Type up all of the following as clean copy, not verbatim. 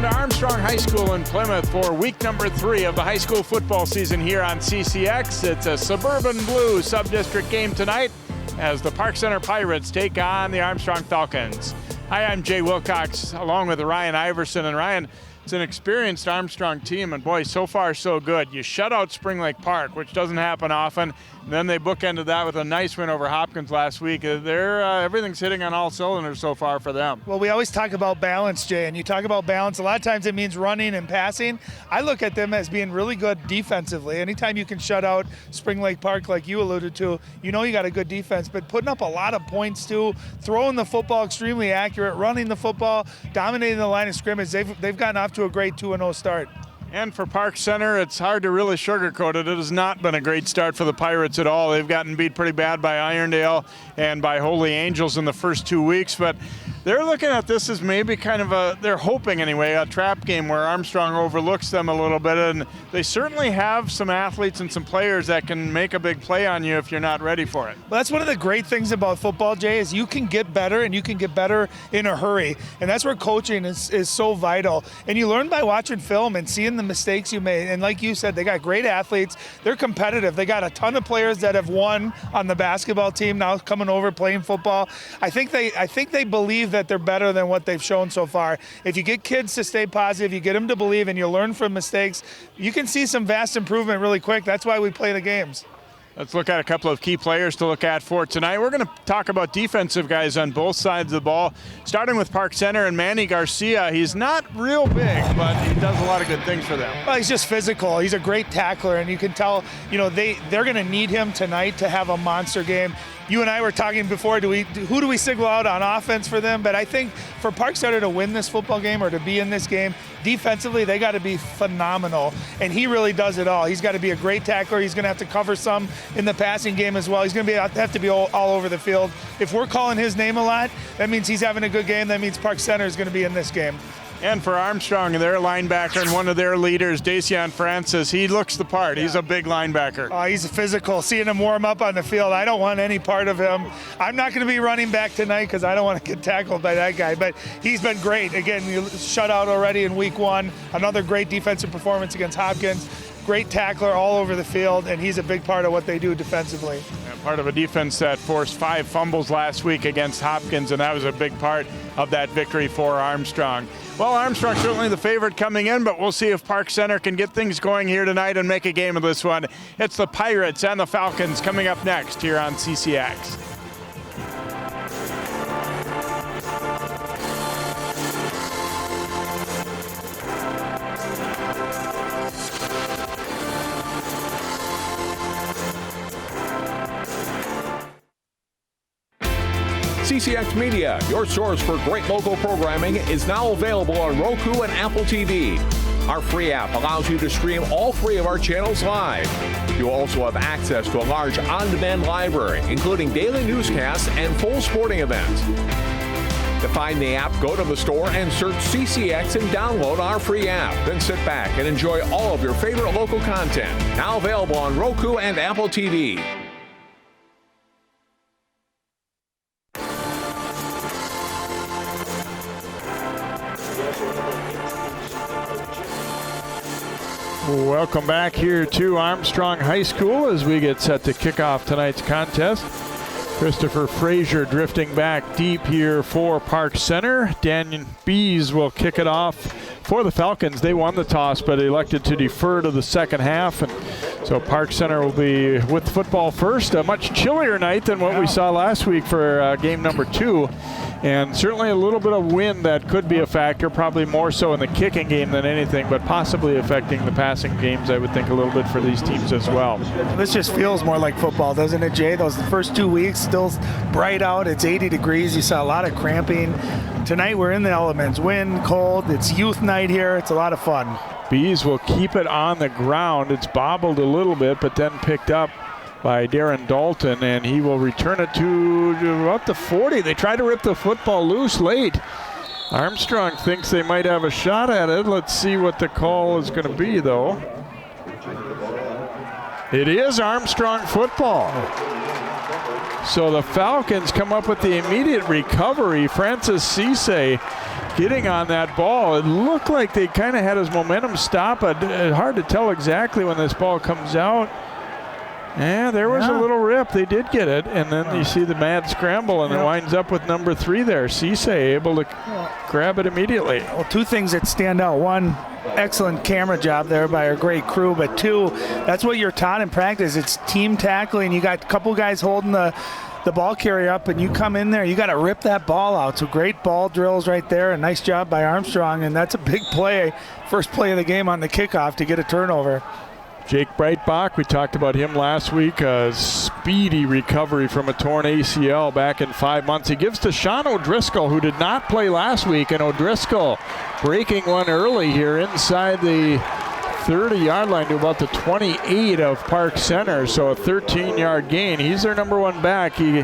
to Armstrong High School in Plymouth for week number 3 of the high school football season here on CCX. It's a Suburban Blue sub-district game tonight as the Park Center Pirates take on the Armstrong Falcons. Hi, I'm Jay Wilcox along with Ryan Iverson. And Ryan, it's an experienced Armstrong team, and boy, so far so good. You shut out Spring Lake Park, which doesn't happen often. And then they bookended that with a nice win over Hopkins last week. Everything's hitting on all cylinders so far for them. Well, we always talk about balance, Jay, and you talk about balance. A lot of times it means running and passing. I look at them as being really good defensively. Anytime you can shut out Spring Lake Park, like you alluded to, you know you got a good defense, but putting up a lot of points too, throwing the football extremely accurate, running the football, dominating the line of scrimmage. They've gotten off to a great 2-0 start. And for Park Center, it's hard to really sugarcoat it. It has not been a great start for the Pirates at all. They've gotten beat pretty bad by Irondale and by Holy Angels in the first 2 weeks, but they're looking at this as maybe kind of they're hoping anyway, a trap game where Armstrong overlooks them a little bit, and they certainly have some athletes and some players that can make a big play on you if you're not ready for it. Well, that's one of the great things about football, Jay, is you can get better, and you can get better in a hurry, and that's where coaching is so vital. And you learn by watching film and seeing the mistakes you made, and like you said, they got great athletes. They're competitive. They got a ton of players that have won on the basketball team now coming over playing football. I think they believe that they're better than what they've shown so far. If you get kids to stay positive, you get them to believe, and you learn from mistakes, you can see some vast improvement really quick. That's why we play the games. Let's look at a couple of key players to look at for tonight. We're going to talk about defensive guys on both sides of the ball, starting with Park Center and Manny Garcia. He's not real big, but he does a lot of good things for them. Well, he's just physical. He's a great tackler, and you can tell, they're going to need him tonight to have a monster game. You and I were talking before, who do we single out on offense for them? But I think for Park Center to win this football game or to be in this game, defensively, they got to be phenomenal. And he really does it all. He's got to be a great tackler. He's going to have to cover some in the passing game as well. He's going to have to be all over the field. If we're calling his name a lot, that means he's having a good game. That means Park Center is going to be in this game. And for Armstrong, their linebacker and one of their leaders, Dacian Francis, he looks the part. He's a big linebacker. He's physical. Seeing him warm up on the field, I don't want any part of him. I'm not going to be running back tonight because I don't want to get tackled by that guy. But he's been great. Again, shut out already in week 1. Another great defensive performance against Hopkins. Great tackler all over the field, and he's a big part of what they do defensively. And part of a defense that forced 5 fumbles last week against Hopkins, and that was a big part of that victory for Armstrong. Well, Armstrong certainly the favorite coming in, but we'll see if Park Center can get things going here tonight and make a game of this one. It's the Pirates and the Falcons coming up next here on CCX. CCX Media, your source for great local programming, is now available on Roku and Apple TV. Our free app allows you to stream all 3 of our channels live. You also have access to a large on-demand library, including daily newscasts and full sporting events. To find the app, go to the store and search CCX and download our free app. Then sit back and enjoy all of your favorite local content. Now available on Roku and Apple TV. Welcome back here to Armstrong High School as we get set to kick off tonight's contest. Christopher Frazier drifting back deep here for Park Center. Daniel Bees will kick it off for the Falcons. They won the toss but elected to defer to the second half, and so Park Center will be with football first. A much chillier night than what we saw last week for game number 2. And certainly a little bit of wind that could be a factor, probably more so in the kicking game than anything, but possibly affecting the passing games, I would think, a little bit for these teams as well. This just feels more like football, doesn't it, Jay? Those first 2 weeks, still bright out. It's 80 degrees. You saw a lot of cramping. Tonight we're in the elements. Wind, cold. It's youth night here. It's a lot of fun. Bees will keep it on the ground. It's bobbled a little bit, but then picked up by Darren Dalton, and he will return it to about the 40. They try to rip the football loose late. Armstrong thinks they might have a shot at it. Let's see what the call is going to be, though. It is Armstrong football. So the Falcons come up with the immediate recovery. Francis Cisse getting on that ball. It looked like they kind of had his momentum stop. Hard to tell exactly when this ball comes out. Yeah, there was a little rip. They did get it. And then you see the mad scramble, and it winds up with number 3 there. Cisse able to grab it immediately. Well, 2 things that stand out. 1, excellent camera job there by our great crew. But 2, that's what you're taught in practice. It's team tackling. You got a couple guys holding the ball carrier up, and you come in there, you got to rip that ball out. So great ball drills right there. A nice job by Armstrong, and that's a big play. First play of the game on the kickoff to get a turnover. Jake Breitbach, we talked about him last week. A speedy recovery from a torn ACL back in 5 months. He gives to Sean O'Driscoll, who did not play last week, and O'Driscoll breaking one early here inside the 30-yard line to about the 28 of Park Center, so a 13-yard gain. He's their number 1 back. He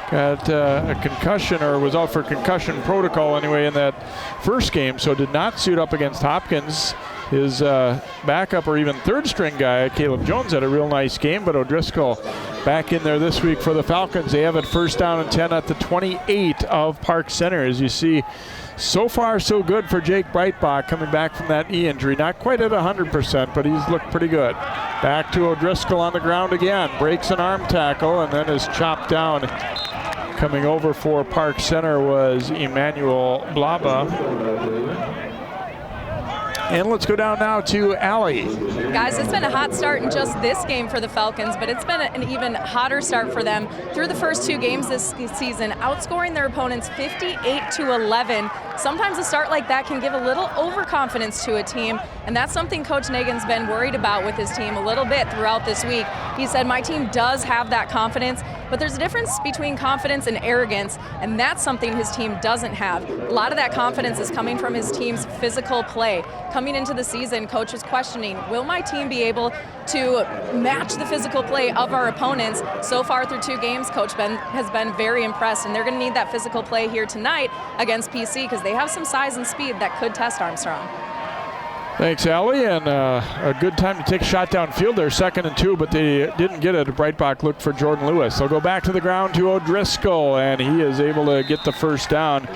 got a concussion, or was out for concussion protocol anyway in that first game, so did not suit up against Hopkins. His backup or even third-string guy, Caleb Jones, had a real nice game, but O'Driscoll back in there this week for the Falcons. They have it first down and 10 at the 28 of Park Center. As you see, so far so good for Jake Breitbach coming back from that knee injury. Not quite at 100%, but he's looked pretty good. Back to O'Driscoll on the ground again. Breaks an arm tackle and then is chopped down. Coming over for Park Center was Emmanuel Blaba. And let's go down now to Allie. Guys, it's been a hot start in just this game for the Falcons, but it's been an even hotter start for them through the first 2 games this season, outscoring their opponents 58-11. Sometimes a start like that can give a little overconfidence to a team, and that's something Coach Nagan's been worried about with his team a little bit throughout this week. He said, my team does have that confidence, but there's a difference between confidence and arrogance, and that's something his team doesn't have. A lot of that confidence is coming from his team's physical play. Coming into the season, Coach was questioning, will my team be able to match the physical play of our opponents? So far through 2 games, Coach has been very impressed, and they're going to need that physical play here tonight against PC because they have some size and speed that could test Armstrong. Thanks, Allie, and a good time to take a shot downfield there, 2nd and 2, but they didn't get it. Breitbach looked for Jordan Lewis. They'll go back to the ground to O'Driscoll, and he is able to get the first down,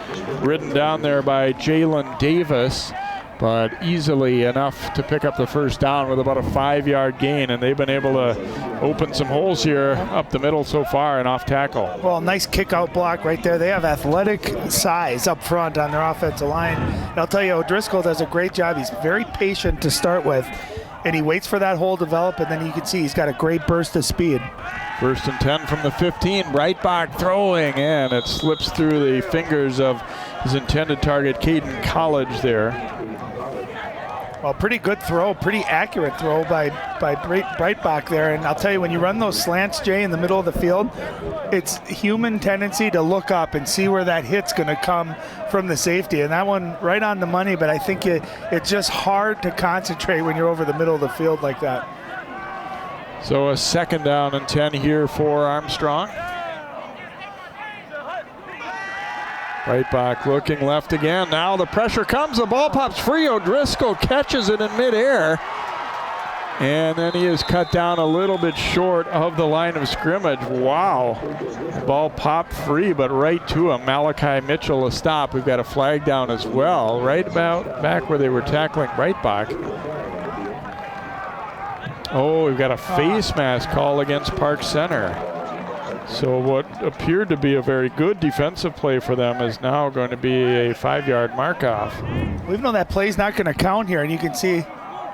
ridden down there by Jalen Davis, but easily enough to pick up the first down with about a 5-yard gain, and they've been able to open some holes here up the middle so far and off tackle. Well, nice kick-out block right there. They have athletic size up front on their offensive line. And I'll tell you, O'Driscoll does a great job. He's very patient to start with, and he waits for that hole to develop, and then you can see he's got a great burst of speed. First and 10 from the 15. Breitbach throwing, and it slips through the fingers of his intended target, Caden College there. Well, pretty good throw, pretty accurate throw by Breitbach there. And I'll tell you, when you run those slants, Jay, in the middle of the field, it's human tendency to look up and see where that hit's going to come from the safety. And that one right on the money, but I think it's just hard to concentrate when you're over the middle of the field like that. So a 2nd down and 10 here for Armstrong. Breitbach looking left again. Now the pressure comes. The ball pops free. O'Driscoll catches it in midair. And then he is cut down a little bit short of the line of scrimmage. Wow. The ball popped free, but right to him. Malachi Mitchell a stop. We've got a flag down as well, right about back where they were tackling Breitbach. Oh, we've got a face mask call against Park Center. So what appeared to be a very good defensive play for them is now going to be a 5-yard mark-off. Even though that play's not going to count here, and you can see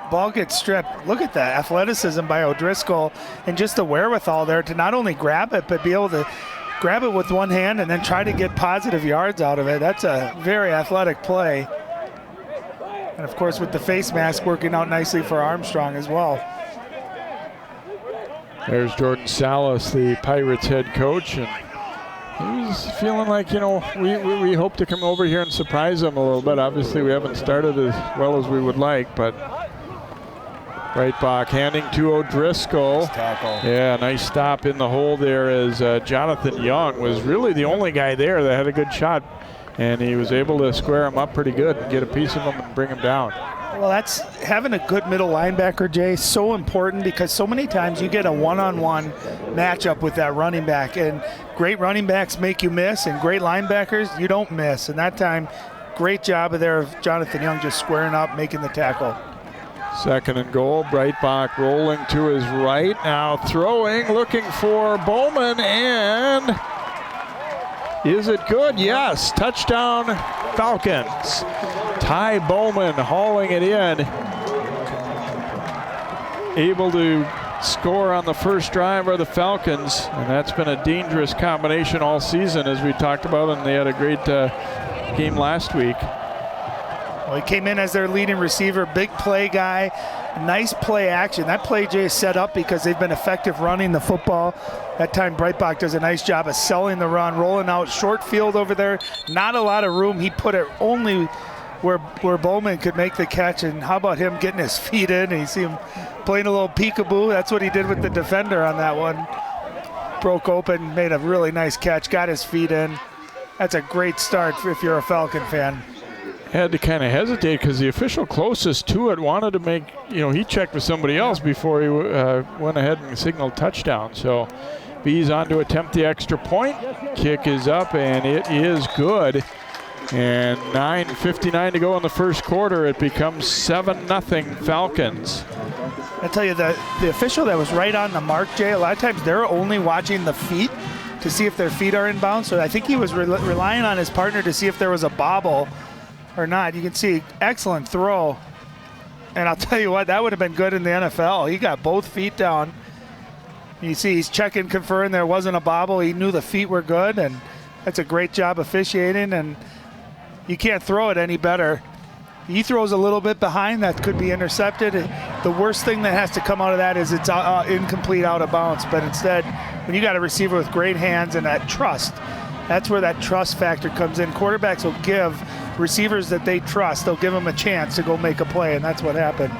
ball gets stripped. Look at that athleticism by O'Driscoll and just the wherewithal there to not only grab it, but be able to grab it with one hand and then try to get positive yards out of it. That's a very athletic play. And of course, with the face mask working out nicely for Armstrong as well. There's Jordan Salas, the Pirates head coach, and he's feeling like, you know, we hope to come over here and surprise them a little bit. Obviously, we haven't started as well as we would like, but Breitbach handing to O'Driscoll. Nice tackle. Yeah, nice stop in the hole there as Jonathan Young was really the only guy there that had a good shot, and he was able to square him up pretty good and get a piece of him and bring him down. Well, that's having a good middle linebacker, Jay, so important because so many times you get a one-on-one matchup with that running back, and great running backs make you miss, and great linebackers, you don't miss. And that time, great job of there of Jonathan Young just squaring up, making the tackle. 2nd and goal. Breitbach rolling to his right. Now throwing, looking for Bowman, and is it good? Yes. Touchdown Falcons. Ty Bowman hauling it in. Able to score on the first drive of the Falcons, and that's been a dangerous combination all season, as we talked about, and they had a great game last week. Well, he came in as their leading receiver, big play guy, nice play action. That play, Jay, is set up because they've been effective running the football. That time Breitbach does a nice job of selling the run, rolling out short field over there. Not a lot of room. He put it only where Bowman could make the catch, and how about him getting his feet in? And you see him playing a little peekaboo. That's what he did with the defender on that one. Broke open, made a really nice catch, got his feet in. That's a great start if you're a Falcon fan. Had to kind of hesitate because the official closest to it wanted to make, he checked with somebody else before he went ahead and signaled touchdown. So Bees on to attempt the extra point. Kick is up, and it is good. And 9:59 to go in the first quarter. It becomes 7-0 Falcons. I tell you, the official that was right on the mark, Jay, a lot of times they're only watching the feet to see if their feet are in bounds. So I think he was relying on his partner to see if there was a bobble or not. You can see excellent throw. And I'll tell you what, that would have been good in the NFL. He got both feet down. You see he's checking, conferring there wasn't a bobble. He knew the feet were good, and that's a great job officiating, and you can't throw it any better. He throws a little bit behind, that could be intercepted. The worst thing that has to come out of that is it's incomplete, out of bounds. But instead, when you got a receiver with great hands and that trust, that's where that trust factor comes in. Quarterbacks will give receivers that they trust, they'll give them a chance to go make a play, and that's what happened.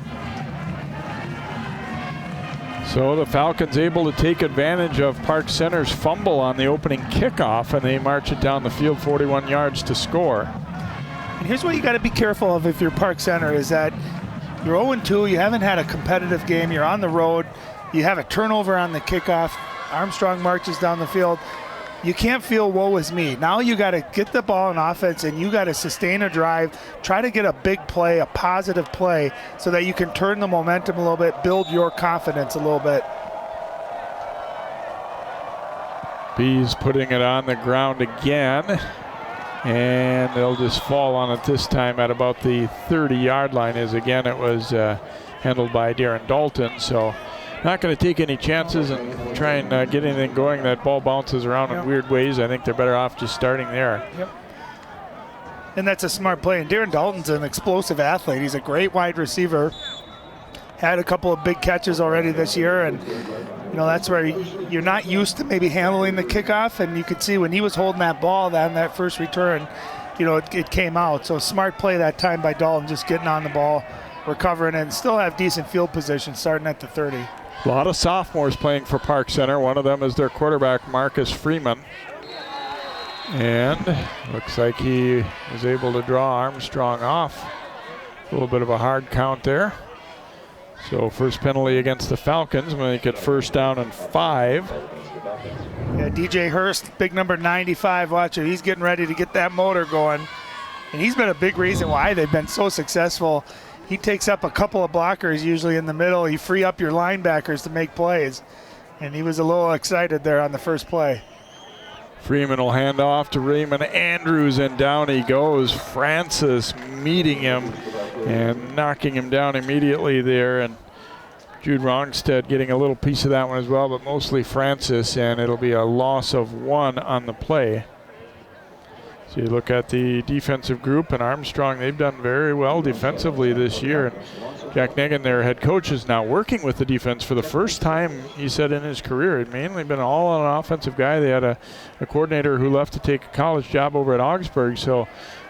So the Falcons able to take advantage of Park Center's fumble on the opening kickoff, and they march it down the field 41 yards to score. And here's what you got to be careful of if you're Park Center, is that you're 0-2, you haven't had a competitive game, you're on the road, you have a turnover on the kickoff, Armstrong marches down the field. You can't feel woe is me. Now you got to get the ball in offense, and you got to sustain a drive, try to get a big play, a positive play, so that you can turn the momentum a little bit, build your confidence a little bit. Bees putting it on the ground again, and they'll just fall on it this time at about the 30-yard line, as again it was handled by Darren Dalton. So not going to take any chances and try and get anything going. That ball bounces around in weird ways. I think they're better off just starting there. Yep. And that's a smart play. And Darren Dalton's an explosive athlete. He's a great wide receiver. Had a couple of big catches already this year, and that's where you're not used to maybe handling the kickoff, and you could see when he was holding that ball on that first return, it came out. So smart play that time by Dalton, just getting on the ball, recovering, and still have decent field position starting at the 30. A lot of sophomores playing for Park Center. One of them is their quarterback, Marcus Freeman. And looks like he was able to draw Armstrong off. A little bit of a hard count there. So first penalty against the Falcons, make it 1st down and 5. Yeah, DJ Hurst, big number 95, watch it. He's getting ready to get that motor going. And he's been a big reason why they've been so successful. He takes up a couple of blockers usually in the middle. You free up your linebackers to make plays. And he was a little excited there on the first play. Freeman will hand off to Raymond Andrews, and down he goes. Francis meeting him and knocking him down immediately there. And Jude Rongstead getting a little piece of that one as well, but mostly Francis, and it'll be a loss of 1 on the play. So you look at the defensive group, and Armstrong, they've done very well defensively this year. And Jack Negan, their head coach, is now working with the defense for the first time, he said, in his career. He'd mainly been all on an offensive guy. They had a coordinator who left to take a college job over at Augsburg, so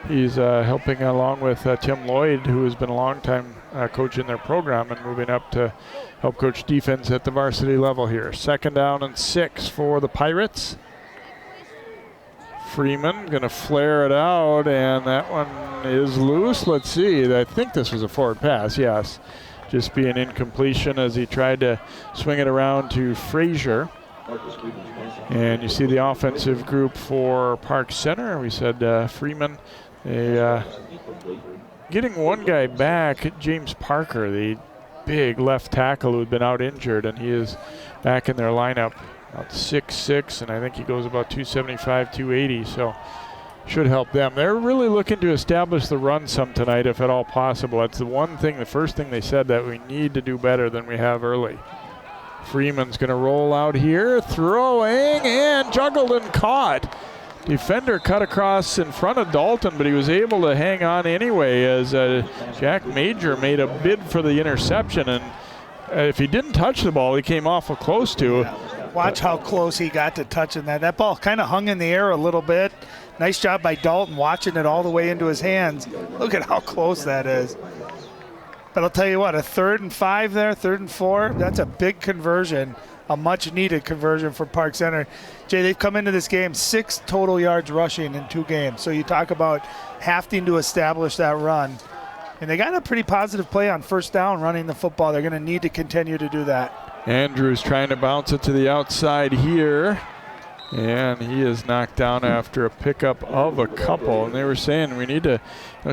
he's helping along with Tim Lloyd, who has been a long-time coach in their program, and moving up to help coach defense at the varsity level here. 2nd down and 6 for the Pirates. Freeman going to flare it out, and that one is loose. Let's see. I think this was a forward pass, yes. Just be an incompletion as he tried to swing it around to Frazier. And you see the offensive group for Park Center. We said Freeman, Getting one guy back, James Parker, the big left tackle who had been out injured, and he is back in their lineup. About 6'6", and I think he goes about 275, 280, so should help them. They're really looking to establish the run some tonight, if at all possible. That's the one thing, the first thing they said, that we need to do better than we have early. Freeman's going to roll out here, throwing, and juggled and caught. Defender cut across in front of Dalton, but he was able to hang on anyway as Jack Major made a bid for the interception. And if he didn't touch the ball, he came awful close to. Yeah. Watch how close he got to touching that. That ball kind of hung in the air a little bit. Nice job by Dalton watching it all the way into his hands. Look at how close that is. But I'll tell you what, a 3rd and 5 there, 3rd and 4, that's a big conversion. A much-needed conversion for Park Center. Jay, they've come into this game 6 total yards rushing in 2 games. So you talk about having to establish that run. And they got a pretty positive play on first down running the football. They're going to need to continue to do that. Andrews trying to bounce it to the outside here. And he is knocked down after a pickup of a couple. And they were saying we need to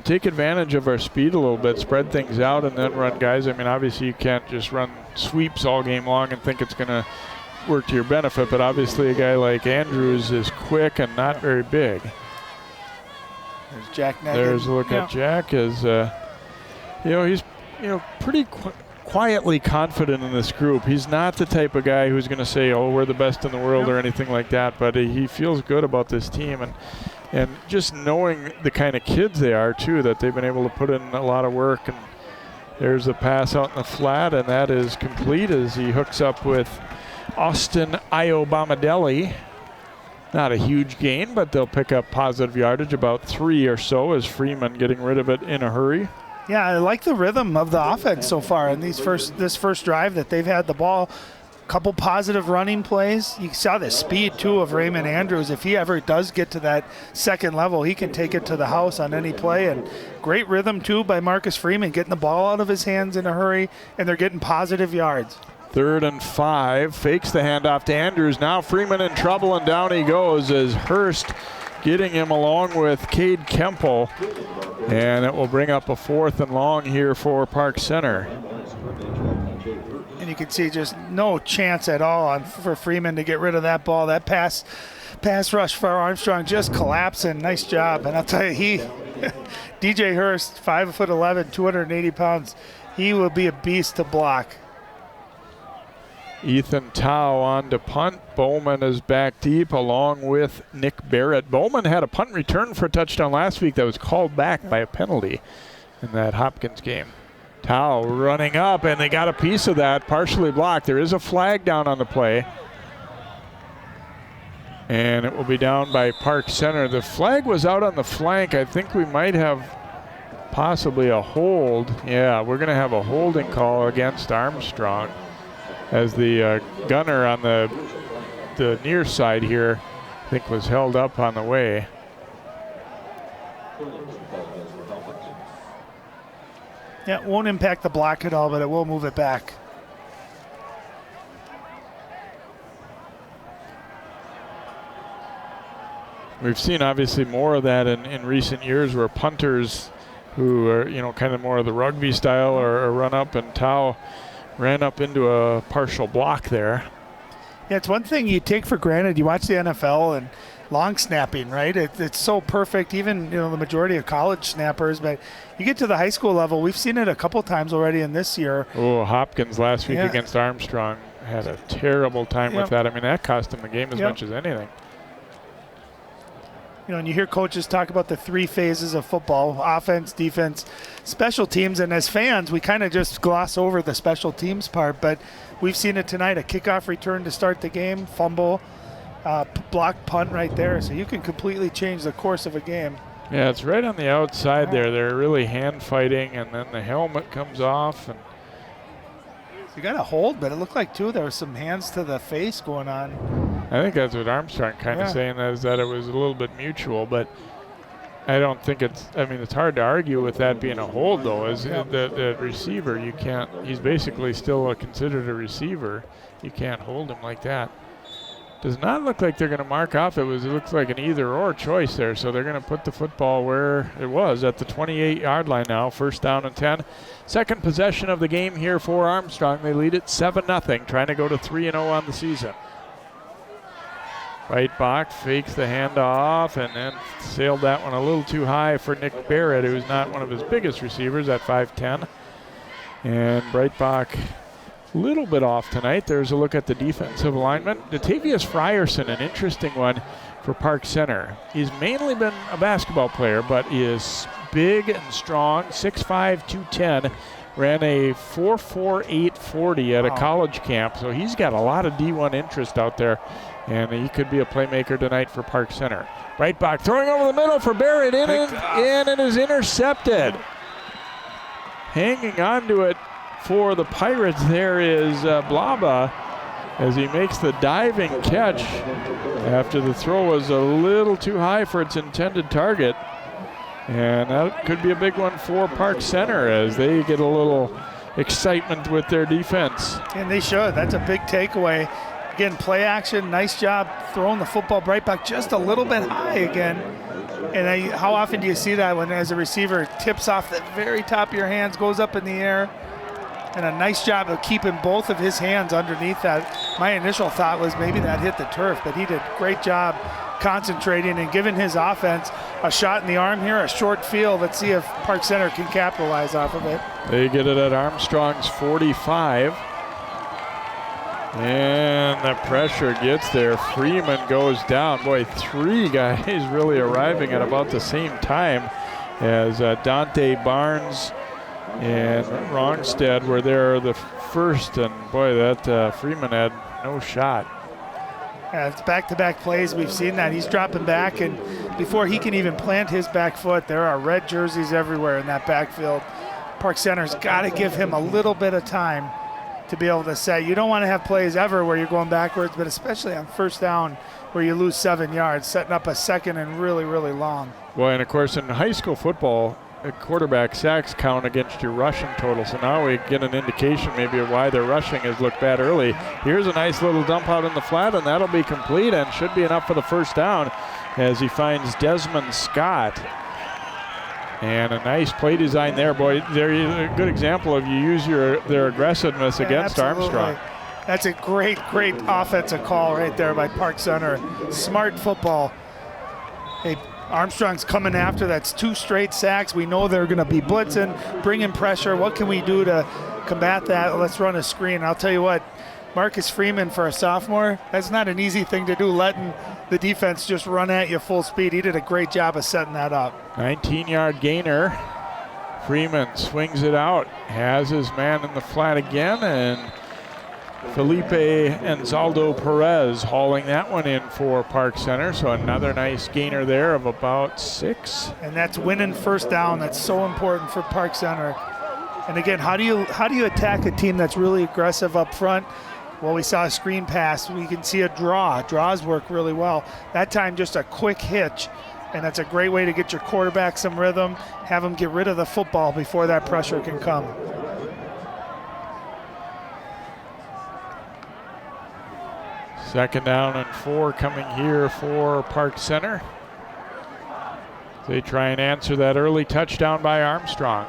take advantage of our speed a little bit, spread things out, and then run guys. I mean, obviously you can't just run sweeps all game long and think it's going to work to your benefit. But obviously a guy like Andrews is quick and not very big. There's Jack Negan. There's a look at Jack. As he's pretty quietly confident in this group. He's not the type of guy who's going to say, oh, we're the best in the world or anything like that, but he feels good about this team, and just knowing the kind of kids they are too, that they've been able to put in a lot of work. And there's a pass out in the flat, and that is complete as he hooks up with Austin Iobamadelli. Not a huge gain, but they'll pick up positive yardage, about 3 or so, as Freeman getting rid of it in a hurry. Yeah, I like the rhythm of the offense so far in this first drive that they've had the ball. Couple positive running plays. You saw the speed, too, of Raymond Andrews. If he ever does get to that second level, he can take it to the house on any play. And great rhythm, too, by Marcus Freeman, getting the ball out of his hands in a hurry, and they're getting positive yards. 3rd and 5, fakes the handoff to Andrews. Now Freeman in trouble, and down he goes as Hurst getting him along with Cade Kemple. And it will bring up a 4th and long here for Park Center. And you can see just no chance at all for Freeman to get rid of that ball. That pass rush for Armstrong just collapsing. Nice job. And I'll tell you, DJ Hurst, 5'11", 280 pounds, he will be a beast to block. Ethan Tao on to punt. Bowman is back deep along with Nick Barrett. Bowman had a punt return for a touchdown last week that was called back by a penalty in that Hopkins game. Tao running up, and they got a piece of that, partially blocked. There is a flag down on the play. And it will be down by Park Center. The flag was out on the flank. I think we might have possibly a hold. Yeah, we're going to have a holding call against Armstrong, as the gunner on the near side here, I think, was held up on the way. Yeah, it won't impact the block at all, but it will move it back. We've seen obviously more of that in recent years, where punters who are, kind of more of the rugby style or run up, and Tao ran up into a partial block there. Yeah, it's one thing you take for granted. You watch the NFL and long snapping, right? It's so perfect, even the majority of college snappers. But you get to the high school level, we've seen it a couple times already in this year. Oh, Hopkins last week against Armstrong had a terrible time with that. I mean, that cost him the game as much as anything. And you hear coaches talk about the 3 phases of football: offense, defense, special teams. And as fans, we kind of just gloss over the special teams part. But we've seen it tonight: a kickoff return to start the game, fumble, block punt right there. So you can completely change the course of a game. Yeah, it's right on the outside there. They're really hand fighting, and then the helmet comes off. And you got a hold, but it looked like, too, there was some hands to the face going on. I think that's what Armstrong kind of saying, is that it was a little bit mutual, but I don't think it's hard to argue with that being a hold, though. As the receiver, you can't, he's basically still considered a receiver. You can't hold him like that. Does not look like they're going to mark off. It looks like an either-or choice there. So they're going to put the football where it was at the 28-yard line now. First down and 10. Second possession of the game here for Armstrong. They lead it 7-0, trying to go to 3-0 on the season. Breitbach fakes the handoff and then sailed that one a little too high for Nick Barrett, who's not one of his biggest receivers at 5'10". And Breitbach a little bit off tonight. There's a look at the defensive alignment. Datavius Frierson, an interesting one for Park Center. He's mainly been a basketball player, but he is big and strong, 6'5", 210. Ran a 4.48 40 at a college camp, so he's got a lot of D1 interest out there, and he could be a playmaker tonight for Park Center. Breitbach throwing over the middle for Barrett, in and it is intercepted. Hanging on to it for the Pirates there is Blaba as he makes the diving catch after the throw was a little too high for its intended target. And that could be a big one for Park Center as they get a little excitement with their defense. And they should. That's a big takeaway. Again, play action, nice job throwing the football Breitbach just a little bit high again. And how often do you see that when as a receiver tips off the very top of your hands, goes up in the air? And a nice job of keeping both of his hands underneath that. My initial thought was maybe that hit the turf, but he did a great job concentrating and giving his offense a shot in the arm here, a short field. Let's see if Park Center can capitalize off of it. They get it at Armstrong's 45. And the pressure gets there. Freeman goes down. Boy, three guys really arriving at about the same time as Dante Barnes and Rongstead were there the first. And boy, that Freeman had no shot. It's back-to-back plays. We've seen that. He's dropping back, and before he can even plant his back foot, there are red jerseys everywhere in that backfield. Park Center's got to give him a little bit of time to be able to set. You don't want to have plays ever where you're going backwards, but especially on first down where you lose 7 yards, setting up a second and really, really long. Well, and of course, in high school football, quarterback sacks count against your rushing total. So now we get an indication maybe of why their rushing has looked bad early. Here's a nice little dump out in the flat, and that'll be complete and should be enough for the first down as he finds Desmond Scott. And a nice play design there. Boy, they're a good example of you use their aggressiveness against absolutely. Armstrong. That's a great offensive call right there by Park Center. Smart football. Hey, Armstrong's coming after. That's 2 straight sacks. We know they're going to be blitzing, bringing pressure. What can we do to combat that? Let's run a screen. I'll tell you what, Marcus Freeman for a sophomore, that's not an easy thing to do, letting the defense just run at you full speed. He did a great job of setting that up. 19-yard gainer. Freeman swings it out, has his man in the flat again, and Felipe Anzaldo Perez hauling that one in for Park Center. So another nice gainer there of about 6. And that's winning first down. That's so important for Park Center. And again, how do you attack a team that's really aggressive up front? Well, we saw a screen pass. We can see a draw. Draws work really well. That time, just a quick hitch. And that's a great way to get your quarterback some rhythm, have him get rid of the football before that pressure can come. Second down and 4 coming here for Park Center. They try and answer that early touchdown by Armstrong.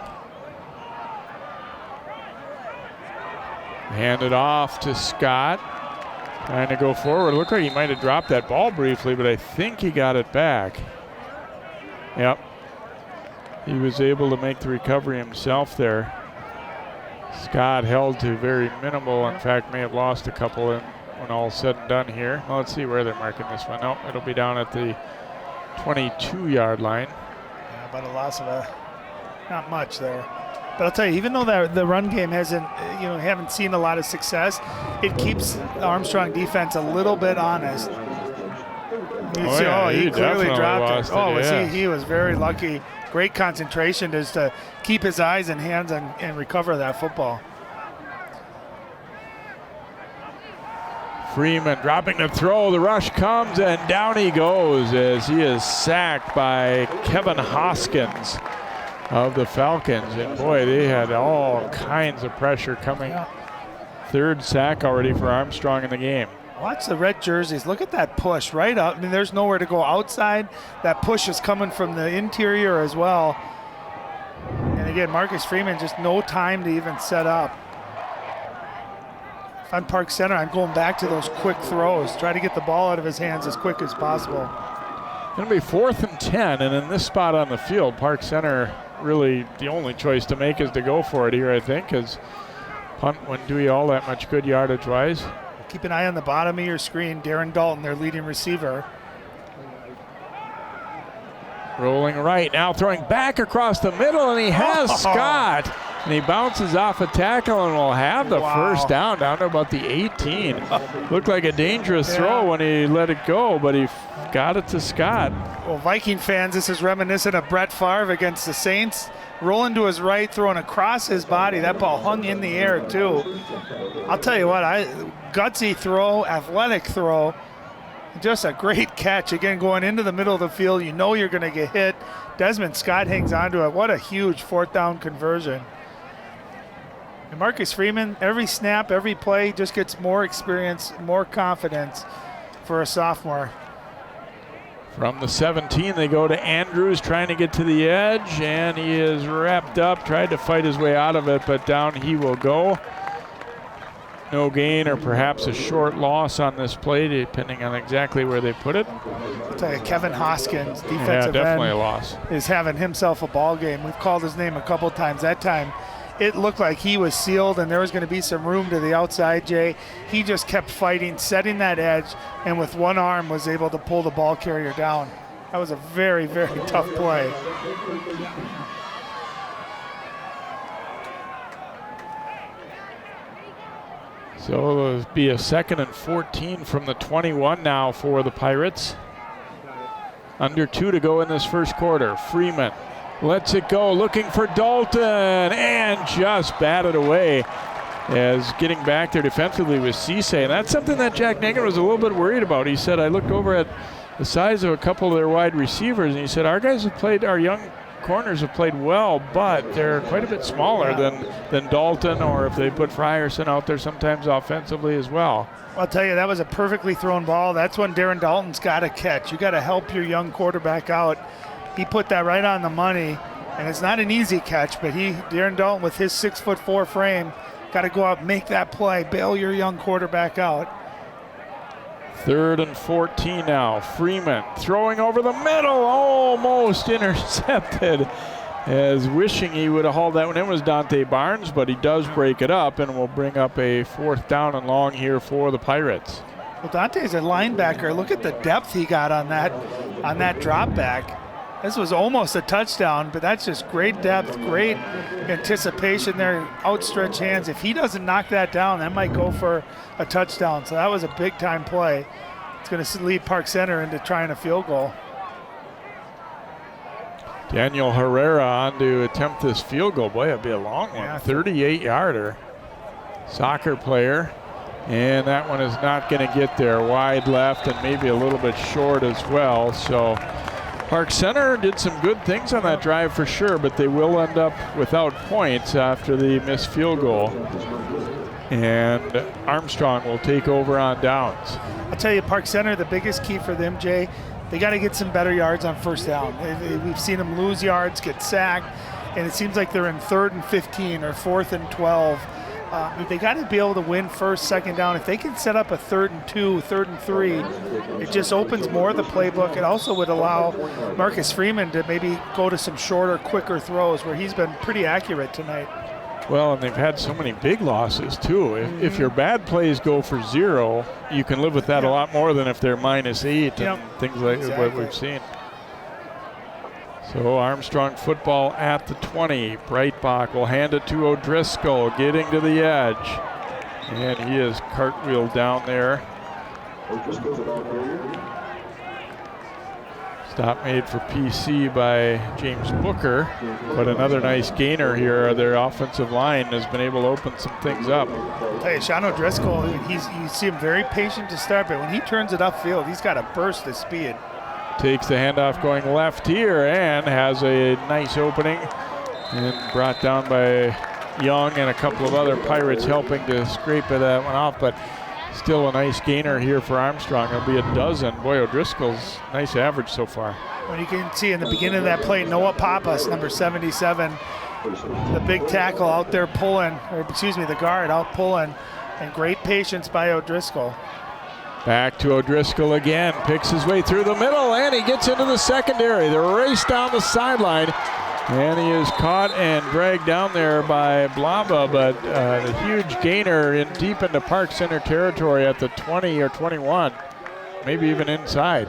Hand it off to Scott. Trying to go forward. Looked like he might have dropped that ball briefly, but I think he got it back. Yep. He was able to make the recovery himself there. Scott held to very minimal. In fact, may have lost a couple when all's said and done here. Well, let's see where they're marking this one. Nope, it'll be down at the 22-yard line. Yeah, but a loss of not much there. But I'll tell you, even though the run game haven't seen a lot of success, it keeps the Armstrong defense a little bit honest. He clearly dropped it. He was very lucky. Great concentration just to keep his eyes and hands on and recover that football. Freeman dropping the throw. The rush comes, and down he goes as he is sacked by Kevin Hoskins of the Falcons. And boy, they had all kinds of pressure coming. 3rd sack already for Armstrong in the game. Watch the red jerseys. Look at that push right up. I mean, there's nowhere to go outside. That push is coming from the interior as well. And again, Marcus Freeman, just no time to even set up. If I'm Park Center, I'm going back to those quick throws. Try to get the ball out of his hands as quick as possible. Going to be 4th and 10, and in this spot on the field, Park Center really the only choice to make is to go for it here, I think, because punt wouldn't do you all that much good yardage-wise. Keep an eye on the bottom of your screen. Darren Dalton, their leading receiver. Rolling right, now throwing back across the middle, and he has Scott. And he bounces off a tackle and will have the first down to about the 18. Looked like a dangerous throw when he let it go, but he got it to Scott. Well, Viking fans, this is reminiscent of Brett Favre against the Saints. Rolling to his right, throwing across his body. That ball hung in the air, too. I'll tell you what, gutsy throw, athletic throw. Just a great catch. Again, going into the middle of the field, you know you're going to get hit. Desmond Scott hangs onto it. What a huge 4th down conversion. And Marcus Freeman, every snap, every play, just gets more experience, more confidence for a sophomore. From the 17, they go to Andrews, trying to get to the edge, and he is wrapped up, tried to fight his way out of it, but down he will go. No gain, or perhaps a short loss on this play, depending on exactly where they put it. I'll tell you, Kevin Hoskins, defensive definitely end, a loss, is having himself a ball game. We've called his name a couple times. That time, it looked like he was sealed and there was going to be some room to the outside, Jay. He just kept fighting, setting that edge, and with one arm was able to pull the ball carrier down. That was a very, very tough play. So it'll be a 2nd and 14 from the 21 now for the Pirates. Under 2 to go in this first quarter. Freeman lets it go, looking for Dalton, and just batted away as getting back there defensively with Cisse. And that's something that Jack Nagan was a little bit worried about. He said, I looked over at the size of a couple of their wide receivers, and he said, our young corners have played well, but they're quite a bit smaller than Dalton, or if they put Frierson out there sometimes offensively as well. I'll tell you, that was a perfectly thrown ball. That's when Darren Dalton's got to catch. You got to help your young quarterback out. He put that right on the money, and it's not an easy catch, but Darren Dalton with his 6'4" frame, got to go out, make that play, bail your young quarterback out. 3rd and 14 now. Freeman throwing over the middle, almost intercepted. As wishing he would have hauled that one in was Dante Barnes, but he does break it up and will bring up a 4th down and long here for the Pirates. Well, Dante's a linebacker. Look at the depth he got on that drop back. This was almost a touchdown, but that's just great depth, great anticipation there, outstretched hands. If he doesn't knock that down, that might go for a touchdown. So that was a big-time play. It's going to lead Park Center into trying a field goal. Daniel Herrera on to attempt this field goal. Boy, that'd be a long one. 38-yarder. Soccer player. And that one is not going to get there. Wide left and maybe a little bit short as well. So Park Center did some good things on that drive for sure, but they will end up without points after the missed field goal. And Armstrong will take over on downs. I'll tell you, Park Center, the biggest key for them, Jay, they got to get some better yards on first down. We've seen them lose yards, get sacked, and it seems like they're in 3rd and 15 or 4th and 12. They got to be able to win first, second down. If they can set up a 3rd and 2, 3rd and 3, it just opens more of the playbook. It also would allow Marcus Freeman to maybe go to some shorter, quicker throws where he's been pretty accurate tonight. Well, and they've had so many big losses too. If your bad plays go for 0, you can live with that a lot more than if they're -8 and things like what we've seen. So Armstrong football at the 20. Breitbach will hand it to O'Driscoll, getting to the edge. And he is cartwheeled down there. Stop made for PC by James Booker, but another nice gainer here. Their offensive line has been able to open some things up. Hey, Sean O'Driscoll, you see him very patient to start, but when he turns it upfield, he's got a burst of speed. Takes the handoff going left here and has a nice opening and brought down by Young and a couple of other Pirates helping to scrape that one off. But Still a nice gainer here for Armstrong. It'll be a dozen. Boy, O'Driscoll's nice average so far. When you can see in the beginning of that play, Noah Pappas, number 77, the big tackle out there pulling, or excuse me, the guard out pulling, and great patience by O'Driscoll. Back to O'Driscoll again, picks his way through the middle, and he gets into the secondary. The race down the sideline, and he is caught and dragged down there by Blaba, but the huge gainer in deep into Park Center territory at the 20 or 21, maybe even inside.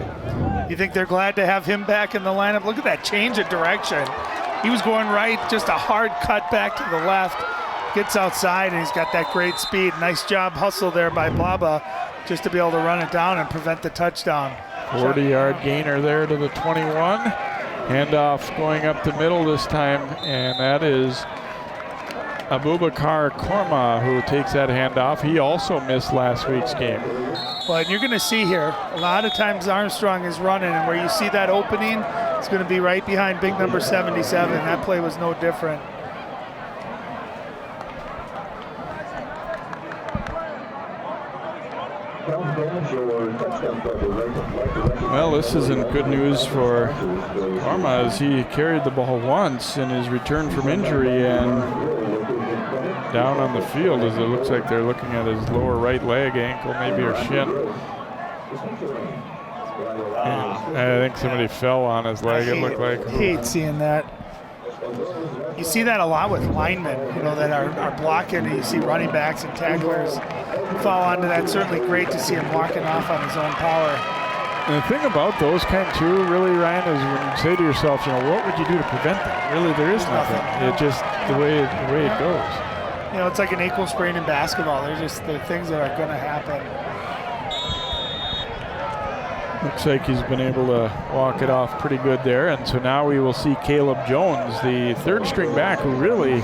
You think they're glad to have him back in the lineup? Look at that change of direction. He was going right, just a hard cut back to the left. Gets outside, and he's got that great speed. Nice job hustle there by Blaba just to be able to run it down and prevent the touchdown. 40-yard gainer there to the 21. Handoff going up the middle this time, and that is Abubakar Korma who takes that handoff. He also missed last week's game. Well, and you're going to see here, a lot of times Armstrong is running, and where you see that opening, it's going to be right behind big number 77. That play was no different. Well, this isn't good news for Korma, as he carried the ball once in his return from injury and down on the field, as it looks like they're looking at his lower right leg, ankle maybe, or shin. And I think somebody fell on his leg, it looked like. I hate seeing that. You see that a lot with linemen, that are blocking, and you see running backs and tacklers fall onto that. Certainly great to see him walking off on his own power. And the thing about those kind too, really, Ryan, is when you say to yourself, what would you do to prevent that? Really, there is nothing. It just the way it goes. It's like an ankle sprain in basketball. They're things that are going to happen. Looks like he's been able to walk it off pretty good there. And so now we will see Caleb Jones, the third string back, who really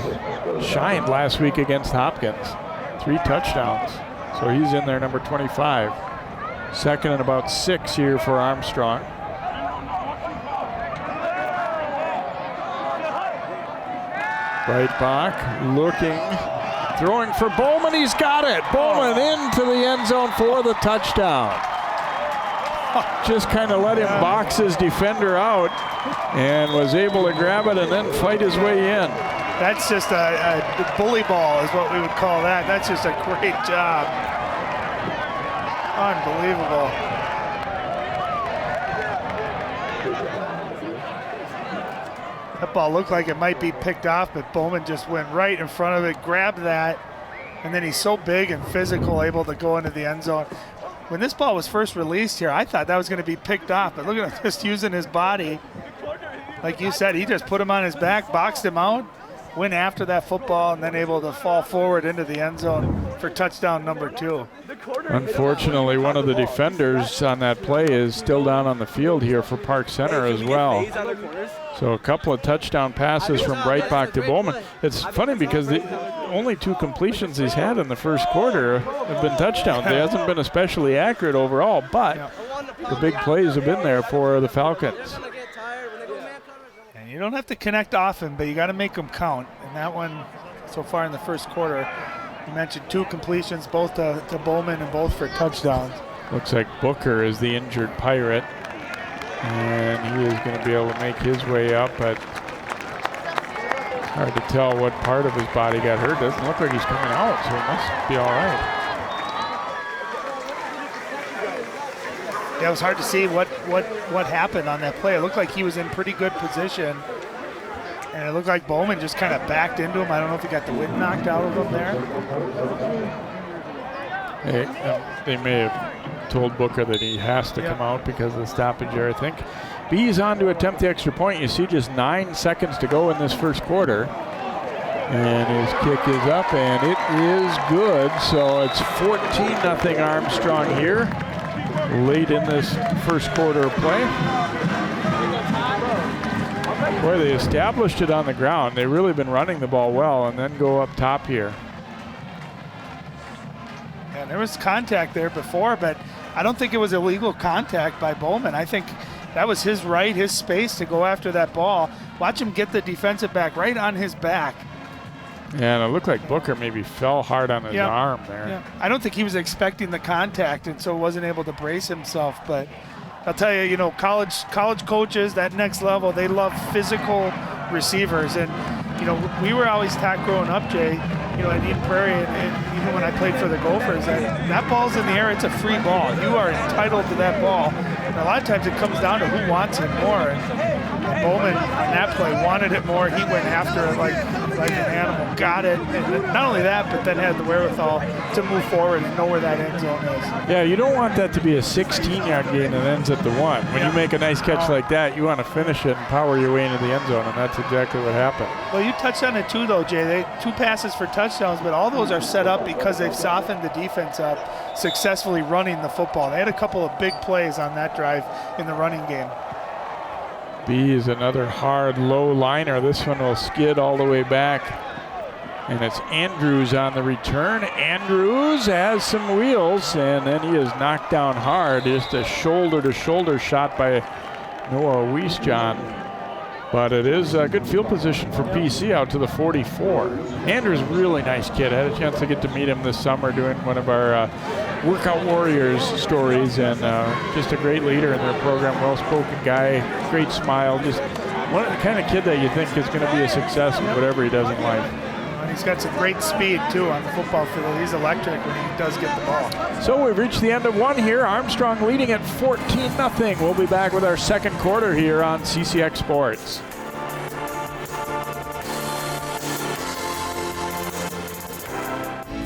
shined last week against Hopkins. 3 touchdowns. So he's in there, number 25. Second and about 6 here for Armstrong. Breitbach looking, throwing for Bowman. He's got it. Bowman into the end zone for the touchdown. Just kind of let him box his defender out and was able to grab it and then fight his way in. That's just a bully ball is what we would call that. That's just a great job. Unbelievable. That ball looked like it might be picked off, but Bowman just went right in front of it, grabbed that, and then he's so big and physical, able to go into the end zone. When this ball was first released here, I thought that was going to be picked off, but look at him just using his body. Like you said, he just put him on his back, boxed him out, went after that football, and then able to fall forward into the end zone for touchdown number 2. Unfortunately, one of the defenders on that play is still down on the field here for Park Center as well. So a couple of touchdown passes from Breitbach to Bowman. It's funny because the only 2 completions he's had in the first quarter have been touchdowns. They hasn't been especially accurate overall, but the big plays have been there for the Falcons. And you don't have to connect often, but you got to make them count. And that one, so far in the first quarter, you mentioned 2 completions, both to Bowman and both for touchdowns. Looks like Booker is the injured Pirate, and he is going to be able to make his way up, but hard to tell what part of his body got hurt. Doesn't look like he's coming out, so he must be all right. Yeah, it was hard to see what happened on that play. It looked like he was in pretty good position, and it looked like Bowman just kind of backed into him. I don't know if he got the wind knocked out of him there. They may have told Booker that he has to come out because of the stoppage there, I think. B's on to attempt the extra point. You see just 9 seconds to go in this first quarter. And his kick is up, and it is good. So it's 14-0 Armstrong here late in this first quarter of play. Boy, they established it on the ground. They've really been running the ball well, and then go up top here. And there was contact there before, but I don't think it was illegal contact by Bowman. I think that was his right, his space to go after that ball. Watch him get the defensive back right on his back And it looked like Booker maybe fell hard on his arm there. Yeah. I don't think he was expecting the contact, and so wasn't able to brace himself. But I'll tell you, college coaches, that next level, they love physical receivers. And, we were always taught growing up, Jay, at Eden Prairie, and even when I played for the Gophers, that ball's in the air, it's a free ball. You are entitled to that ball. And a lot of times it comes down to who wants it more. And Bowman, on that play, wanted it more. He went after it like an animal, got it. And not only that, but then had the wherewithal to move forward and know where that end zone is. Yeah, you don't want that to be a 16-yard gain that ends at the 1. When you make a nice catch like that, you want to finish it and power your way into the end zone, and that's exactly what happened. Well, you touched on it too, though, Jay. They 2 passes for touchdowns, but all those are set up because they've softened the defense up, successfully running the football. They had a couple of big plays on that drive in the running game. B is another hard low liner. This one will skid all the way back. And it's Andrews on the return. Andrews has some wheels, and then he is knocked down hard. Just a shoulder-to-shoulder shot by Noah Wiesjohn. But it is a good field position for BC out to the 44. Andrews, really nice kid. I had a chance to get to meet him this summer doing one of our Workout Warriors stories, and just a great leader in their program, well-spoken guy, great smile, just one of the kind of kid that you think is going to be a success in whatever he does in life. And he's got some great speed, too, on the football field. He's electric when he does get the ball. So we've reached the end of one here. Armstrong leading at 14-0. We'll be back with our second quarter here on CCX Sports.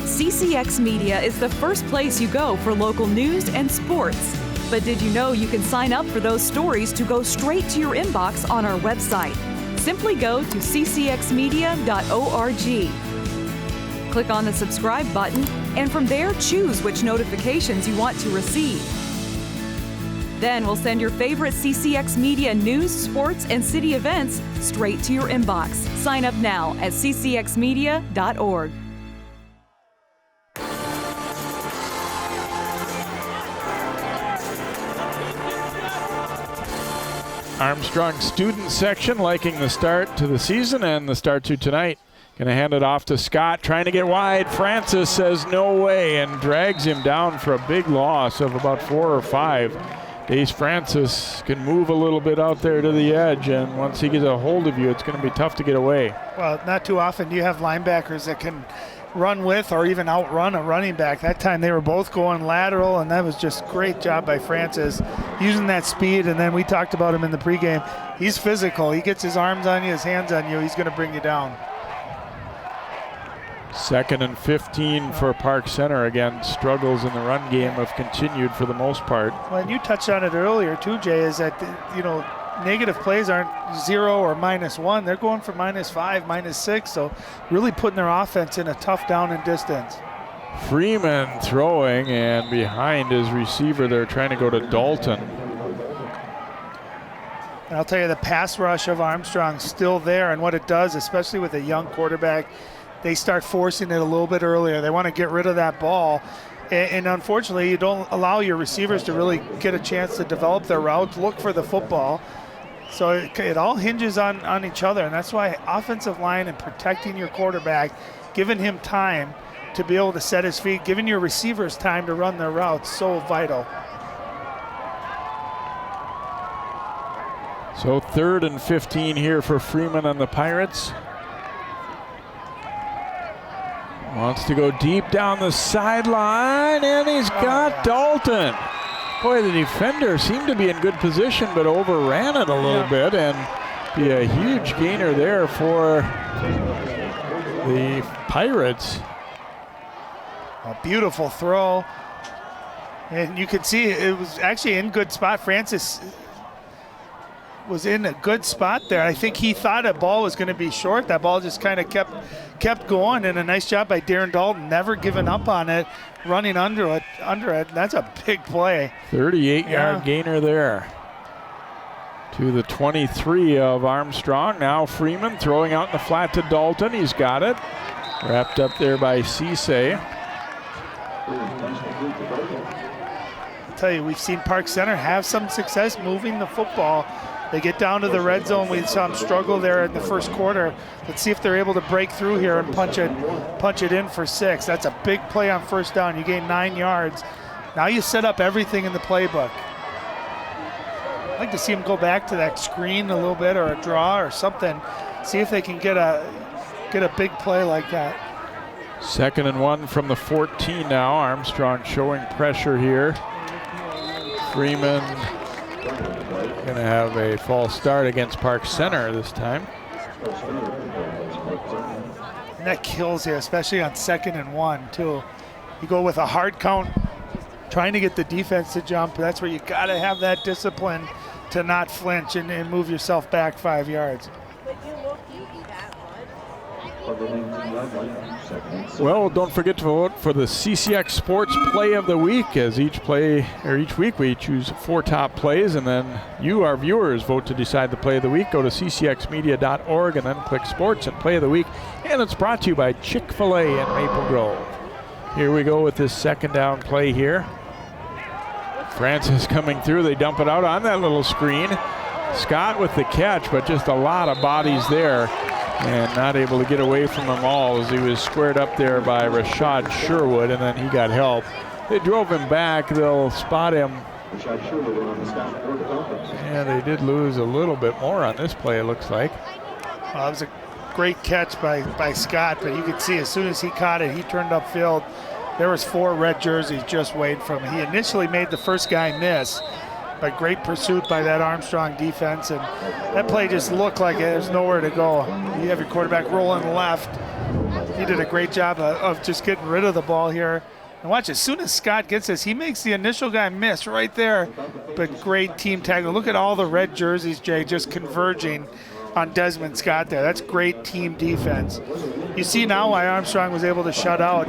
CCX Media is the first place you go for local news and sports. But did you know you can sign up for those stories to go straight to your inbox on our website? Simply go to ccxmedia.org. Click on the subscribe button, and from there choose which notifications you want to receive. Then we'll send your favorite CCX Media news, sports, and city events straight to your inbox. Sign up now at ccxmedia.org. Armstrong student section liking the start to the season and the start to tonight. Going to hand it off to Scott, trying to get wide. Francis says no way and drags him down for a big loss of about 4 or 5. Dace Francis can move a little bit out there to the edge, and once he gets a hold of you, it's going to be tough to get away. Well, not too often do you have linebackers that can run with or even outrun a running back. That time they were both going lateral, and that was just great job by Francis using that speed. And then we talked about him in the pregame. He's physical. He gets his arms on you, his hands on you. He's going to bring you down. 2nd and 15 for Park Center. Again, struggles in the run game have continued for the most part. Well, and you touched on it earlier too, Jay, is that, negative plays aren't 0 or -1. They're going for -5, -6. So really putting their offense in a tough down and distance. Freeman throwing, and behind his receiver, they're trying to go to Dalton. And I'll tell you, the pass rush of Armstrong still there, and what it does, especially with a young quarterback, they start forcing it a little bit earlier. They want to get rid of that ball. And unfortunately, you don't allow your receivers to really get a chance to develop their routes, look for the football. So it all hinges on each other, and that's why offensive line and protecting your quarterback, giving him time to be able to set his feet, giving your receivers time to run their routes, so vital. So 3rd and 15 here for Freeman on the Pirates. Wants to go deep down the sideline, and he's got Dalton. Boy, the defender seemed to be in good position, but overran it a little bit, and be a huge gainer there for the Pirates. A beautiful throw. And you can see it was actually in good spot. Francis was in a good spot there. I think he thought a ball was going to be short. That ball just kind of kept going, and a nice job by Darren Dalton, never giving up on it, running under it. That's a big play. 38-yard gainer there. To the 23 of Armstrong. Now Freeman throwing out in the flat to Dalton. He's got it. Wrapped up there by Cisse. I'll tell you, we've seen Park Center have some success moving the football. They get down to the red zone. We saw them struggle there in the first quarter. Let's see if they're able to break through here and punch it in for 6. That's a big play on first down. You gain 9 yards. Now you set up everything in the playbook. I'd like to see them go back to that screen a little bit, or a draw or something. See if they can get a big play like that. 2nd and 1 from the 14 now. Armstrong showing pressure here. Freeman going to have a false start against Park Center this time. And that kills you, especially on 2nd and 1 too. You go with a hard count, trying to get the defense to jump. That's where you got to have that discipline to not flinch and move yourself back 5 yards. Well, don't forget to vote for the CCX Sports Play of the Week, as each week we choose 4 top plays, and then you, our viewers, vote to decide the play of the week. Go to ccxmedia.org and then click Sports and Play of the Week. And it's brought to you by Chick-fil-A in Maple Grove. Here we go with this 2nd down play here. Francis coming through. They dump it out on that little screen. Scott with the catch, but just a lot of bodies there. And not able to get away from them all, as he was squared up there by Rashad Sherwood, and then he got help. They drove him back. They'll spot him. And they did lose a little bit more on this play, it looks like. Well, it was a great catch by Scott, but you could see as soon as he caught it, he turned upfield. There was 4 red jerseys just waiting for him. He initially made the first guy miss, but great pursuit by that Armstrong defense, and that play just looked like there's nowhere to go. You have your quarterback rolling left. He did a great job of just getting rid of the ball here. And watch, as soon as Scott gets this, he makes the initial guy miss right there, but great team tackle. Look at all the red jerseys, Jay, just converging on Desmond Scott there. That's great team defense. You see now why Armstrong was able to shut out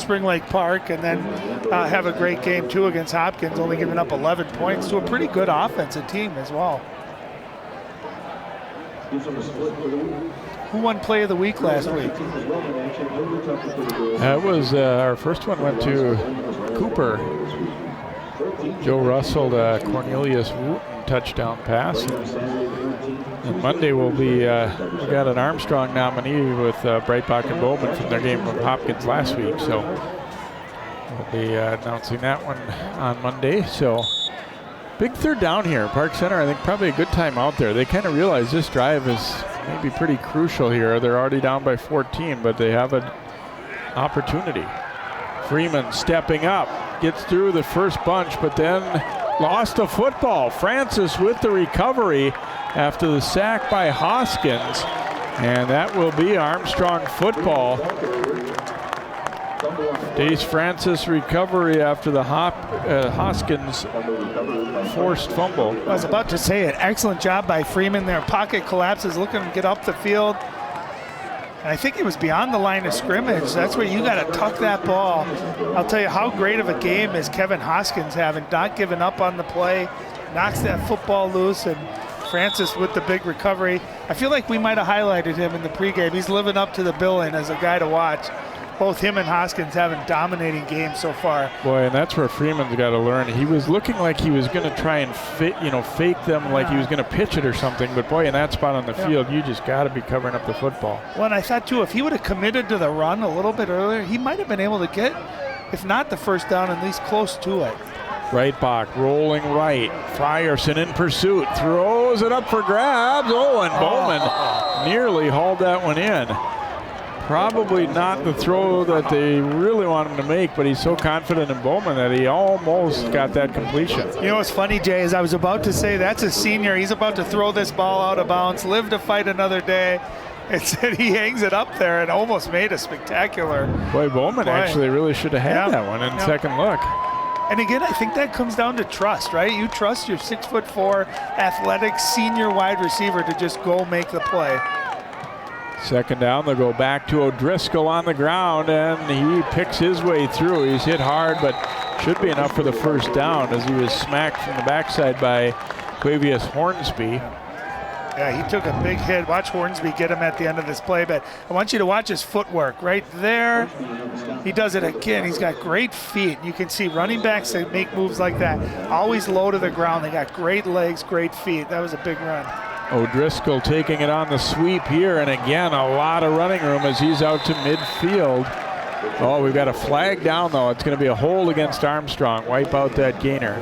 Spring Lake Park and then have a great game too against Hopkins, only giving up 11 points to a pretty good offensive team as well. Who won play of the week last week? That was our first one went to Cooper. Joe Russell to Cornelius Wooten touchdown pass. And Monday will be, we got an Armstrong nominee with Breitbach and Bowman from their game with Hopkins last week. So we'll be announcing that one on Monday. So big 3rd down here. Park Center, I think probably a good time out there. They kind of realize this drive is maybe pretty crucial here. They're already down by 14, but they have an opportunity. Freeman stepping up, gets through the first bunch, but then lost the football. Francis with the recovery after the sack by Hoskins, and that will be Armstrong football. Dace Francis recovery after the Hoskins forced fumble. I was about to say it. Excellent job by Freeman there. Pocket collapses, looking to get up the field. And I think it was beyond the line of scrimmage. That's where you got to tuck that ball. I'll tell you how great of a game is Kevin Hoskins having, not giving up on the play, knocks that football loose, and Francis with the big recovery. I feel like we might have highlighted him in the pregame. He's living up to the billing as a guy to watch. Both him and Hoskins having dominating games so far. Boy, and that's where Freeman's got to learn. He was looking like he was going to try and fake them like he was going to pitch it or something. But boy, in that spot on the field, you just got to be covering up the football. Well, and I thought too, if he would have committed to the run a little bit earlier, he might have been able to get, if not the first down, at least close to it. Breitbach rolling right. Frierson in pursuit. Throws it up for grabs. Oh, and Bowman nearly hauled that one in. Probably not the throw that they really want him to make, but he's so confident in Bowman that he almost got that completion. You know what's funny, Jay, is I was about to say that's a senior. He's about to throw this ball out of bounds, live to fight another day. Instead, he hangs it up there and almost made a spectacular. Boy, Bowman actually really should have had that one in second look. And again, I think that comes down to trust, right? You trust your 6'4" athletic senior wide receiver to just go make the play. 2nd down, they'll go back to O'Driscoll on the ground, and he picks his way through. He's hit hard, but should be enough for the first down as he was smacked from the backside by Quavius Hornsby. Yeah, he took a big hit. Watch Hornsby get him at the end of this play, but I want you to watch his footwork right there. He does it again. He's got great feet. You can see running backs that make moves like that always low to the ground. They got great legs, great feet. That was a big run. O'Driscoll taking it on the sweep here, and again, a lot of running room as he's out to midfield. Oh, we've got a flag down, though. It's going to be a hold against Armstrong. Wipe out that gainer.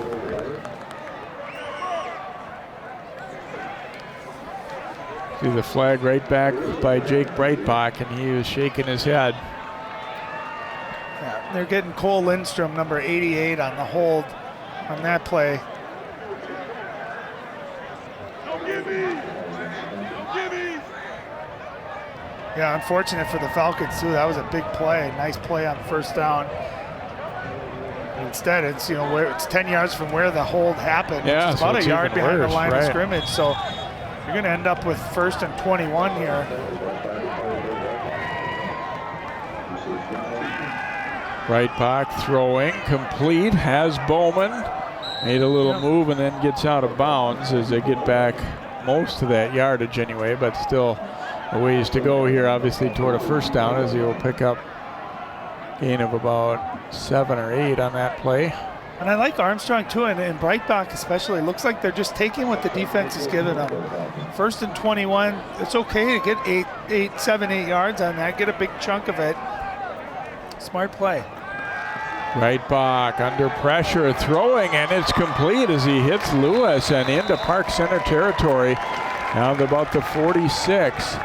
See the flag right back by Jake Breitbach, and he was shaking his head. Yeah, they're getting Cole Lindstrom, number 88, on the hold on that play. Yeah, unfortunate for the Falcons too. That was a big play, nice play on first down. Instead, it's where it's 10 yards from where the hold happened. Yeah, which is about a yard behind the line of right. scrimmage. So you're going to end up with 1st and 21 here. Breitbach throwing, complete, has Bowman. Made a little move and then gets out of bounds as they get back most of that yardage anyway, but still a ways to go here, obviously, toward a first down, as he will pick up gain of about 7 or 8 on that play. And I like Armstrong too, and Breitbach especially. Looks like they're just taking what the defense is giving them. 1st and 21. It's okay to get 7, 8 yards on that. Get a big chunk of it. Smart play. Breitbach under pressure, throwing, and it's complete as he hits Lewis and into Park Center territory. Down to about the 46.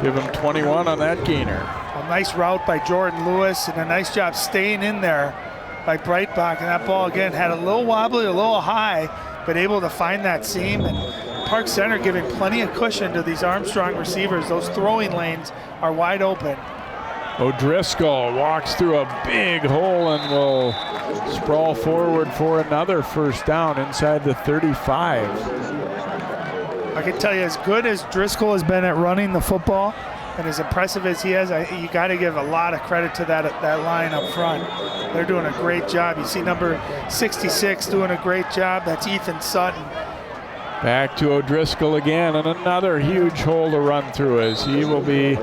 Give him 21 on that gainer. A nice route by Jordan Lewis and a nice job staying in there by Breitbach. And that ball, again, had a little wobbly, a little high, but able to find that seam. And Park Center giving plenty of cushion to these Armstrong receivers. Those throwing lanes are wide open. O'Driscoll walks through a big hole and will sprawl forward for another first down inside the 35. I can tell you, as good as Driscoll has been at running the football and as impressive as he is, you got to give a lot of credit to that line up front. They're doing a great job. You see number 66 doing a great job. That's Ethan Sutton. Back to O'Driscoll again, and another huge hole to run through as he will be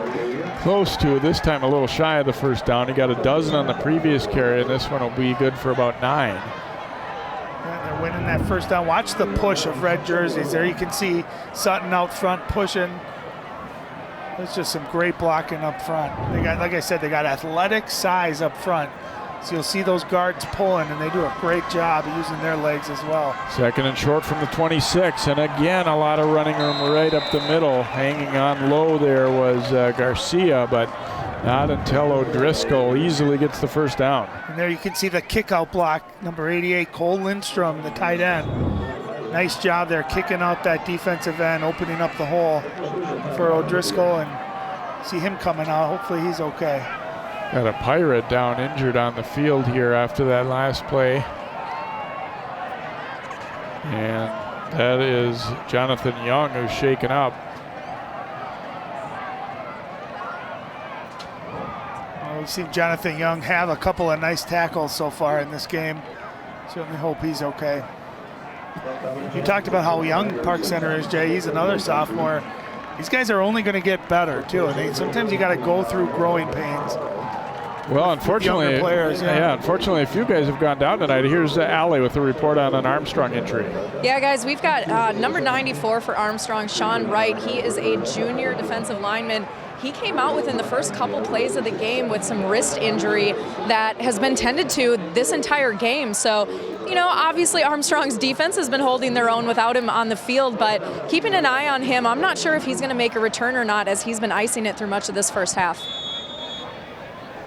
close to, this time a little shy of the first down. He got a dozen on the previous carry, and this one will be good for about 9. Yeah, they're winning that first down. Watch the push of red jerseys. There you can see Sutton out front pushing. There's just some great blocking up front. They got, like I said, they got athletic size up front. So you'll see those guards pulling, and they do a great job of using their legs as well. 2nd and short from the 26, and again a lot of running room right up the middle. Hanging on low there was Garcia, but not until O'Driscoll easily gets the first down. And there you can see the kick out block, number 88, Cole Lindstrom, the tight end. Nice job there kicking out that defensive end, opening up the hole for O'Driscoll, and see him coming out. Hopefully he's okay. Got a Pirate down injured on the field here after that last play. And that is Jonathan Young, who's shaken up. Well, we've seen Jonathan Young have a couple of nice tackles so far in this game. Certainly hope he's okay. You talked about how young Park Center is, Jay. He's another sophomore. These guys are only going to get better, too. And sometimes you got to go through growing pains. Well, unfortunately, players, unfortunately, a few guys have gone down tonight. Here's Allie with a report on an Armstrong injury. Yeah, guys, we've got number 94 for Armstrong, Sean Wright. He is a junior defensive lineman. He came out within the first couple plays of the game with some wrist injury that has been tended to this entire game. So, obviously Armstrong's defense has been holding their own without him on the field, but keeping an eye on him. I'm not sure if he's going to make a return or not, as he's been icing it through much of this first half.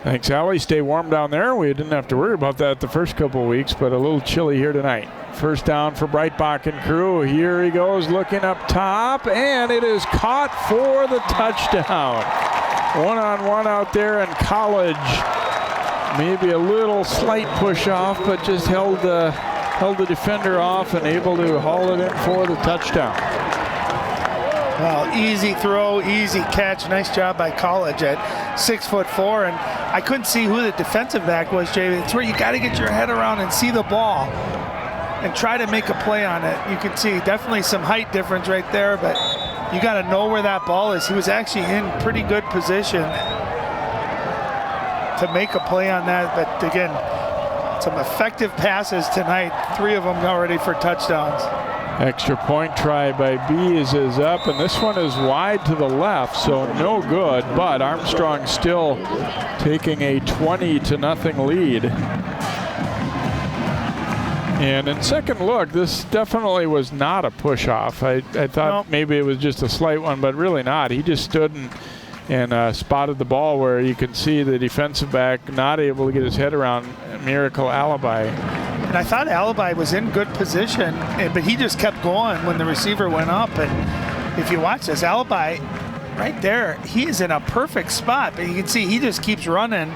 Thanks, Allie. Stay warm down there. We didn't have to worry about that the first couple of weeks, but a little chilly here tonight. First down for Breitbach and crew. Here he goes looking up top, and it is caught for the touchdown. One-on-one out there in College. Maybe a little slight push off, but just held the defender off and able to haul it in for the touchdown. Well, easy throw, easy catch. Nice job by College at 6'4", and I couldn't see who the defensive back was, Jay. It's where you got to get your head around and see the ball and try to make a play on it. You can see definitely some height difference right there, but you got to know where that ball is. He was actually in pretty good position to make a play on that. But again, some effective passes tonight. 3 of them already for touchdowns. Extra point try by Bees is up, and this one is wide to the left, so no good, but Armstrong still taking a 20-0 lead. And in second look, this definitely was not a push-off. I thought maybe it was just a slight one, but really not. He just stood and spotted the ball where you can see the defensive back not able to get his head around Miracle Alibi. And I thought Alibi was in good position, but he just kept going when the receiver went up. And if you watch this, Alibi right there, he is in a perfect spot. But you can see he just keeps running.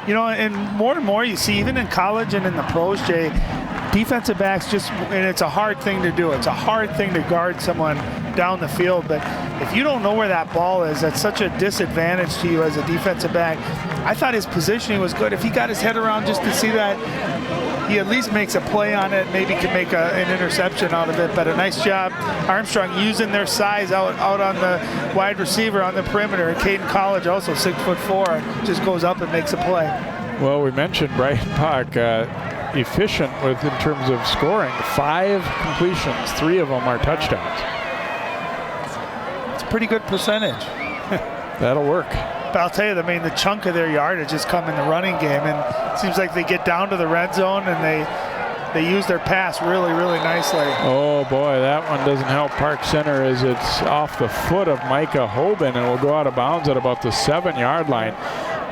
You know, and more you see, even in college and in the pros, Jay, defensive backs just, and it's a hard thing to do. It's a hard thing to guard someone down the field. But if you don't know where that ball is, that's such a disadvantage to you as a defensive back. I thought his positioning was good. If he got his head around just to see that, he at least makes a play on it, maybe can make an interception out of it. But a nice job, Armstrong using their size out on the wide receiver on the perimeter. Caden College, also 6'4", just goes up and makes a play. Well, we mentioned Brian Puck, efficient in terms of scoring. 5 completions, 3 of them are touchdowns. It's a pretty good percentage. That'll work. But I'll tell you, I mean, the chunk of their yardage has come in the running game, and it seems like they get down to the red zone and they use their pass really, really nicely. Oh boy, that one doesn't help Park Center as it's off the foot of Micah Hoban and will go out of bounds at about the 7-yard line.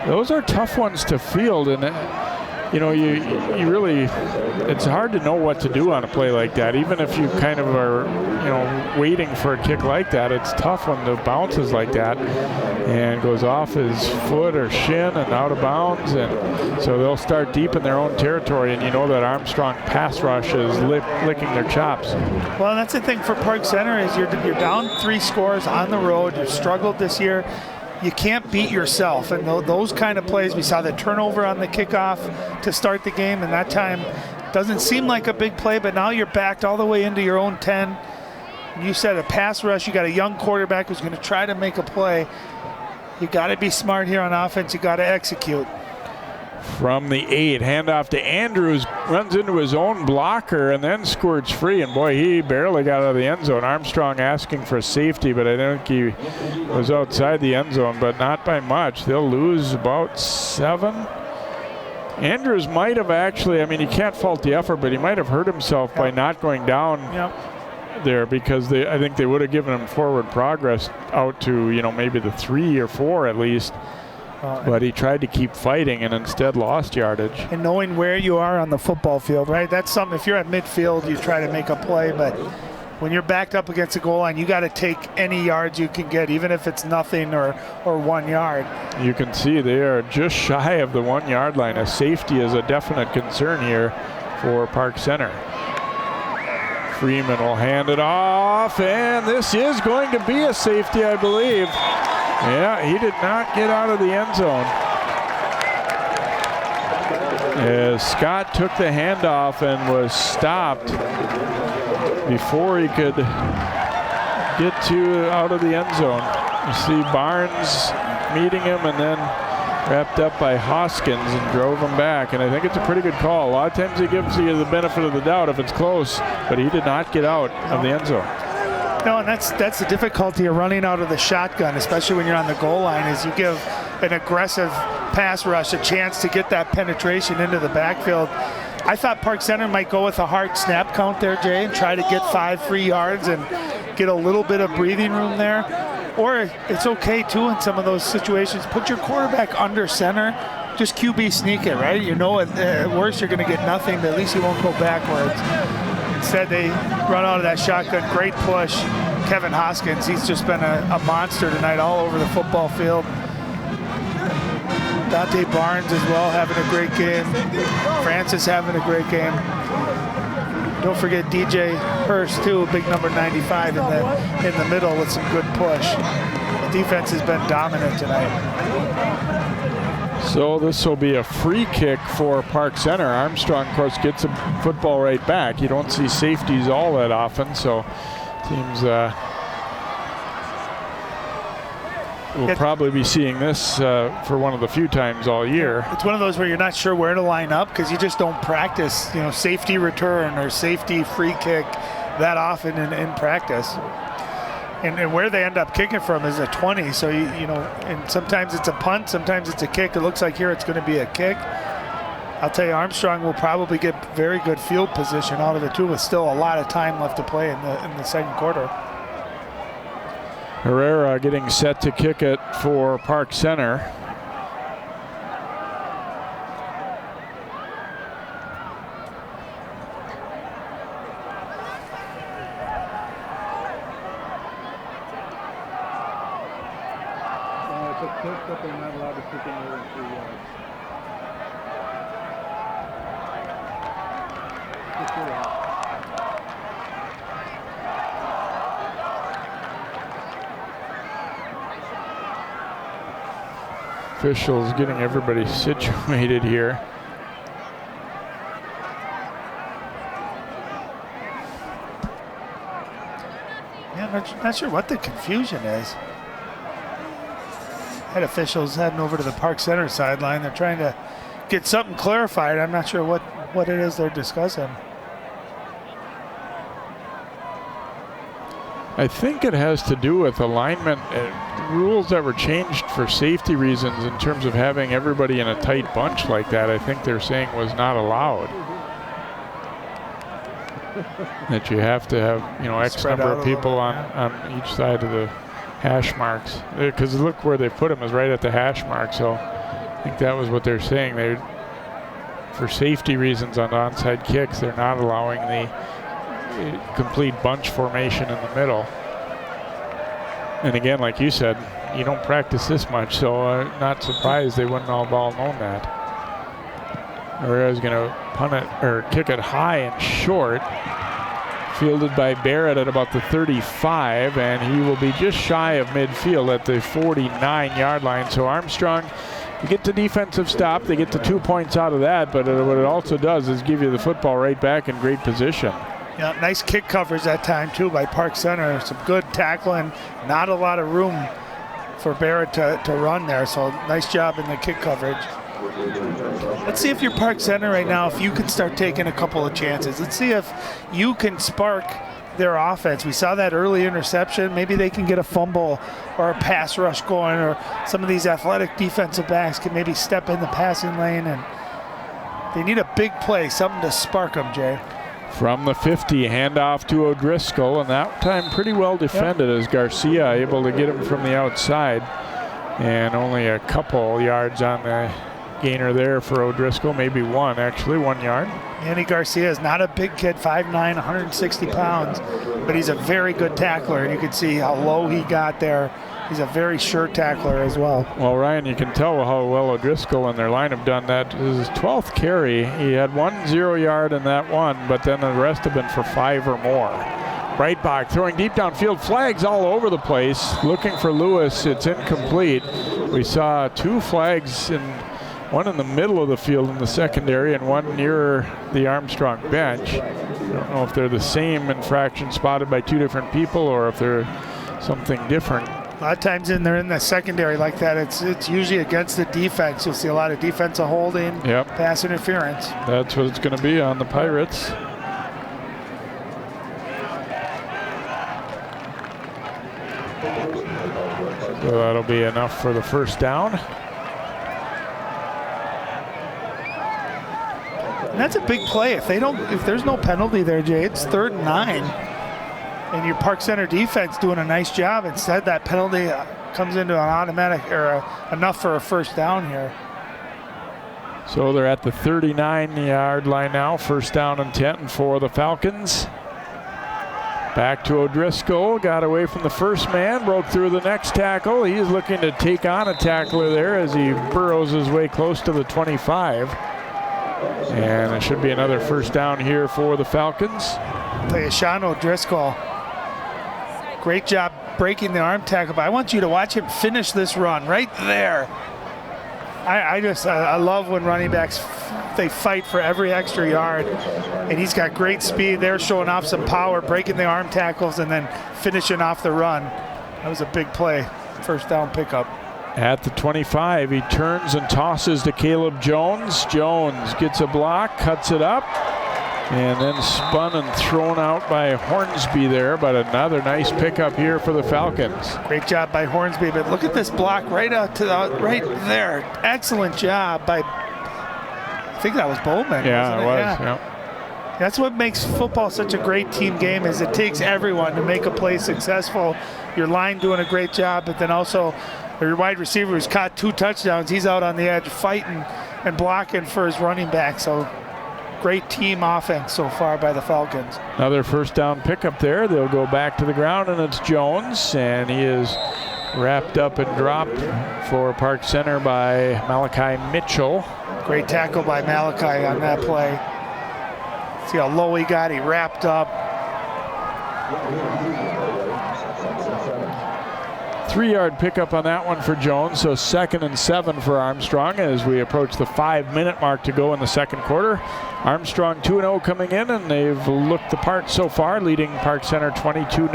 Those are tough ones to field, and you know, you really, it's hard to know what to do on a play like that. Even if you kind of are, you know, waiting for a kick like that, it's tough when the bounces like that and goes off his foot or shin and out of bounds. And so they'll start deep in their own territory, and you know that Armstrong pass rush is licking their chops. Well, that's the thing for Park Center is you're down 3 scores on the road. You've struggled this year. You can't beat yourself, and those kind of plays, we saw the turnover on the kickoff to start the game, and that time doesn't seem like a big play, but now you're backed all the way into your own 10. You said a pass rush, you got a young quarterback who's going to try to make a play. You got to be smart here on offense. You got to execute. From the 8, handoff to Andrews, runs into his own blocker and then squirts free, and boy, he barely got out of the end zone. Armstrong asking for safety, but I think he was outside the end zone, but not by much. They'll lose about 7. Andrews might have actually, I mean, you can't fault the effort, but he might have hurt himself by not going down there, because I think they would have given him forward progress out to, you know, maybe the 3 or 4 at least. But he tried to keep fighting and instead lost yardage. And knowing where you are on the football field, right? That's something, if you're at midfield, you try to make a play, but when you're backed up against the goal line, you got to take any yards you can get, even if it's nothing or 1 yard. You can see they are just shy of the 1 yard line. A safety is a definite concern here for Park Center. Freeman will hand it off, and this is going to be a safety, I believe. Yeah, he did not get out of the end zone. As Scott took the handoff and was stopped before he could get out of the end zone. You see Barnes meeting him and then wrapped up by Hoskins and drove him back. And I think it's a pretty good call. A lot of times he gives you the benefit of the doubt if it's close, but he did not get out of the end zone. No, and that's the difficulty of running out of the shotgun, especially when you're on the goal line, is you give an aggressive pass rush a chance to get that penetration into the backfield. I thought Park Center might go with a hard snap count there, Jay, and try to get 5 free yards and get a little bit of breathing room there. Or it's okay, too, in some of those situations. Put your quarterback under center. Just QB sneak it, right? You know, at worst, you're going to get nothing, but at least you won't go backwards. Instead, they run out of that shotgun. Great push. Kevin Hoskins, he's just been a monster tonight all over the football field. Dante Barnes as well having a great game. Francis having a great game. Don't forget DJ Hurst too, big number 95 in the middle with some good push. The defense has been dominant tonight. So this will be a free kick for Park Center. Armstrong, of course, gets a football right back. You don't see safeties all that often, so teams we'll probably be seeing this for one of the few times all year. It's one of those where you're not sure where to line up because you just don't practice, safety return or safety free kick that often in practice. And where they end up kicking from is a 20. So, and sometimes it's a punt, sometimes it's a kick. It looks like here it's going to be a kick. I'll tell you, Armstrong will probably get very good field position out of it too, with still a lot of time left to play in the second quarter. Herrera getting set to kick it for Park Center. It's a kick, but they're not allowed to kick it more than 3 yards. Officials getting everybody situated here. Yeah, I'm not sure what the confusion is. Head officials heading over to the Park Center sideline. They're trying to get something clarified. I'm not sure what it is they're discussing. I think it has to do with alignment rules that were changed for safety reasons in terms of having everybody in a tight bunch like that. I think they're saying was not allowed. That you have to have, X Spread number out of a people little on each side of the hash marks. Because look where they put them is right at the hash mark. So I think that was what they're saying. They, for safety reasons on onside kicks, they're not allowing the complete bunch formation in the middle. And again, like you said, you don't practice this much, so not surprised they wouldn't all known that. Herrera's going to punt it or kick it high and short. Fielded by Barrett at about the 35, and he will be just shy of midfield at the 49-yard line. So Armstrong, you get the defensive stop, they get the 2 points out of that, but what it also does is give you the football right back in great position. Yeah, nice kick coverage that time too by Park Center. Some good tackling, not a lot of room for Barrett to run there, so nice job in the kick coverage. Let's see if you're Park Center right now, if you can start taking a couple of chances. Let's see if you can spark their offense. We saw that early interception. Maybe they can get a fumble or a pass rush going, or some of these athletic defensive backs can maybe step in the passing lane, and they need a big play, something to spark them, Jay. From the 50, handoff to O'Driscoll, and that time pretty well defended as Garcia able to get him from the outside. And only a couple yards on the gainer there for O'Driscoll, maybe one, actually, 1 yard. Andy Garcia is not a big kid, 5'9", 160 pounds, but he's a very good tackler, and you can see how low he got there. He's a very sure tackler as well. Well, Ryan, you can tell how well O'Driscoll and their line have done that. His 12th carry, he had 1 0-yard in that one, but then the rest have been for 5 or more. Breitbach throwing deep downfield, flags all over the place, looking for Lewis. It's incomplete. We saw 2 flags, one in the middle of the field in the secondary and one near the Armstrong bench. I don't know if they're the same infraction spotted by 2 different people or if they're something different. A lot of times they're in the secondary like that, it's usually against the defense. You'll see a lot of defensive holding, pass interference. That's what it's going to be on the Pirates. So that'll be enough for the first down. And that's a big play. If there's no penalty there, Jay, it's 3rd and 9. And your Park Center defense doing a nice job. Instead, that penalty comes into an automatic or enough for a first down here. So they're at the 39-yard line now. First down and 10 for the Falcons. Back to O'Driscoll. Got away from the first man. Broke through the next tackle. He's looking to take on a tackler there as he burrows his way close to the 25. And it should be another first down here for the Falcons. I'll tell you, Sean O'Driscoll, great job breaking the arm tackle, but I want you to watch him finish this run right there. I love when running backs, they fight for every extra yard, and he's got great speed there, showing off some power, breaking the arm tackles, and then finishing off the run. That was a big play. first down pickup. At the 25, he turns and tosses to Caleb Jones. Jones gets a block, cuts it up, and then spun and thrown out by Hornsby there, but another nice pickup here for the Falcons. Great job by Hornsby, but look at this block right out to right there. Excellent job by, I think that was Bowman. Yeah, wasn't it was. Yeah. Yeah. That's what makes football such a great team game, is it takes everyone to make a play successful. Your line doing a great job, but then also your wide receiver who's caught 2 touchdowns, he's out on the edge fighting and blocking for his running back. So great team offense so far by the Falcons. Another first down pickup there. They'll go back to the ground, and it's Jones, and he is wrapped up and dropped for Park Center by Malachi Mitchell. Great tackle by Malachi on that play. See how low he got, he wrapped up. 3-yard pickup on that one for Jones, so 2nd and 7 for Armstrong as we approach the 5-minute mark to go in the second quarter. Armstrong 2-0 coming in, and they've looked the part so far, leading Park Center 22-0.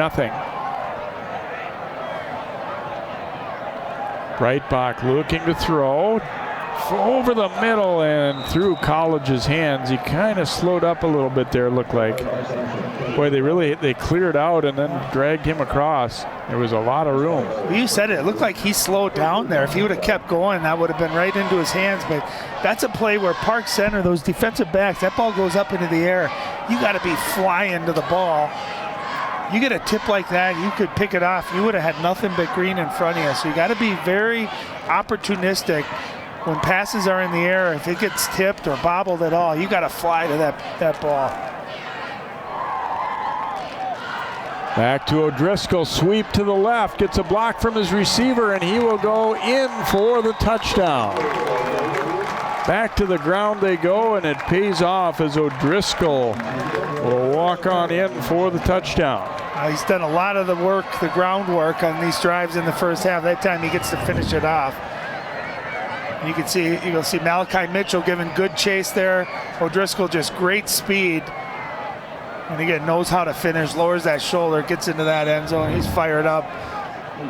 Breitbach looking to throw over the middle and through College's hands. He kind of slowed up a little bit there, looked like. Boy, they cleared out and then dragged him across. There was a lot of room. You said it looked like he slowed down there. If he would have kept going, that would have been right into his hands. But that's a play where Park Center, those defensive backs, that ball goes up into the air. You got to be flying to the ball. You get a tip like that, you could pick it off. You would have had nothing but green in front of you. So you got to be very opportunistic when passes are in the air. If it gets tipped or bobbled at all, you got to fly to that ball. Back to O'Driscoll, sweep to the left, gets a block from his receiver, and he will go in for the touchdown. Back to the ground they go, and it pays off as O'Driscoll will walk on in for the touchdown. He's done a lot of the work, the groundwork on these drives in the first half. That time he gets to finish it off. You'll see Malachi Mitchell giving good chase there. O'Driscoll just great speed. And again, knows how to finish, lowers that shoulder, gets into that end zone. He's fired up.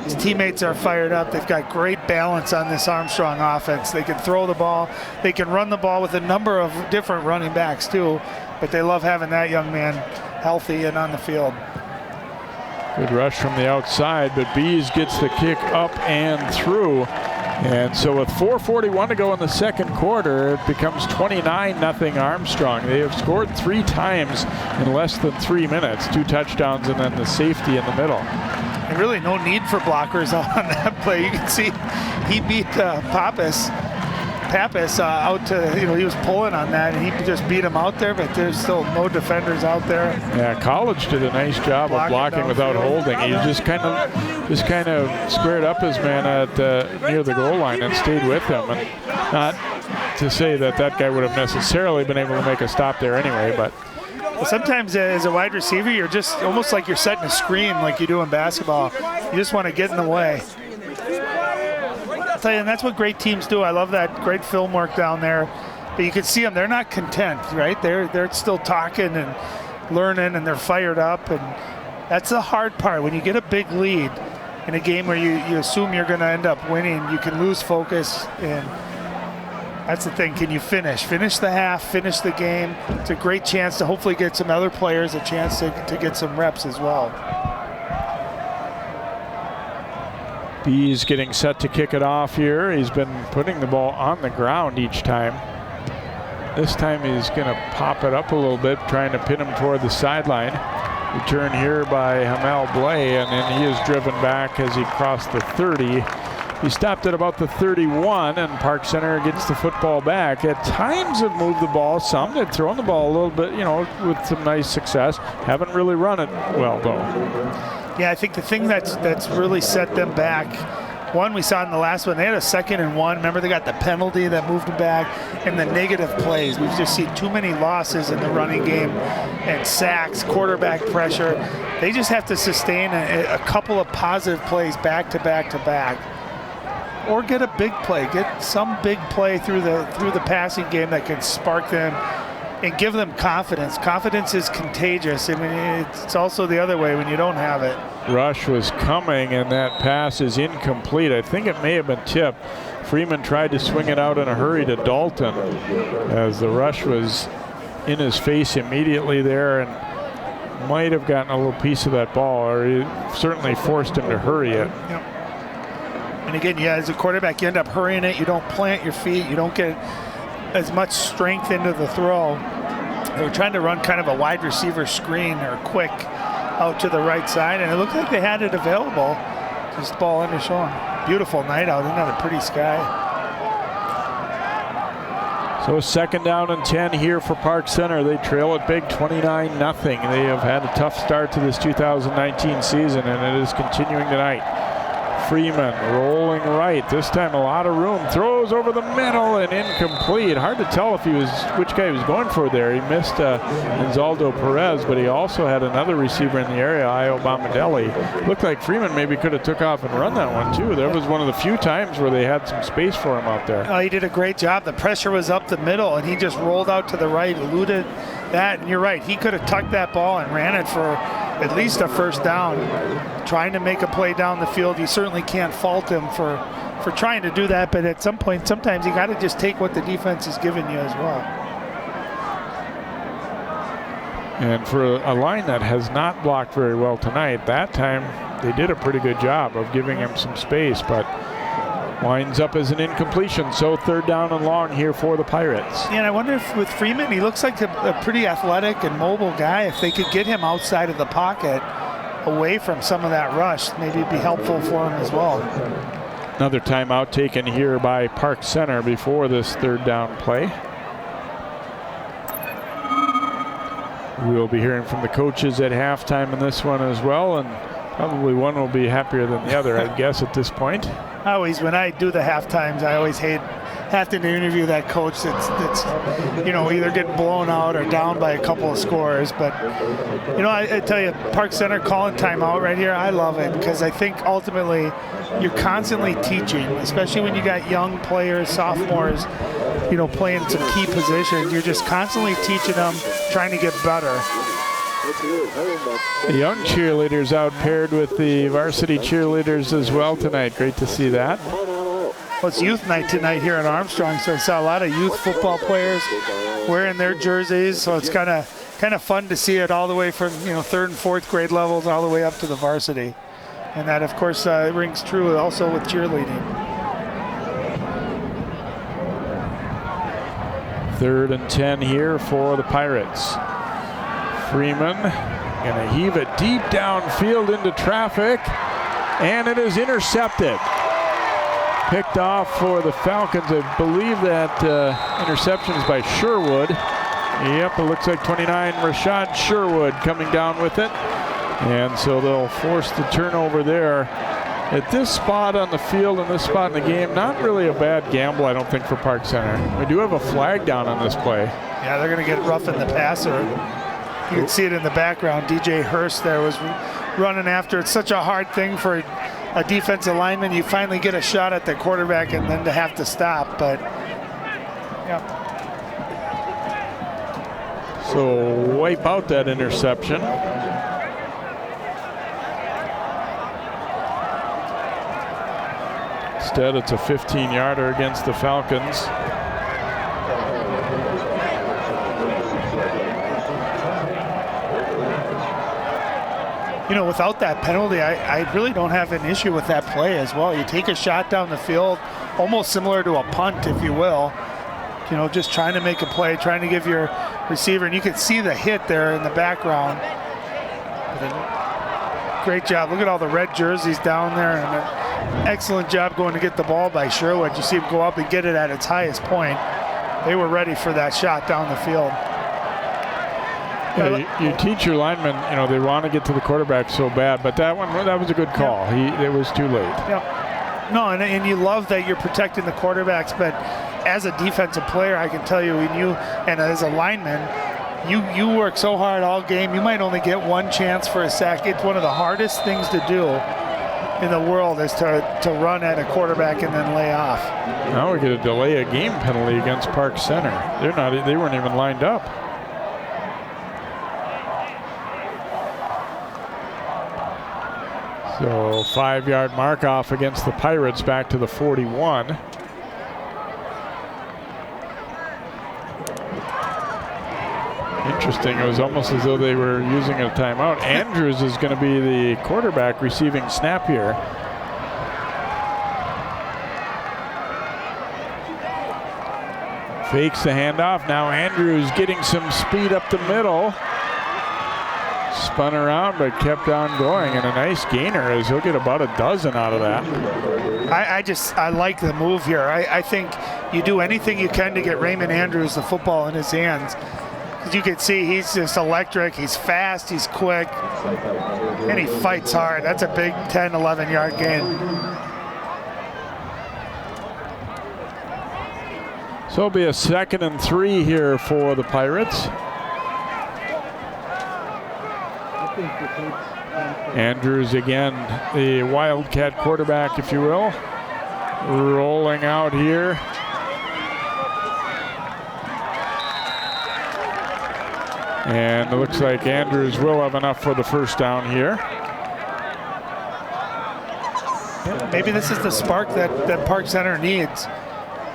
His teammates are fired up. They've got great balance on this Armstrong offense. They can throw the ball. They can run the ball with a number of different running backs too. But they love having that young man healthy and on the field. Good rush from the outside, but Bees gets the kick up and through. And so with 4:41 to go in the second quarter, it becomes 29-0 Armstrong. They have scored 3 times in less than 3 minutes, 2 touchdowns and then the safety in the middle. And really no need for blockers on that play. You can see he beat Pappas out to, he was pulling on that, and he just beat him out there, but there's still no defenders out there. Yeah, College did a nice job of blocking without holding. He just kind of squared up his man at near the goal line and stayed with him. And not to say that guy would have necessarily been able to make a stop there anyway, but sometimes as a wide receiver, you're just almost like you're setting a screen like you do in basketball. You just want to get in the way. And that's what great teams do. I love that great film work down there. But you can see them, they're not content, right? They're still talking and learning, and they're fired up. And that's the hard part. When you get a big lead in a game where you assume you're going to end up winning, you can lose focus. And that's the thing. Can you finish? Finish the half, finish the game. It's a great chance to hopefully get some other players a chance to get some reps as well. Bees getting set to kick it off here. He's been putting the ball on the ground each time. This time he's going to pop it up a little bit, trying to pin him toward the sideline. Return here by Hamel Blay, and then he is driven back as he crossed the 30. He stopped at about the 31, and Park Center gets the football back. At times have moved the ball some. They've thrown the ball a little bit, with some nice success. Haven't really run it well, though. Yeah, I think the thing that's really set them back, one we saw in the last one, they had a 2nd and 1. Remember, they got the penalty that moved them back, and the negative plays. We've just seen too many losses in the running game and sacks, quarterback pressure. They just have to sustain a couple of positive plays back to back to back. Or get a big play, get some big play through the passing game that can spark them and give them confidence. Confidence is contagious. I mean, it's also the other way when you don't have it. Rush was coming, and that pass is incomplete. I think it may have been tipped. Freeman tried to swing it out in a hurry to Dalton as the rush was in his face immediately there, and might have gotten a little piece of that ball, or he certainly forced him to hurry it. Yep. And again, yeah, as a quarterback, you end up hurrying it. You don't plant your feet. You don't get as much strength into the throw. They were trying to run kind of a wide receiver screen or quick out to the right side, and it looked like they had it available. Just ball undershowing. Beautiful night out. Isn't that a pretty sky? So 2nd down and 10 here for Park Center. They trail it big, 29-0. They have had a tough start to this 2019 season, and it is continuing tonight. Freeman rolling right. This time a lot of room. Throws over the middle and incomplete. Hard to tell if which guy he was going for there. He missed Gonzalo Perez, but he also had another receiver in the area, Io Bomadelli. Looked like Freeman maybe could have took off and run that one too. That was one of the few times where they had some space for him out there. Oh, he did a great job. The pressure was up the middle, and he just rolled out to the right, eluded that. And you're right, he could have tucked that ball and ran it for at least a 1st down. Trying to make a play down the field. You certainly can't fault him for trying to do that, but at some point, sometimes you got to just take what the defense is giving you as well. And for a line that has not blocked very well tonight, that time they did a pretty good job of giving him some space, but winds up as an incompletion. So 3rd down and long here for the Pirates. Yeah, and I wonder if with Freeman, he looks like a pretty athletic and mobile guy. If they could get him outside of the pocket, away from some of that rush, maybe it'd be helpful for him as well. Another timeout taken here by Park Center before this 3rd down play. We'll be hearing from the coaches at halftime in this one as well, and probably one will be happier than the other, I guess, at this point. When I do the halftimes, I always hate having to interview that coach that's either getting blown out or down by a couple of scores. But I tell you, Park Center calling timeout right here, I love it, because I think ultimately you're constantly teaching, especially when you got young players, sophomores, playing some key positions. You're just constantly teaching them, trying to get better. The young cheerleaders out paired with the varsity cheerleaders as well tonight. Great to see that. Well, it's youth night tonight here at Armstrong, so I saw a lot of youth football players wearing their jerseys. So it's kind of fun to see it all the way from 3rd and 4th grade levels all the way up to the varsity, and that of course rings true also with cheerleading. 3rd and 10 here for the Pirates. Freeman gonna heave it deep downfield into traffic, and it is intercepted. Picked off for the Falcons. I believe that interception is by Sherwood. Yep, it looks like 29, Rashad Sherwood coming down with it. And so they'll force the turnover there. At this spot on the field and this spot in the game, not really a bad gamble, I don't think, for Park Center. We do have a flag down on this play. Yeah, they're going to get roughing the passer. You can see it in the background. DJ Hurst there was running after. It's such a hard thing for a defensive lineman. You finally get a shot at the quarterback and then to have to stop. But, yeah. So wipe out that interception. Instead, it's a 15-yarder against the Falcons. Without that penalty, I really don't have an issue with that play as well. You take a shot down the field, almost similar to a punt, if you will. Just trying to make a play, trying to give your receiver, and you can see the hit there in the background. Great job. Look at all the red jerseys down there, and an excellent job going to get the ball by Sherwood. You see him go up and get it at its highest point. They were ready for that shot down the field. Yeah, you teach your linemen, they want to get to the quarterback so bad, but that was a good call. It was too late. Yeah. No, and you love that you're protecting the quarterbacks, but as a defensive player, I can tell you, and as a lineman, you work so hard all game, you might only get one chance for a sack. It's one of the hardest things to do in the world is to run at a quarterback and then lay off. Now we get a delay a game penalty against Park Center. They weren't even lined up. So 5-yard mark off against the Pirates back to the 41. Interesting, it was almost as though they were using a timeout. Andrews is going to be the quarterback receiving snap here. Fakes the handoff. Now Andrews getting some speed up the middle. Spun around but kept on going, and a nice gainer as he'll get about a dozen out of that. I like the move here. I think you do anything you can to get Raymond Andrews the football in his hands. As you can see, he's just electric. He's fast, he's quick, and he fights hard. That's a big 10, 11-yard gain. So it'll be a 2nd and 3 here for the Pirates. Andrews again, the Wildcat quarterback, if you will, rolling out here. And it looks like Andrews will have enough for the first down here. Maybe this is the spark that Park Center needs.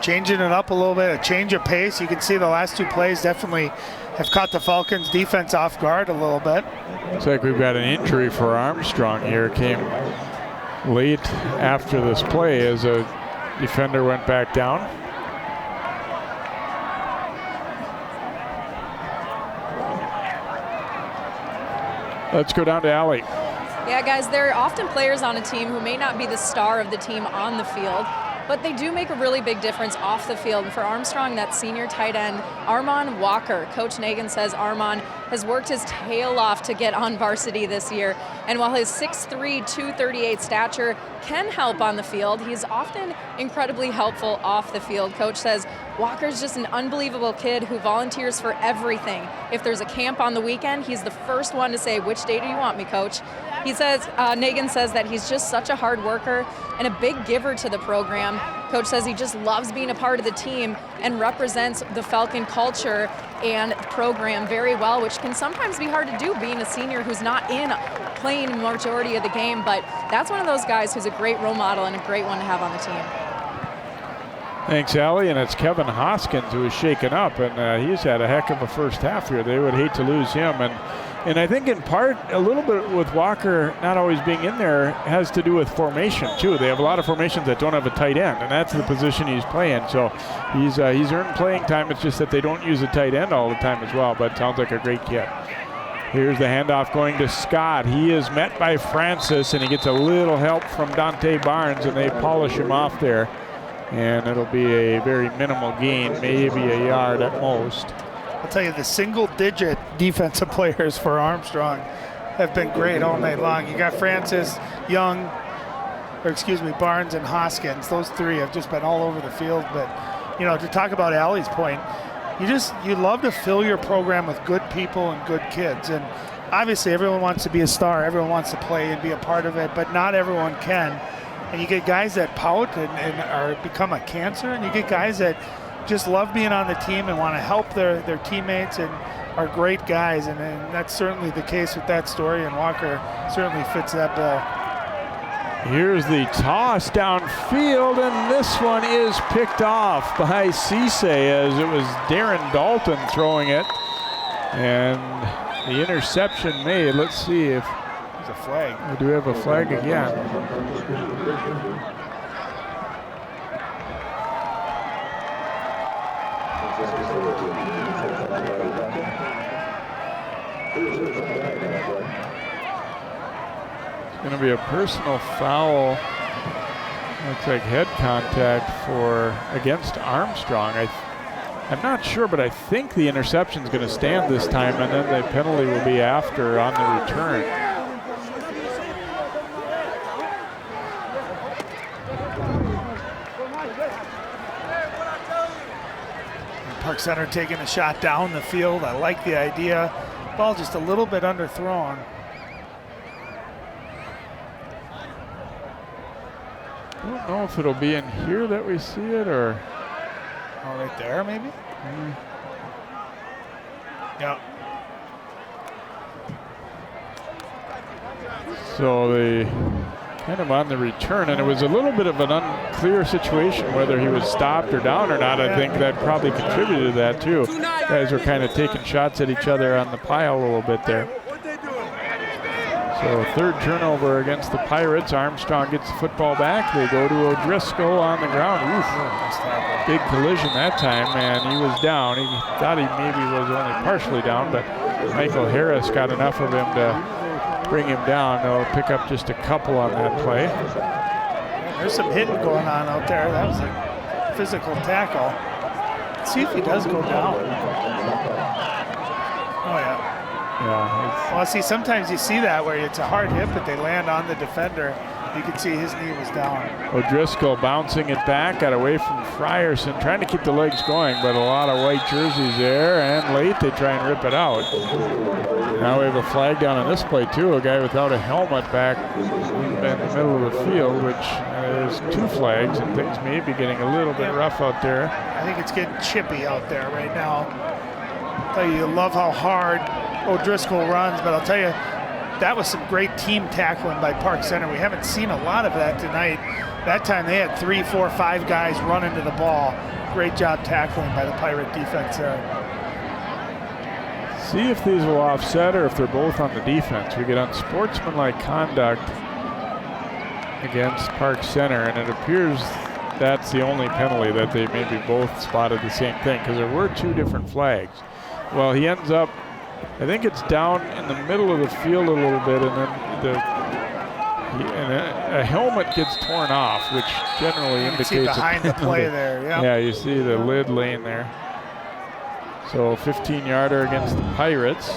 Changing it up a little bit, a change of pace. You can see the last 2 plays definitely have caught the Falcons defense off guard a little bit. Looks like we've got an injury for Armstrong here. Came late after this play as a defender went back down. Let's go down to Allie. Yeah, guys, there are often players on a team who may not be the star of the team on the field, but they do make a really big difference off the field. And for Armstrong, that senior tight end, Armon Walker. Coach Nagin says Armon has worked his tail off to get on varsity this year. And while his 6'3", 238 stature can help on the field, he's often incredibly helpful off the field. Coach says Walker's just an unbelievable kid who volunteers for everything. If there's a camp on the weekend, he's the first one to say, "Which day do you want me, Coach?" He says, Nagin says that he's just such a hard worker and a big giver to the program. Coach says he just loves being a part of the team and represents the Falcon culture and program very well, which can sometimes be hard to do being a senior who's not playing the majority of the game. But that's one of those guys who's a great role model and a great one to have on the team. Thanks, Allie. And it's Kevin Hoskins who is shaken up, and he's had a heck of a first half here. They would hate to lose him. And I think in part, a little bit with Walker not always being in there has to do with formation, too. They have a lot of formations that don't have a tight end, and that's the position he's playing. So he's earned playing time. It's just that they don't use a tight end all the time as well, but sounds like a great kid. Here's the handoff going to Scott. He is met by Francis, and he gets a little help from Dante Barnes, and they polish him off there. And it'll be a very minimal gain, maybe a yard at most. I'll tell you, the single-digit defensive players for Armstrong have been great all night long. You got Francis, Young, Barnes and Hoskins. Those 3 have just been all over the field. But, to talk about Allie's point, you love to fill your program with good people and good kids. And obviously everyone wants to be a star. Everyone wants to play and be a part of it, but not everyone can. And you get guys that pout and become a cancer, and you get guys that just love being on the team and want to help their teammates and are great guys. And that's certainly the case with that story, and Walker certainly fits that bill. Here's the toss downfield, and this one is picked off by Cisse as it was Darren Dalton throwing it. And the interception made. Let's see if there's a flag. We do have a flag again. It's going to be a personal foul. Looks like head contact against Armstrong. I'm not sure, but I think the interception is going to stand this time, and then the penalty will be after on the return. Park Center taking a shot down the field. I like the idea. Ball just a little bit underthrown. I don't know if it'll be in here that we see it, or right there maybe. Yeah. So the kind of on the return, and it was a little bit of an unclear situation whether he was stopped or down or not. I think that probably contributed to that too. Guys were kind of taking shots at each other on the pile a little bit there. So third turnover against the Pirates. Armstrong gets the football back. They go to O'Driscoll on the ground. Oof. Big collision that time, and he was down. He thought he maybe was only partially down, but Michael Harris got enough of him to bring him down. They'll pick up just a couple on that play. There's some hitting going on out there. That was a physical tackle. Let's see if he does go down. Oh, yeah. Yeah. Well, see, sometimes you see that where it's a hard hit, but they land on the defender. You can see his knee was down. O'Driscoll bouncing it back, got away from Frierson, trying to keep the legs going, but a lot of white jerseys there, and late they try and rip it out. Now we have a flag down on this play too, a guy without a helmet back in the middle of the field, which there's two flags, and things may be getting a little bit rough out there. I think it's getting chippy out there right now. I'll tell you love how hard O'Driscoll runs, but I'll tell you, that was some great team tackling by Park Center. We haven't seen a lot of that tonight. That time they had 3, 4, 5 guys running to the ball. Great job tackling by the Pirate defense there. See if these will offset or if they're both on the defense. We get unsportsmanlike conduct against Park Center, and it appears that's the only penalty that they maybe both spotted the same thing, because there were two different flags. Well, he ends up, I think it's down in the middle of the field a little bit, and then a helmet gets torn off, which generally indicates see behind the play there. Yeah. Yeah, you see the lid laying there. So 15-yarder against the Pirates.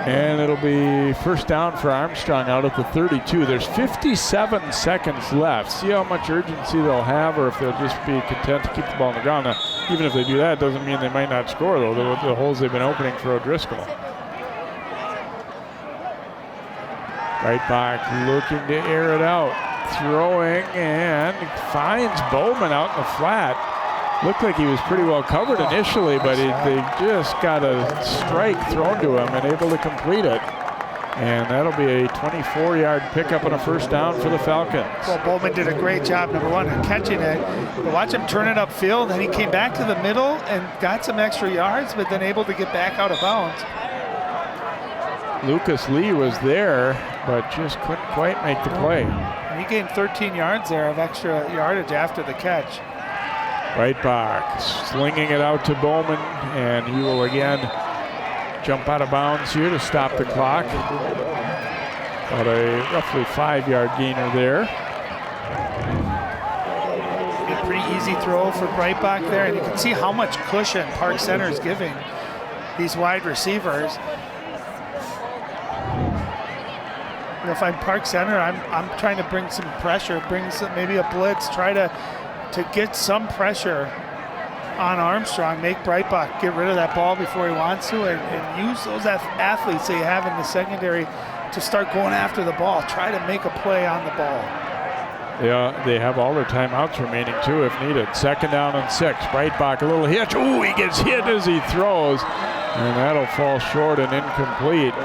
And it'll be first down for Armstrong out at the 32. There's 57 seconds left. See how much urgency they'll have, or if they'll just be content to keep the ball on the ground. Now, even if they do that, it doesn't mean they might not score, though, the holes they've been opening for O'Driscoll. Right back, looking to air it out. Throwing and finds Bowman out in the flat. Looked like he was pretty well covered initially, but they just got a strike thrown to him and able to complete it. And that'll be a 24-yard pickup and a first down for the Falcons. Well, Bowman did a great job, number one, in catching it. But watch him turn it upfield, and he came back to the middle and got some extra yards, but then able to get back out of bounds. Lucas Lee was there, but just couldn't quite make the play. And he gained 13 yards there of extra yardage after the catch. Right back, slinging it out to Bowman, and he will again jump out of bounds here to stop the clock. About a roughly 5-yard gainer there. A pretty easy throw for Breitbach there, and you can see how much cushion Park Center is giving these wide receivers. You know, if I'm Park Center, I'm trying to bring some pressure, bring some, maybe a blitz, try to get some pressure on Armstrong, make Breitbach get rid of that ball before he wants to, and use those athletes they have in the secondary to start going after the ball. Try to make a play on the ball. Yeah, they have all their timeouts remaining too if needed. Second down and 6. Breitbach, a little hitch. Ooh, he gets hit as he throws, and that'll fall short and incomplete.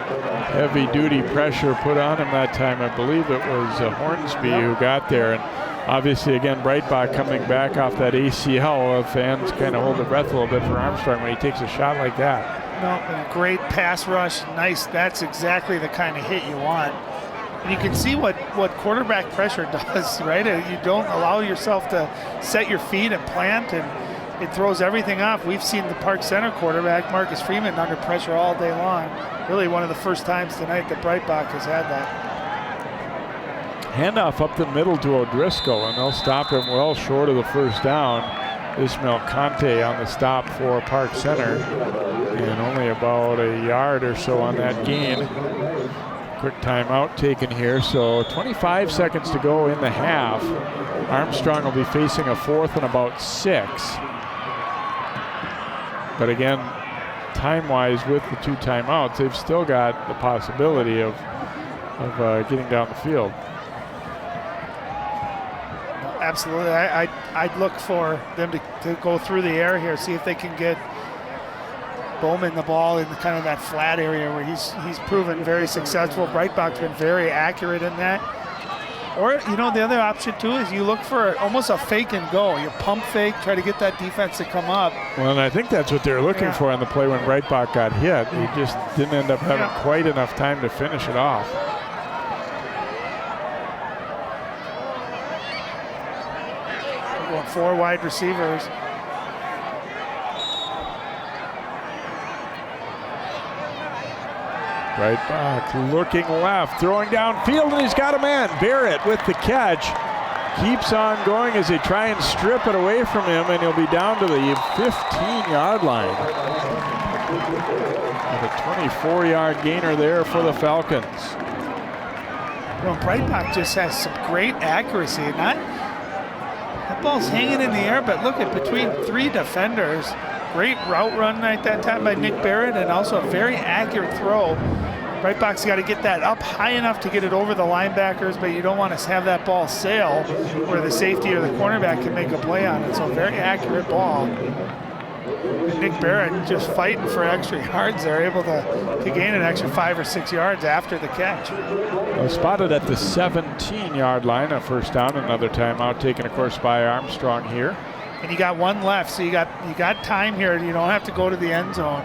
Heavy duty pressure put on him that time. I believe it was Hornsby who got there. And obviously, again, Breitbach coming back off that ACL. Fans kind of hold their breath a little bit for Armstrong when he takes a shot like that. No, and a great pass rush. Nice. That's exactly the kind of hit you want. And you can see what quarterback pressure does, right? You don't allow yourself to set your feet and plant, and it throws everything off. We've seen the Park Center quarterback, Marcus Freeman, under pressure all day long. Really one of the first times tonight that Breitbach has had that. Handoff up the middle to O'Driscoll, and they'll stop him well short of the first down. Ismail Conte on the stop for Park Center, and only about a yard or so on that gain. Quick timeout taken here, so 25 seconds to go in the half. Armstrong will be facing a 4th and about 6. But again, time-wise with the 2 timeouts, they've still got the possibility of getting down the field. Absolutely. I'd look for them to go through the air here, see if they can get Bowman the ball in kind of that flat area where he's proven very successful. Breitbach's been very accurate in that. Or, you know, the other option too is you look for almost a fake and go. You pump fake, try to get that defense to come up. Well, and I think that's what they're looking for on the play when Breitbach got hit. He just didn't end up having quite enough time to finish it off. We're going 4 wide receivers. Breitbach looking left, throwing downfield, and he's got a man. Barrett with the catch. Keeps on going as they try and strip it away from him, and he'll be down to the 15-yard line. With a 24-yard gainer there for the Falcons. Well, Breitbach just has some great accuracy. That ball's hanging in the air, but look at between 3 defenders. Great route run at that time by Nick Barrett, and also a very accurate throw. Breitbach's got to get that up high enough to get it over the linebackers, but you don't want to have that ball sail where the safety or the cornerback can make a play on it. So a very accurate ball. And Nick Barrett just fighting for extra yards there, able to gain an extra 5 or 6 yards after the catch. Well, spotted at the 17-yard line, a first down, another timeout taken, of course, by Armstrong here. And you got 1 left, so you got time here. You don't have to go to the end zone.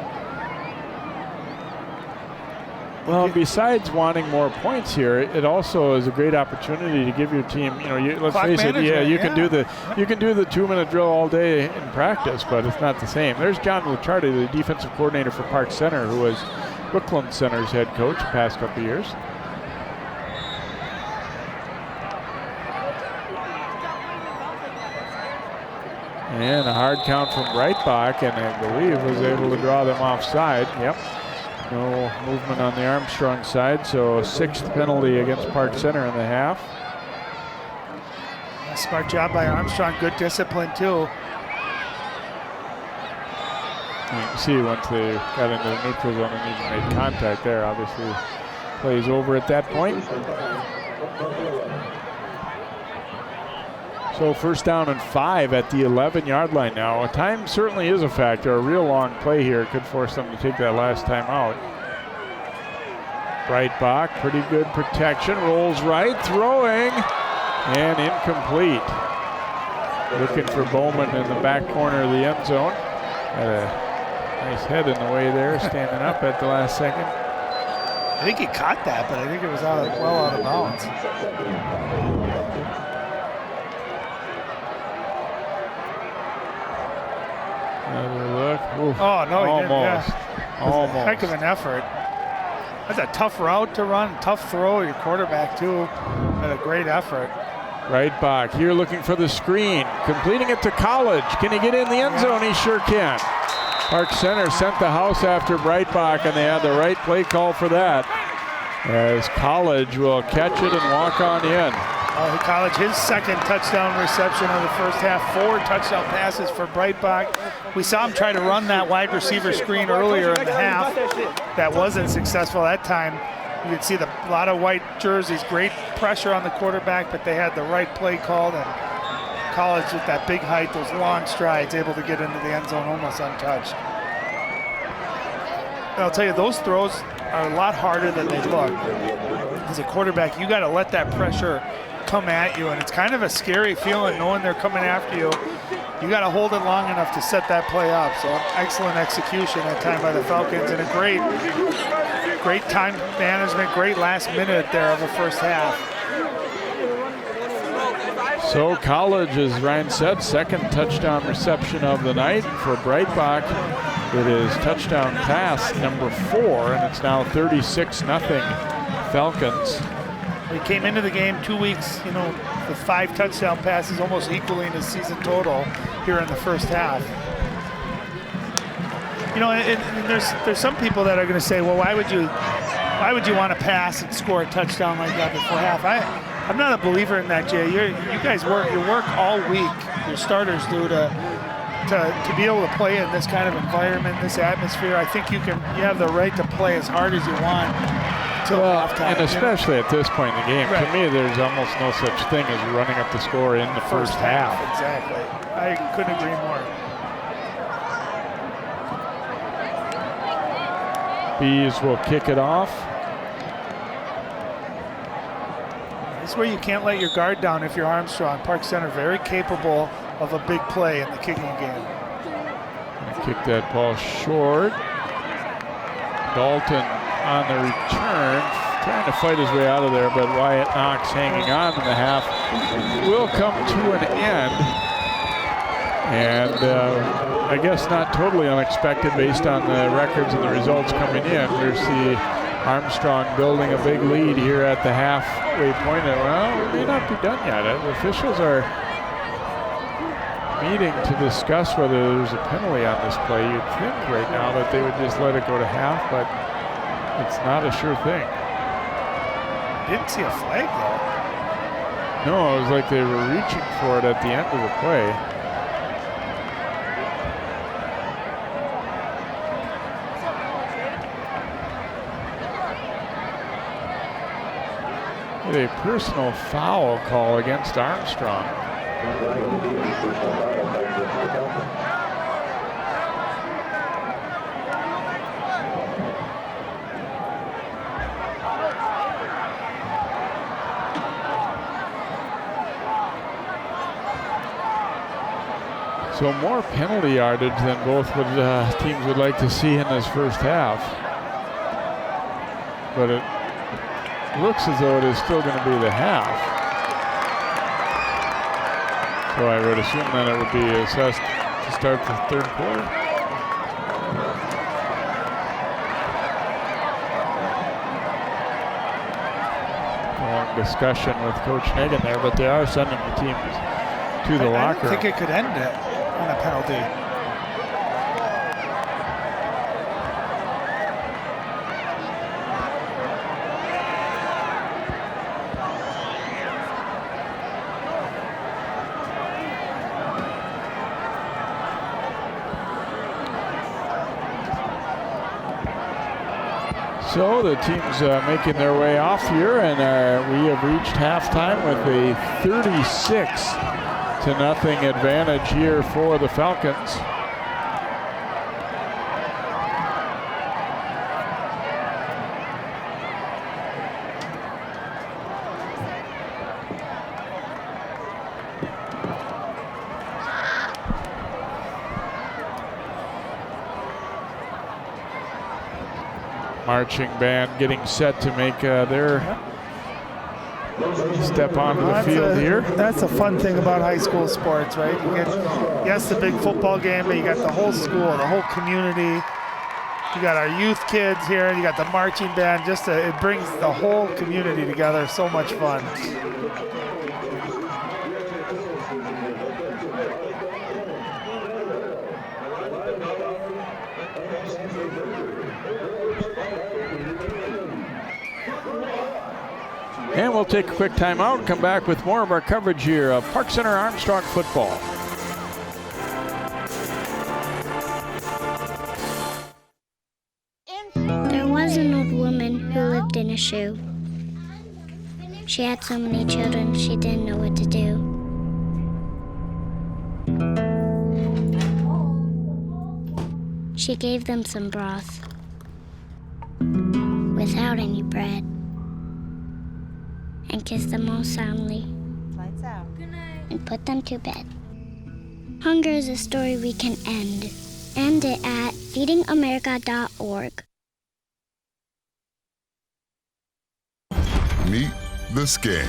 Well, besides wanting more points here, it also is a great opportunity to give your team, you know, let's face it, you can do the 2-minute drill all day in practice, but it's not the same. There's John Lichardi, the defensive coordinator for Park Center, who was Brooklyn Center's head coach the past couple of years. And a hard count from Breitbach, and I believe was able to draw them offside. Yep. No movement on the Armstrong side, so a 6th penalty against Park Center in the half. A smart job by Armstrong, good discipline too. You can see once they got into the neutral zone and even made contact there, obviously plays over at that point. So first down and 5 at the 11-yard line now. Time certainly is a factor. A real long play here could force them to take that last time out. Breitbach, pretty good protection. Rolls right, throwing, and incomplete. Looking for Bowman in the back corner of the end zone. Had a nice head in the way there, standing up at the last second. I think he caught that, but I think it was well out of bounds. Another look. Oof. Oh, no, he didn't. Almost. Yeah. Almost. A heck of an effort. That's a tough route to run, tough throw. Your quarterback, too, had a great effort. Breitbach here looking for the screen. Completing it to College. Can he get in the end zone? He sure can. Park Center sent the house after Breitbach, and they had the right play call for that. As College will catch it and walk on in. College, his 2nd touchdown reception of the first half, 4 touchdown passes for Breitbach. We saw him try to run that wide receiver screen earlier in the half. That wasn't successful that time. You can see a lot of white jerseys, great pressure on the quarterback, but they had the right play called, and College with that big height, those long strides, able to get into the end zone almost untouched. And I'll tell you, those throws are a lot harder than they look. As a quarterback, you got to let that pressure come at you, and it's kind of a scary feeling knowing they're coming after you. You got to hold it long enough to set that play up. So excellent execution that time by the Falcons, and a great time management, great last minute there of the first half. So College, as Ryan said, 2nd touchdown reception of the night for Breitbach. It is touchdown pass number 4, and it's now 36-0 Falcons. We came into the game 2 weeks, with 5 touchdown passes, almost equaling his season total here in the first half. And there's some people that are going to say, well, why would you want to pass and score a touchdown like that before half? I'm not a believer in that, Jay. You guys work all week. Your starters do to be able to play in this kind of environment, this atmosphere. I think you have the right to play as hard as you want. And especially at this point in the game, to me, there's almost no such thing as running up the score in the first half. Exactly. I couldn't agree more. Bees will kick it off. This is where you can't let your guard down if you're Armstrong. Park Center very capable of a big play in the kicking game. Kick that ball short. Dalton on the return, trying to fight his way out of there, but Wyatt Knox hanging on in the half will come to an end. And I guess not totally unexpected based on the records and the results coming in. There's the Armstrong building a big lead here at the halfway point. Well, it may not be done yet. The officials are meeting to discuss whether there's a penalty on this play. You'd think right now that they would just let it go to half, but it's not a sure thing. Didn't see a flag though. No, it was like they were reaching for it at the end of the play. A personal foul call against Armstrong. So more penalty yardage than both teams would like to see in this first half. But it looks as though it is still going to be the half. So I would assume that it would be assessed to start the third quarter. Long discussion with Coach Hagan there, but they are sending the teams to the locker room. I think it could end it on a penalty. So the team's making their way off here, and we have reached halftime with a 36-0 advantage here for the Falcons. Marching band getting set to make their step onto the field here. That's a fun thing about high school sports, right? You get, yes, the big football game, but you got the whole school, the whole community. You got our youth kids here. You got the marching band. It brings the whole community together. So much fun. And we'll take a quick timeout and come back with more of our coverage here of Park Center Armstrong football. There was an old woman who lived in a shoe. She had so many children, she didn't know what to do. She gave them some broth without any bread, and kissed them all soundly. Lights out. Good night. And put them to bed. Hunger is a story we can end. End it at feedingamerica.org. Meet the scan,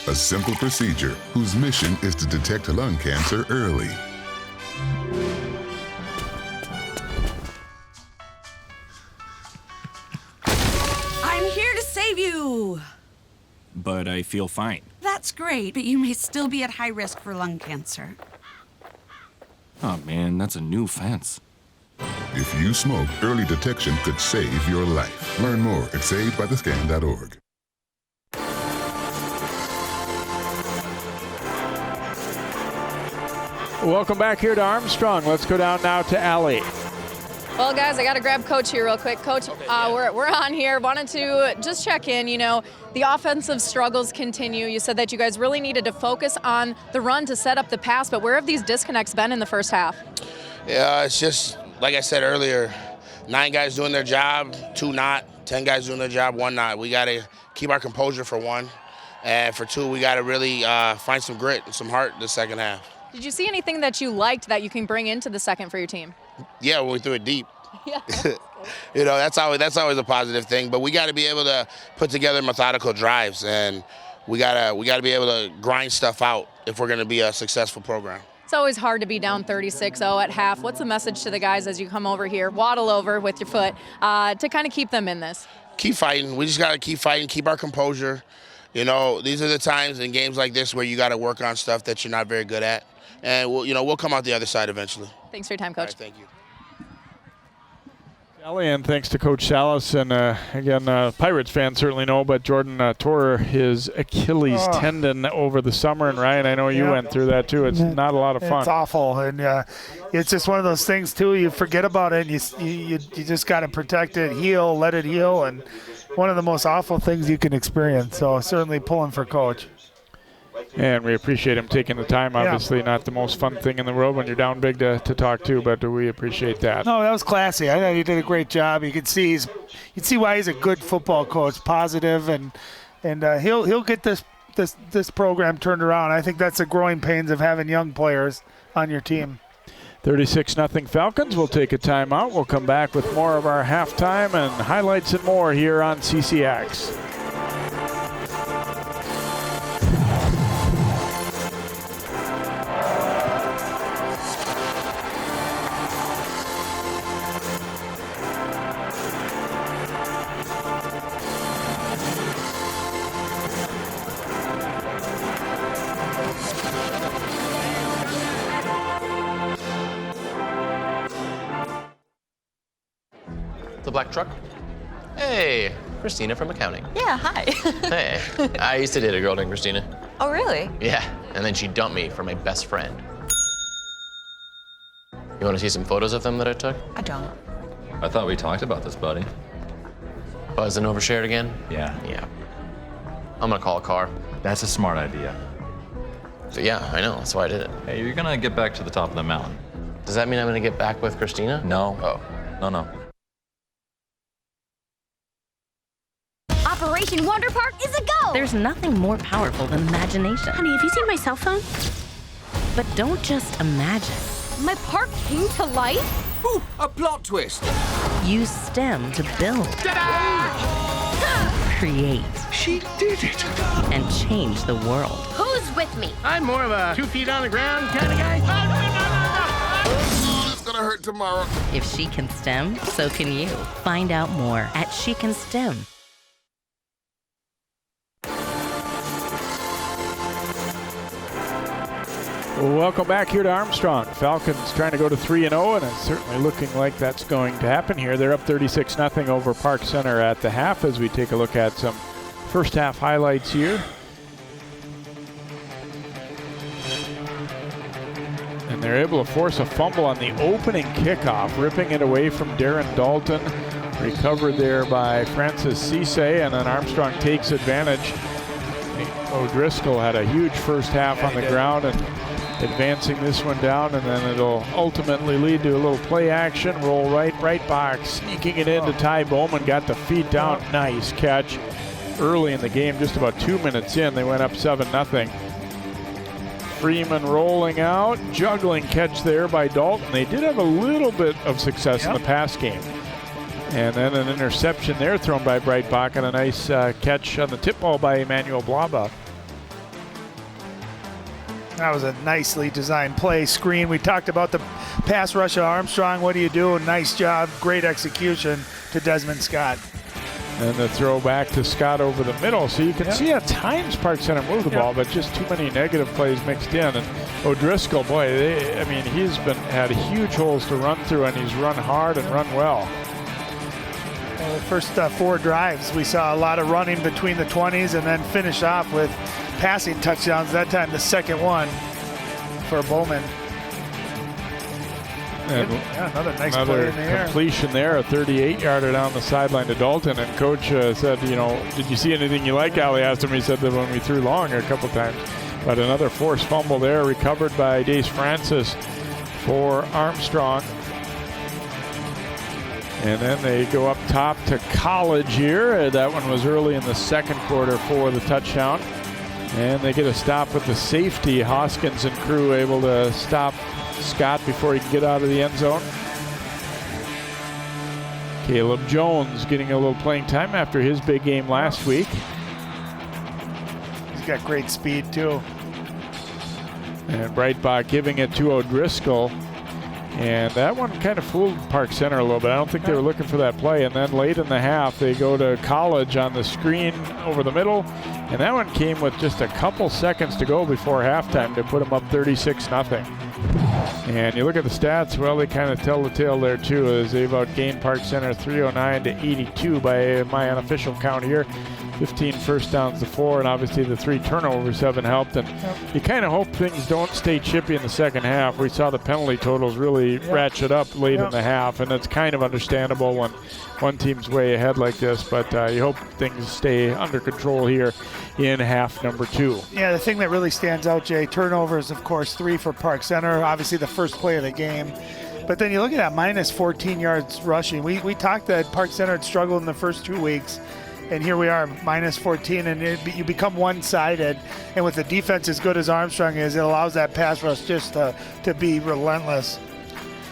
a simple procedure whose mission is to detect lung cancer early. I'm here to save you. But I feel fine. That's great, but you may still be at high risk for lung cancer. Oh man, that's a new fence. If you smoke, early detection could save your life. Learn more at savedbythescan.org. Welcome back here to Armstrong. Let's go down now to Allie. Well, guys, I got to grab Coach here real quick. Coach, we're on here. Wanted to just check in. You know, the offensive struggles continue. You said that you guys really needed to focus on the run to set up the pass, but where have these disconnects been in the first half? Yeah, it's just, like I said earlier, 9 guys doing their job, 2 not, 10 guys doing their job, 1 not. We got to keep our composure for 1. And for 2, we got to really find some grit and some heart the second half. Did you see anything that you liked that you can bring into the second for your team? Yeah, when we threw it deep. Yeah. You know, that's always a positive thing. But we got to be able to put together methodical drives, and we gotta be able to grind stuff out if we're going to be a successful program. It's always hard to be down 36-0 at half. What's the message to the guys as you come over here, waddle over with your foot, to kind of keep them in this? Keep fighting. We just got to keep fighting, keep our composure. You know, these are the times in games like this where you got to work on stuff that you're not very good at. And we'll come out the other side eventually. Thanks for your time, Coach. All right, thank you. Kelly, and thanks to Coach Salas. And again, Pirates fans certainly know, but Jordan tore his Achilles tendon over the summer. And Ryan, I know you went through that too. It's not a lot of fun. It's awful, and it's just one of those things too. You forget about it, and you just got to protect it, heal, let it heal, and one of the most awful things you can experience. So certainly pulling for Coach. And we appreciate him taking the time. Obviously not the most fun thing in the world when you're down big to talk to, but we appreciate that. No, that was classy. I thought he did a great job. You can see why he's a good football coach, positive, and he'll get this program turned around. I think that's the growing pains of having young players on your team. 36-0 Falcons. We'll take a timeout. We'll come back with more of our halftime and highlights and more here on CCX. The black truck? Hey, Christina from accounting. Yeah, hi. Hey, I used to date a girl named Christina. Oh, really? Yeah, and then she dumped me for my best friend. You want to see some photos of them that I took? I don't. I thought we talked about this, buddy. Buzz and overshared again? Yeah. Yeah. I'm gonna call a car. That's a smart idea. So yeah, I know, that's why I did it. Hey, you're gonna get back to the top of the mountain. Does that mean I'm gonna get back with Christina? No. Oh. No. Operation Wonder Park is a go! There's nothing more powerful than imagination. Honey, have you seen my cell phone? But don't just imagine. My park came to life? Ooh, a plot twist. Use STEM to build, create. She did it. And change the world. Who's with me? I'm more of a 2 feet on the ground kind of guy. It's gonna hurt tomorrow. If she can STEM, so can you. Find out more at She Can STEM. Welcome back here to Armstrong. Falcons trying to go to 3-0, and it's certainly looking like that's going to happen here. They're up 36-0 over Park Center at the half as we take a look at some first half highlights here. And they're able to force a fumble on the opening kickoff, ripping it away from Darren Dalton. Recovered there by Francis Cisse, and then Armstrong takes advantage. O'Driscoll had a huge first half on the ground and advancing this one down, and then it'll ultimately lead to a little play action, roll right box, sneaking it into Ty Bowman, got the feet down. Nice catch early in the game, just about 2 minutes in. They went up 7-0. Freeman rolling out, juggling catch there by Dalton. They did have a little bit of success in the pass game. And then an interception there thrown by Breitbach, and a nice catch on the tip ball by Emmanuel Blaba. That was a nicely designed play. Screen. We talked about the pass rush of Armstrong. What do you do? Nice job. Great execution to Desmond Scott. And the throw back to Scott over the middle. So you can see at times Park Center move the ball, but just too many negative plays mixed in. And O'Driscoll, boy, he's had huge holes to run through, and he's run hard and run well. The first 4 drives, we saw a lot of running between the 20s and then finish off with passing touchdowns. That time, the second one for Bowman. And another nice play in the air. Completion there, a 38-yarder down the sideline to Dalton. And Coach said, did you see anything you like? Ali asked him. He said that when we threw long a couple times. But another forced fumble there, recovered by Dace Francis for Armstrong. And then they go up top to College here. That one was early in the second quarter for the touchdown. And they get a stop with the safety. Hoskins and crew able to stop Scott before he can get out of the end zone. Caleb Jones getting a little playing time after his big game last week. He's got great speed too. And Breitbach giving it to O'Driscoll. And that one kind of fooled Park Center a little bit. I don't think they were looking for that play. And then late in the half, they go to College on the screen over the middle. And that one came with just a couple seconds to go before halftime to put them up 36-0. And you look at the stats, well, they kind of tell the tale there too, as they've outgained Park Center 309-82 by my unofficial count here. 15 first downs to 4, and obviously the 3 turnovers haven't helped. And you kind of hope things don't stay chippy in the second half. We saw the penalty totals really ratchet up late in the half, and it's kind of understandable when one team's way ahead like this. But you hope things stay under control here in half number 2. Yeah, the thing that really stands out, Jay, turnovers, of course, 3 for Park Center, obviously the first play of the game. But then you look at that minus 14 yards rushing. We talked that Park Center had struggled in the first 2 weeks. And here we are, minus 14, and you become one-sided. And with the defense as good as Armstrong is, it allows that pass rush just to be relentless.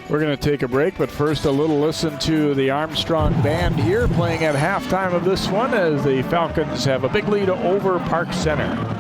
We're going to take a break, but first a little listen to the Armstrong band here playing at halftime of this one as the Falcons have a big lead over Park Center.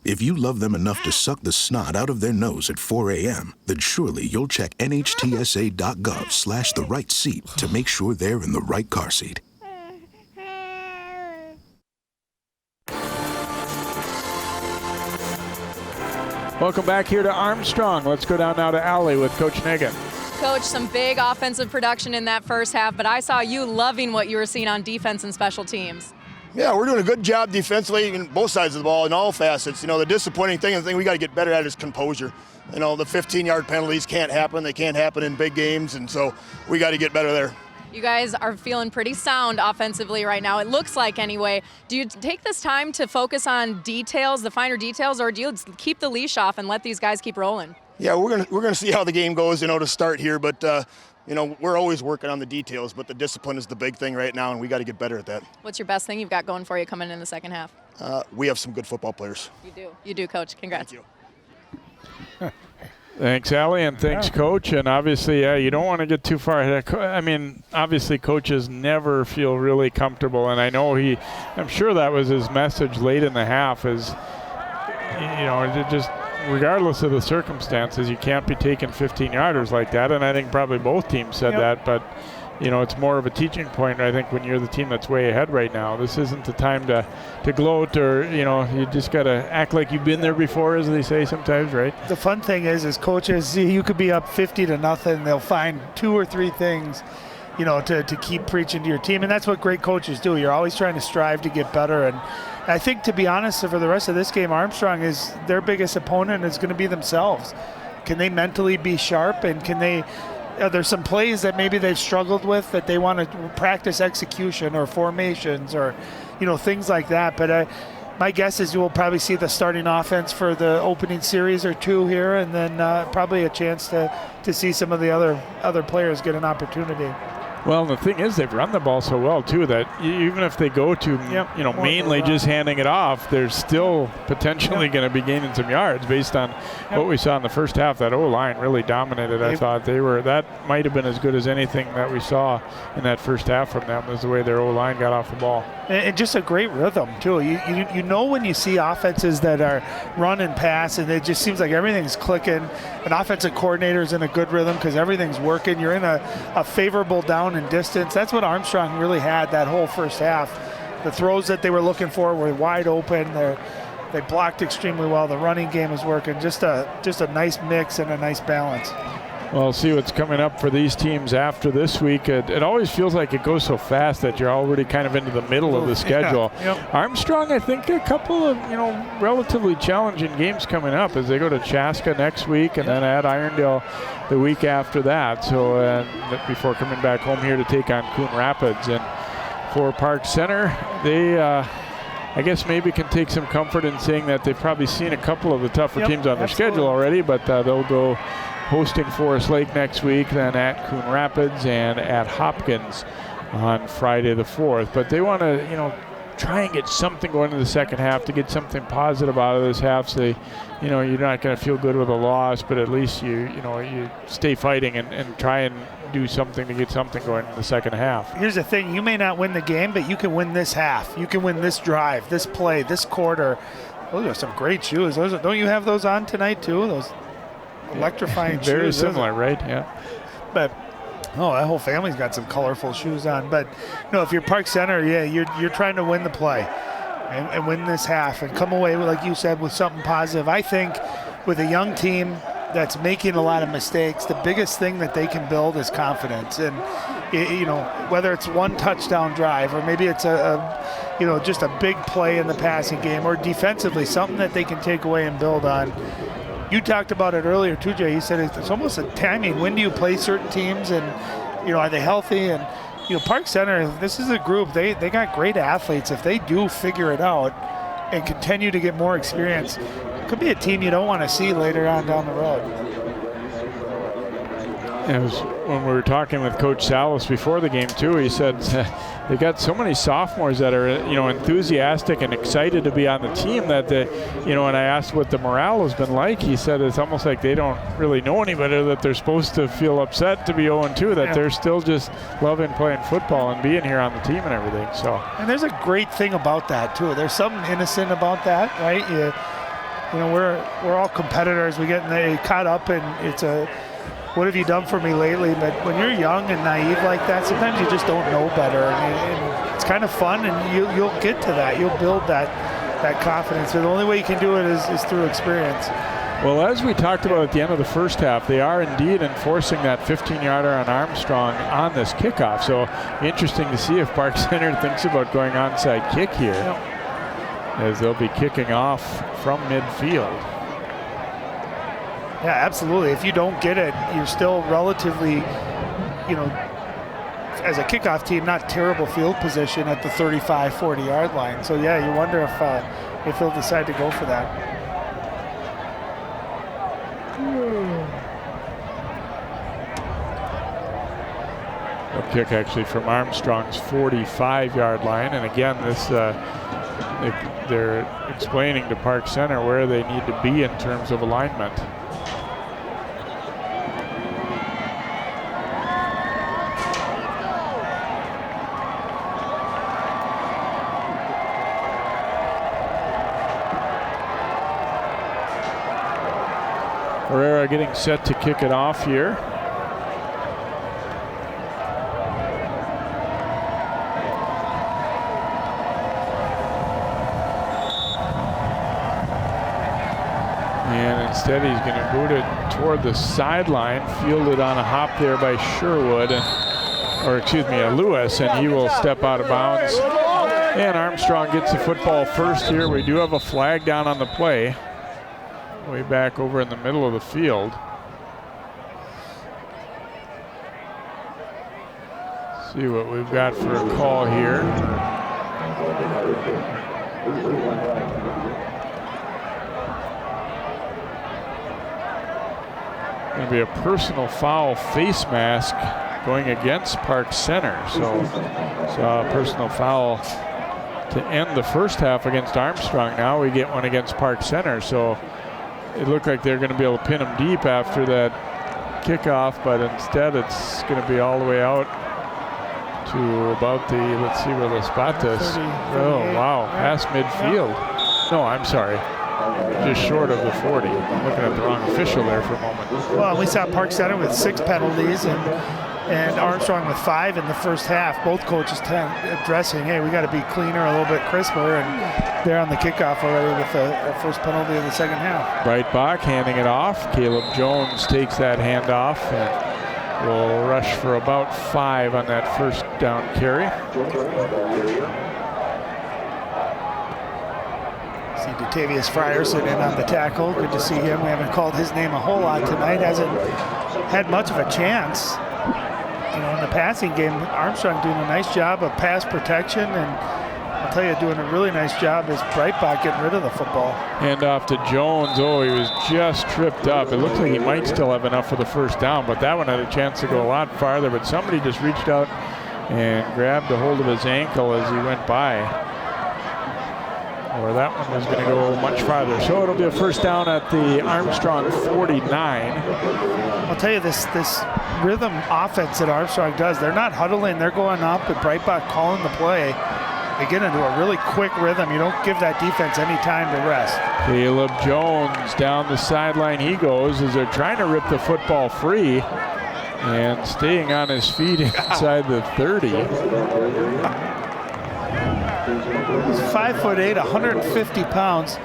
If you love them enough to suck the snot out of their nose at 4 a.m., then surely you'll check nhtsa.gov/the right seat to make sure they're in the right car seat. Welcome back here to Armstrong. Let's go down now to Alley with Coach Negan. Coach, some big offensive production in that first half, but I saw you loving what you were seeing on defense and special teams. Yeah, we're doing a good job defensively in both sides of the ball in all facets. You know, the disappointing thing and the thing we got to get better at is composure. You know, the 15-yard penalties can't happen. They can't happen in big games, and so we got to get better there. You guys are feeling pretty sound offensively right now. It looks like anyway. Do you take this time to focus on details, the finer details, or do you keep the leash off and let these guys keep rolling? Yeah, we're gonna see how the game goes, you know, to start here, but you know, we're always working on the details, but the discipline is the big thing right now, and we got to get better at that. What's your best thing you've got going for you coming in the second half? We have some good football players. You do, Coach. Congrats. Thank you. Thanks, Allie, and thanks, Coach. And obviously, you don't want to get too far ahead. I mean, obviously, coaches never feel really comfortable, and I know I'm sure that was his message late in the half is, you know, just regardless of the circumstances, you can't be taking 15-yarders like that. And I think probably both teams said that, but it's more of a teaching point, I think, when you're the team that's way ahead right now. This isn't the time to gloat, or, you just got to act like you've been there before, as they say sometimes, right? The fun thing is coaches, you could be up 50-0. They'll find 2 or 3 things, to keep preaching to your team. And that's what great coaches do. You're always trying to strive to get better. And I think, to be honest, for the rest of this game, Armstrong is their biggest opponent is going to be themselves. Can they mentally be sharp, and can they there's some plays that maybe they've struggled with that they want to practice execution or formations or, things like that. But my guess is you will probably see the starting offense for the opening series or 2 here, and then probably a chance to see some of the other players get an opportunity. Well, the thing is, they've run the ball so well, too, that even if they go to, mainly just handing it off, they're still potentially going to be gaining some yards based on what we saw in the first half. That O-line really dominated. I thought that might have been as good as anything that we saw in that first half from them, was the way their O-line got off the ball. And just a great rhythm, too. You know when you see offenses that are run and pass, and it just seems like everything's clicking. An offensive coordinator's in a good rhythm because everything's working. You're in a favorable down and distance. That's what Armstrong really had that whole first half. The throws that they were looking for were wide open. They blocked extremely well. The running game was working. Just a nice mix and a nice balance. Well, we'll see what's coming up for these teams after this week. It always feels like it goes so fast that you're already kind of into the middle of the schedule. Armstrong, I think, a couple of relatively challenging games coming up as they go to Chaska next week and then at Irondale the week after that. So before coming back home here to take on Coon Rapids. And for Park Center, they I guess maybe can take some comfort in saying that they've probably seen a couple of the tougher teams on their schedule already, but they'll go hosting Forest Lake next week, then at Coon Rapids and at Hopkins on Friday the 4th. But they want to, try and get something going in the second half to get something positive out of this half. So you're not going to feel good with a loss, but at least you stay fighting and try and do something to get something going in the second half. Here's the thing: you may not win the game, but you can win this half. You can win this drive, this play, this quarter. Those are some great shoes. Don't you have those on tonight too? Those electrifying shoes. Very similar, right? Yeah. But that whole family's got some colorful shoes on. But if you're Park Center, you're trying to win the play and win this half and come away, like you said, with something positive. I think with a young team that's making a lot of mistakes, the biggest thing that they can build is confidence. And whether it's one touchdown drive or maybe it's just a big play in the passing game or defensively, something that they can take away and build on. You talked about it earlier too, Jay. You said it's almost a timing. When do you play certain teams, and are they healthy? And Park Center, this is a group. They got great athletes. If they do figure it out and continue to get more experience, it could be a team you don't want to see later on down the road. It was when we were talking with Coach Salas before the game too. He said they got so many sophomores that are enthusiastic and excited to be on the team that and I asked what the morale has been like. He said it's almost like they don't really know any better, that they're supposed to feel upset to be 0-2, that they're still just loving playing football and being here on the team and everything. So, and there's a great thing about that too. There's something innocent about that, right? We're all competitors. We get caught up, and it's what have you done for me lately? But when you're young and naive like that, sometimes you just don't know better. And it's kind of fun, and you'll get to that. You'll build that confidence. So the only way you can do it is through experience. Well, as we talked about at the end of the first half, they are indeed enforcing that 15-yarder on Armstrong on this kickoff. So interesting to see if Park Center thinks about going onside kick here, as they'll be kicking off from midfield. Yeah, absolutely. If you don't get it, you're still relatively, as a kickoff team, not terrible field position at the 35, 40-yard line. So, yeah, you wonder if they'll decide to go for that. They'll kick actually from Armstrong's 45-yard line. And again, they're explaining to Park Center where they need to be in terms of alignment. Herrera getting set to kick it off here. And instead he's going to boot it toward the sideline, fielded on a hop there by Sherwood, Lewis, and he will step out of bounds. And Armstrong gets the football first here. We do have a flag down on the play, way back over in the middle of the field. See what we've got for a call here. Going to be a personal foul face mask going against Park Center. So a personal foul to end the first half against Armstrong. Now we get one against Park Center. So it looked like they're going to be able to pin them deep after that kickoff, but instead it's going to be all the way out to about the, let's see where the spot is. Oh, wow, past midfield. No, I'm sorry. Just short of the 40. I'm looking at the wrong official there for a moment. Well, we saw Park Center with 6 penalties and Armstrong with 5 in the first half. Both coaches addressing, hey, we got to be cleaner, a little bit crisper, and they're on the kickoff already with the first penalty of the second half. Breitbach handing it off. Caleb Jones takes that handoff and will rush for about 5 on that first down carry. See Datavius Fryer sitting in on the tackle. Good to see him. We haven't called his name a whole lot tonight. Hasn't had much of a chance. You know, in the passing game, Armstrong doing a nice job of pass protection, and I'll tell you, doing a really nice job is Breitbach getting rid of the football. Hand off to Jones. Oh, he was just tripped up. It looks like he might still have enough for the first down, but that one had a chance to go a lot farther, but somebody just reached out and grabbed a hold of his ankle as he went by. Or that one was going to go much farther. So it'll be a first down at the Armstrong 49. I'll tell you, this rhythm offense that Armstrong does, they're not huddling, they're going up, and Breitbach calling the play. They get into a really quick rhythm. You don't give that defense any time to rest. Caleb Jones down the sideline he goes as they're trying to rip the football free and staying on his feet inside the 30. He's 5'8", 150 pounds.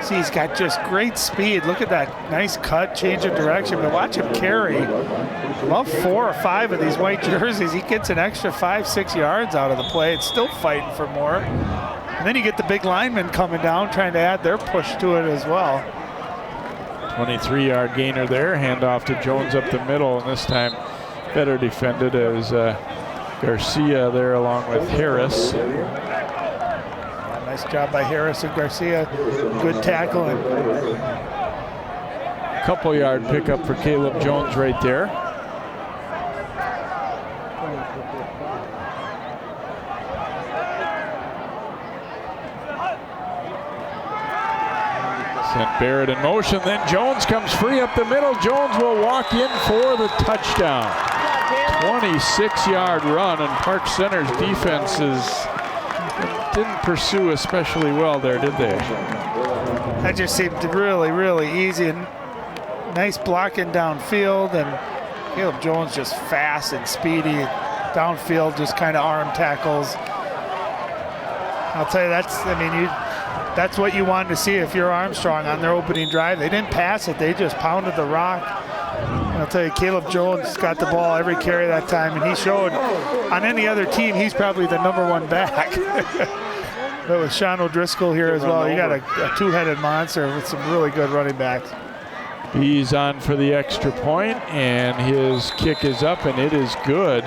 See, he's got just great speed. Look at that nice cut, change of direction. But watch him carry about 4 or 5 of these white jerseys. He gets an extra 5-6 yards out of the play. It's still fighting for more. And then you get the big linemen coming down, trying to add their push to it as well. 23-yard gainer there. Handoff to Jones up the middle, and this time better defended as Garcia there along with Harris. Nice job by Harris and Garcia. Good tackle. Couple yard pickup for Caleb Jones right there. Sent Barrett in motion, then Jones comes free up the middle. Jones will walk in for the touchdown. 26-yard run, and Park Center's defenses didn't pursue especially well there, did they? That just seemed really, really easy, and nice blocking downfield, and Caleb Jones just fast and speedy downfield, just kind of arm tackles. I'll tell you, that's what you wanted to see if you're Armstrong on their opening drive. They didn't pass it, they just pounded the rock. And I'll tell you, Caleb Jones got the ball every carry that time, and he showed on any other team he's probably the #1 back. But with Sean O'Driscoll here as well, you got a two-headed monster with some really good running backs. He's on for the extra point, and his kick is up, and it is good.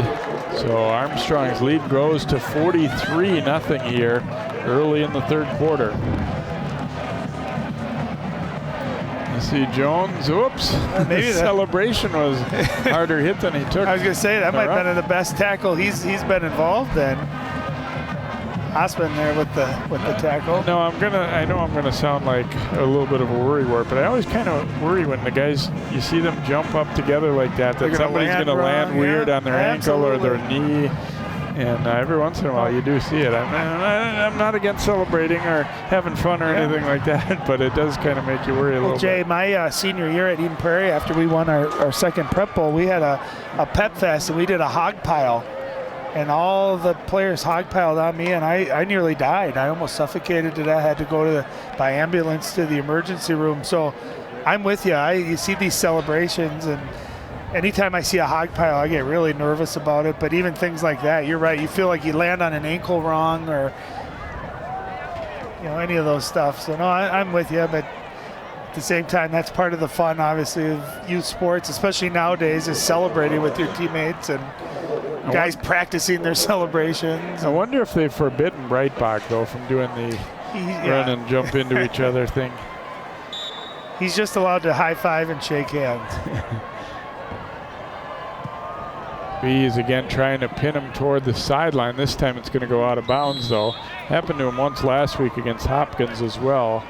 So Armstrong's lead grows to 43-0 here early in the third quarter. You see Jones, oops, maybe the celebration was harder hit than he took. I was going to say, that might have been the best tackle he's been involved in. Osman there with the tackle. No, I know I'm gonna sound like a little bit of a worrywart, but I always kind of worry when the guys, you see them jump up together like that somebody's gonna land weird on their ankle or their knee. And every once in a while you do see it. I'm not against celebrating or having fun or anything like that, but it does kind of make you worry a little Jay, bit. my senior year at Eden Prairie, after we won our second prep bowl, we had a pep fest and we did a hog pile. And all the players hog piled on me, and I nearly died. I almost suffocated to death. I had to go by ambulance to the emergency room. So I'm with you. You see these celebrations, and anytime I see a hog pile, I get really nervous about it. But even things like that, you're right. You feel like you land on an ankle wrong or any of those stuff. So, no, I'm with you. But at the same time, that's part of the fun, obviously, of youth sports, especially nowadays, is celebrating with your teammates and guys practicing their celebrations. I wonder if they've forbidden Breitbach, though, from doing the run and jump into each other thing. He's just allowed to high-five and shake hands. B is again trying to pin him toward the sideline. This time it's going to go out of bounds, though. Happened to him once last week against Hopkins as well.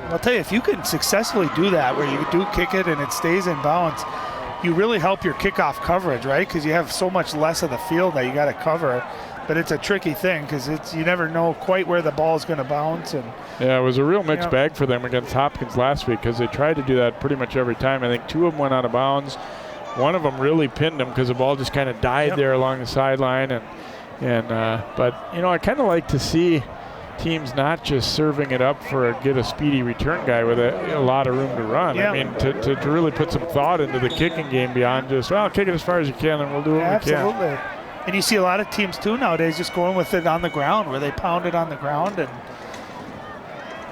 I'll tell you, if you can successfully do that, where you do kick it and it stays in bounds, you really help your kickoff coverage, right? Because you have so much less of the field that you got to cover. But it's a tricky thing because you never know quite where the ball is going to bounce. And yeah, it was a real mixed bag for them against Hopkins last week because they tried to do that pretty much every time. I think 2 of them went out of bounds. One of them really pinned them because the ball just kind of died there along the sideline. But I kind of like to see teams not just serving it up get a speedy return guy with a lot of room to run. I mean, to really put some thought into the kicking game beyond just, kick it as far as you can and we'll do what we can. Absolutely. And you see a lot of teams too nowadays just going with it on the ground, where they pound it on the ground. And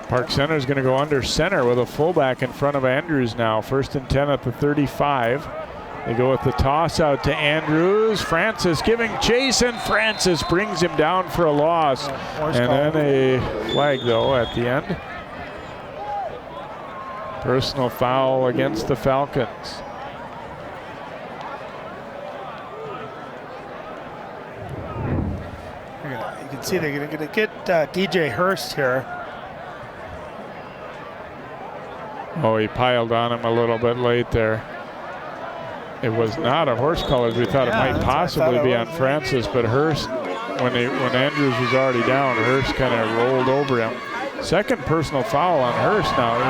Park Center is going to go under center with a fullback in front of Andrews now. 1st and 10 at the 35. They go with the toss out to Andrews. Francis giving chase, and Francis brings him down for a loss. And then a flag, though, at the end. Personal foul against the Falcons. You can see they're going to get DJ Hurst here. Oh, he piled on him a little bit late there. It was not a horse collar as we thought it might possibly be on Francis, but Hurst, when Andrews was already down, Hurst kind of rolled over him. Second personal foul on Hurst now.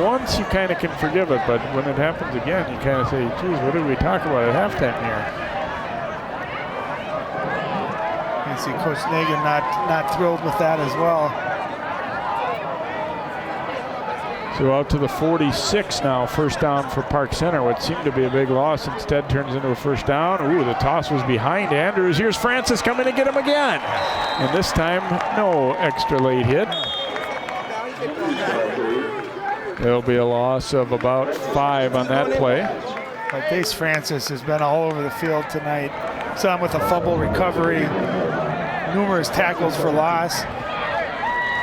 Once you kind of can forgive it, but when it happens again, you kind of say, geez, what did we talk about at halftime here? You see Coach Nagan not thrilled with that as well. So out to the 46 now, 1st down for Park Center. What seemed to be a big loss instead turns into a 1st down. Ooh, the toss was behind Andrews. Here's Francis coming to get him again. And this time, no extra late hit. There'll be a loss of about 5 on that play. But Case Francis has been all over the field tonight. Saw him with a fumble recovery, numerous tackles for loss.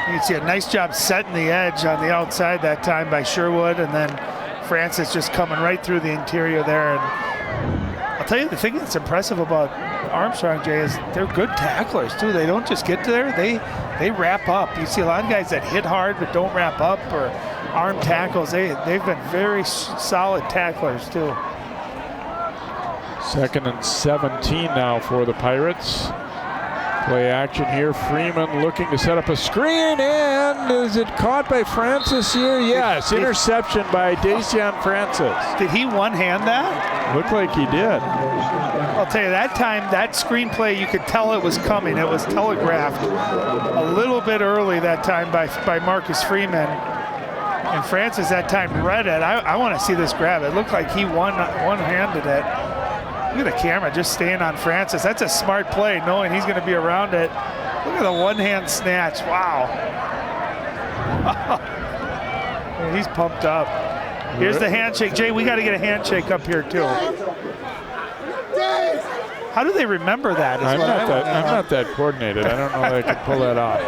You can see a nice job setting the edge on the outside that time by Sherwood, and then Francis just coming right through the interior there. And I'll tell you, the thing that's impressive about Armstrong, Jay, is they're good tacklers too. They don't just get to there, they wrap up. You see a lot of guys that hit hard but don't wrap up or arm tackles. They've been very solid tacklers too. 2nd and 17 now for the Pirates. Play action here. Freeman looking to set up a screen, and is it caught by Francis here? Yes, interception by Dacian Francis. Did he one-hand that? Looked like he did. I'll tell you, that time, that screenplay, you could tell it was coming. It was telegraphed a little bit early that time by Marcus Freeman. And Francis that time read it. I want to see this grab. It looked like he one-handed it. Look at the camera just staying on Francis. That's a smart play, knowing he's going to be around it. Look at the one-hand snatch. Wow. He's pumped up. Here's the handshake. Jay, we got to get a handshake up here, too. How do they remember that? I'm not that coordinated. I don't know that I could pull that off.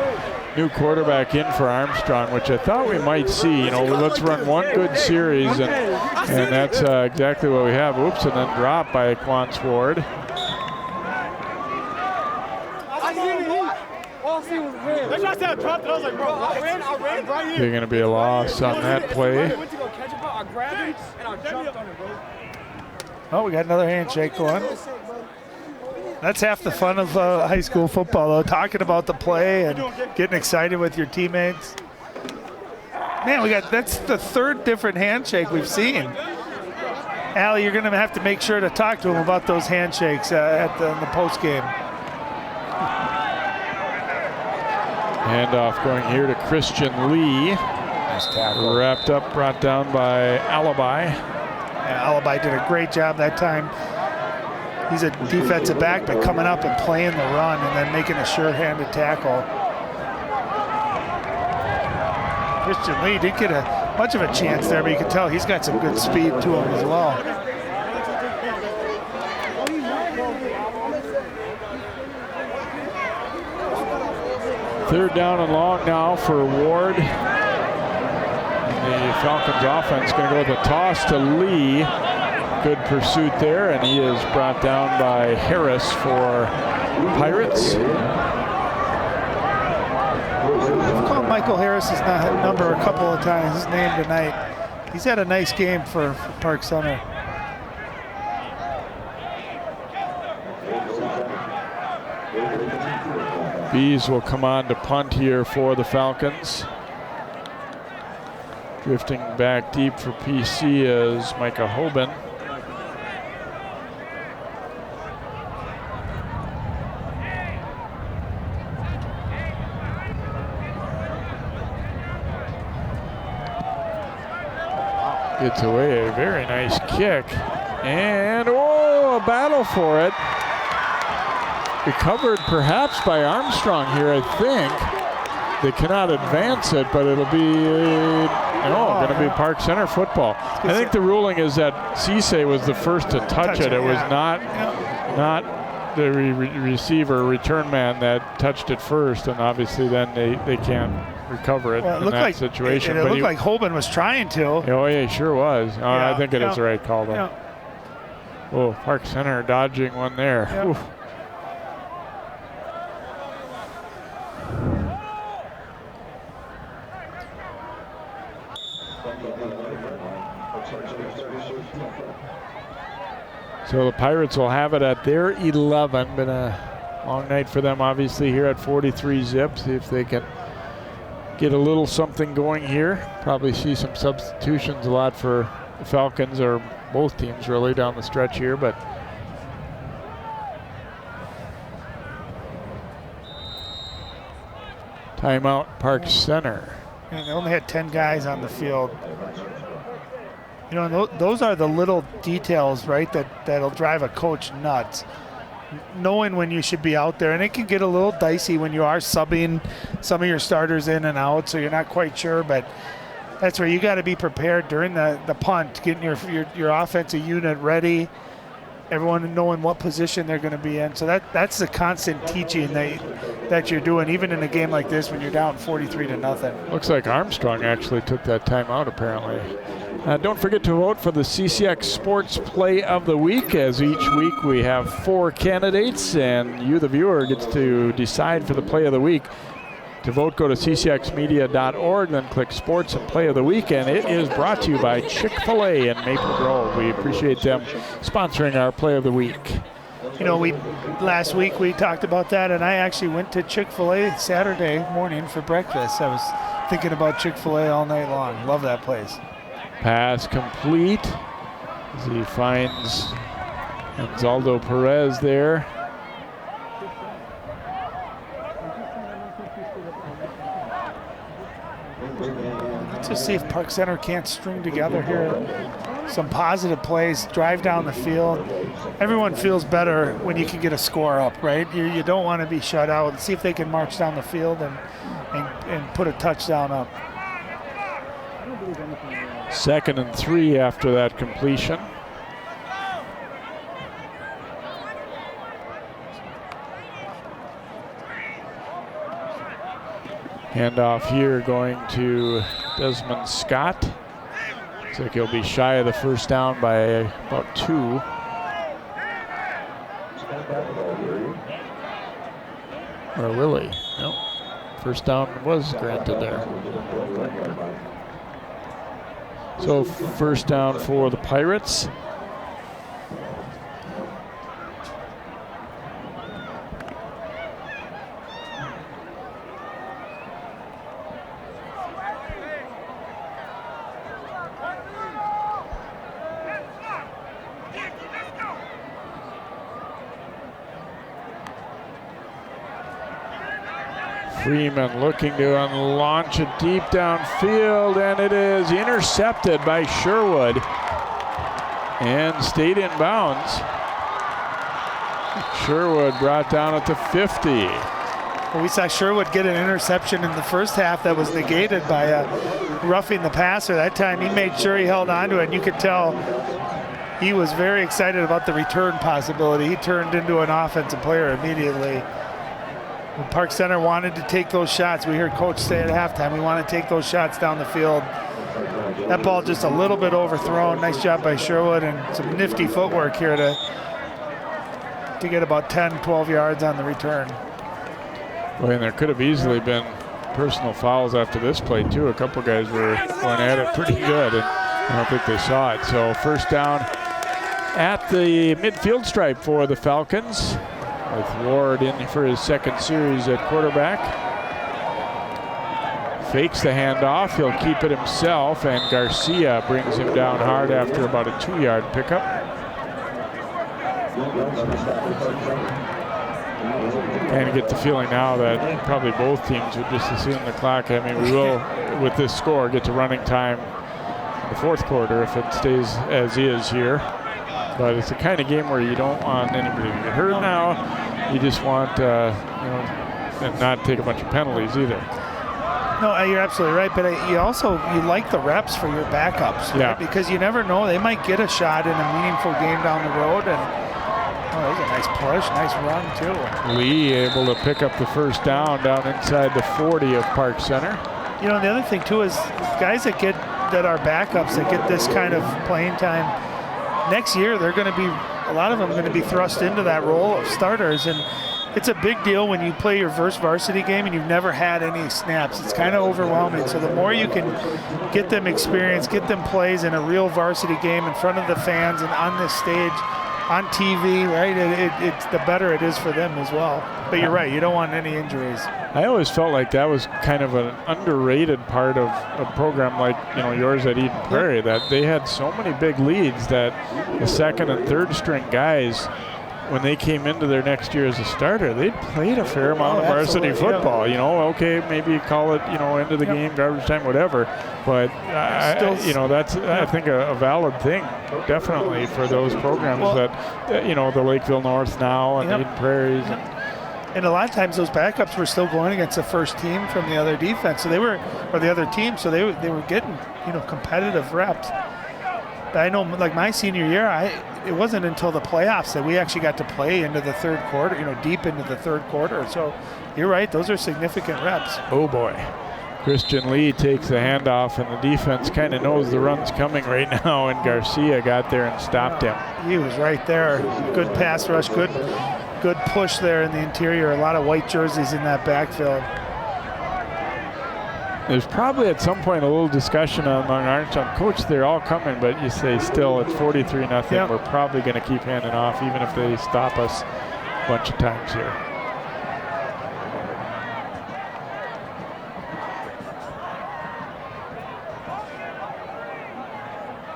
New quarterback in for Armstrong, which I thought we might see. Let's run one good series, and that's exactly what we have. Oops, and then dropped by Quan Sward. They're going to be a loss on that play. Oh, we got another handshake going. That's half the fun of high school football, though, talking about the play and getting excited with your teammates. Man, that's the third different handshake we've seen. Allie, you're going to have to make sure to talk to him about those handshakes in the post game. Handoff going here to Christian Lee. Nice tackle. Wrapped up, brought down by Alibi. Yeah, Alibi did a great job that time. He's a defensive back, but coming up and playing the run and then making a sure-handed tackle. Christian Lee didn't get much of a chance there, but you can tell he's got some good speed to him as well. Third down and long now for Ward. And the Falcons offense going to go with a toss to Lee. Good pursuit there, and he is brought down by Harris for Pirates. I've called Michael Harris's number a couple of times, his name tonight. He's had a nice game for Park Center. Bees will come on to punt here for the Falcons. Drifting back deep for PC is Micah Hoban. Gets away a very nice kick. And, oh, a battle for it. Recovered perhaps by Armstrong here, I think. They cannot advance it, but it'll be, going to be Park Center football. I think the ruling is that Cisse was the first to touch it. It was not the receiver, return man that touched it first, and obviously then they can't recover it in that situation. It looked like Hoban was trying to. Oh, yeah, he sure was. I think it is the right call, though. Oh, Park Center dodging one there. Oof. So the Pirates will have it at their 11. Been a long night for them, obviously, here at 43 zip. See if they can get a little something going here. Probably see some substitutions a lot for the Falcons, or both teams really down the stretch here, but timeout Park Center. And they only had 10 guys on the field. You know, those are the little details, right, that'll drive a coach nuts. Knowing when you should be out there, and it can get a little dicey when you are subbing some of your starters in and out, so you're not quite sure, but that's where you got to be prepared during the punt, getting your offensive unit ready, everyone knowing what position they're going to be in. So that's the constant teaching that you're doing, even in a game like this when you're down 43-0. Looks like Armstrong actually took that timeout, apparently. Don't forget to vote for the CCX Sports Play of the Week, as each week we have 4 candidates, and you, the viewer, gets to decide for the Play of the Week. To vote, go to ccxmedia.org, then click Sports and Play of the Week, and it is brought to you by Chick-fil-A in Maple Grove. We appreciate them sponsoring our Play of the Week. You know, last week we talked about that, and I actually went to Chick-fil-A Saturday morning for breakfast. I was thinking about Chick-fil-A all night long. Love that place. Pass complete as he finds Gonzalo Perez there. Let's just see if Park Center can't string together here some positive plays, drive down the field. Everyone feels better when you can get a score up, right? You don't want to be shut out. See if they can march down the field and put a touchdown up. 2nd and 3 after that completion. Handoff here going to Desmond Scott. Looks like he'll be shy of the first down by about 2. Or will he? Nope. First down was granted there. So first down for the Pirates. Freeman looking to launch it deep downfield, and it is intercepted by Sherwood and stayed in bounds. Sherwood brought down at the 50. Well, we saw Sherwood get an interception in the first half that was negated by roughing the passer. That time he made sure he held on to it, and you could tell he was very excited about the return possibility. He turned into an offensive player immediately. When Park Center wanted to take those shots, we heard Coach say at halftime, we want to take those shots down the field. That ball just a little bit overthrown. Nice job by Sherwood and some nifty footwork here to get about 10, 12 yards on the return. Well, and there could have easily been personal fouls after this play too. A couple guys were going at it pretty good, and I don't think they saw it. So first down at the midfield stripe for the Falcons, with Ward in for his second series at quarterback. Fakes the handoff, he'll keep it himself, and Garcia brings him down hard after about a 2-yard pickup. And you get the feeling now that probably both teams would just assume the clock. I mean, we will, with this score, get to running time in the fourth quarter if it stays as is here. But it's the kind of game where you don't want anybody to get hurt now. You just want, and not take a bunch of penalties either. No, you're absolutely right. But you like the reps for your backups, right? Yeah. Because you never know, they might get a shot in a meaningful game down the road. And that was a nice push, nice run too. Lee able to pick up the first down inside the 40 of Park Center. You know, the other thing too is guys that are backups that get this kind of playing time. Next year, they're going to be, a lot of them are going to be thrust into that role of starters, and it's a big deal when you play your first varsity game and you've never had any snaps. It's kind of overwhelming. So the more you can get them experience, get them plays in a real varsity game in front of the fans and on this stage, on TV, right? It's the better it is for them as well. But you're right, you don't want any injuries. I always felt like that was kind of an underrated part of a program like yours at Eden Prairie, that they had so many big leads that the second and third string guys, when they came into their next year as a starter, they played a fair amount of varsity football. Okay, maybe call it end of the game, garbage time, whatever. But that's I think a valid thing, definitely, for those programs that the Lakeville North now and Eden Prairies. And a lot of times those backups were still going against the first team from the other defense, so the other team, so they were getting competitive reps. But I know, like my senior year, it wasn't until the playoffs that we actually got to play into the third quarter, deep into the third quarter. So you're right, those are significant reps. Oh boy. Christian Lee takes the handoff, and the defense kind of knows the run's coming right now, and Garcia got there and stopped him. He was right there. Good pass rush, good push there in the interior. A lot of white jerseys in that backfield. There's probably at some point a little discussion among Armstrong. Coach, they're all coming, but you say still it's 43-0. Yep. We're probably going to keep handing off even if they stop us a bunch of times here.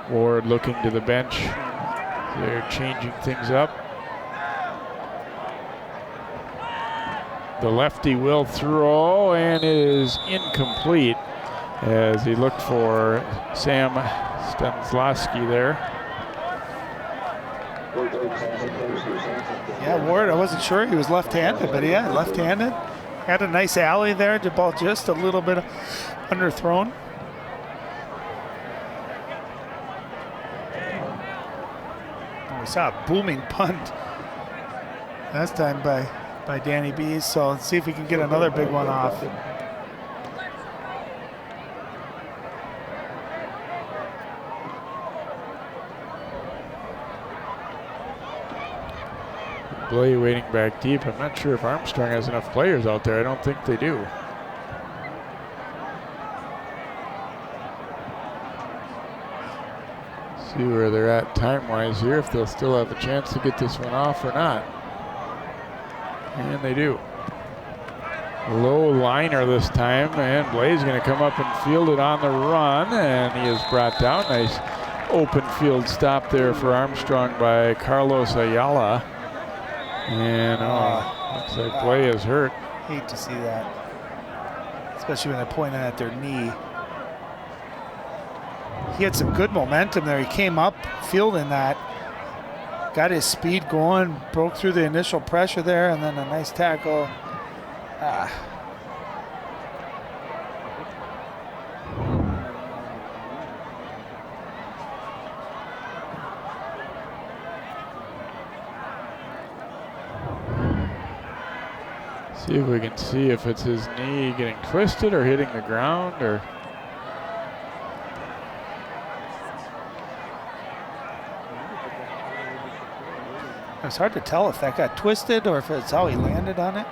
Ward looking to the bench. They're changing things up. The lefty will throw, and it is incomplete as he looked for Sam Stanislavski there. Yeah, Ward, I wasn't sure he was left-handed, but yeah, left-handed. Had a nice alley there, the ball just a little bit underthrown. Oh, we saw a booming punt last time by Danny Bees, so let's see if we can get another big one off. Blay waiting back deep. I'm not sure if Armstrong has enough players out there. I don't think they do. See where they're at time-wise here, if they'll still have a chance to get this one off or not. And they do. Low liner this time, and Blay's going to come up and field it on the run, and he is brought down. Nice open field stop there for Armstrong by Carlos Ayala. And looks like Blay is hurt. Hate to see that. especially when they're pointing at their knee. He had some good momentum there. He came up fielding that, got his speed going, broke through the initial pressure there, and then a nice tackle. See if we can see if it's his knee getting twisted or hitting the ground, or it's hard to tell if that got twisted or if it's how he landed on it.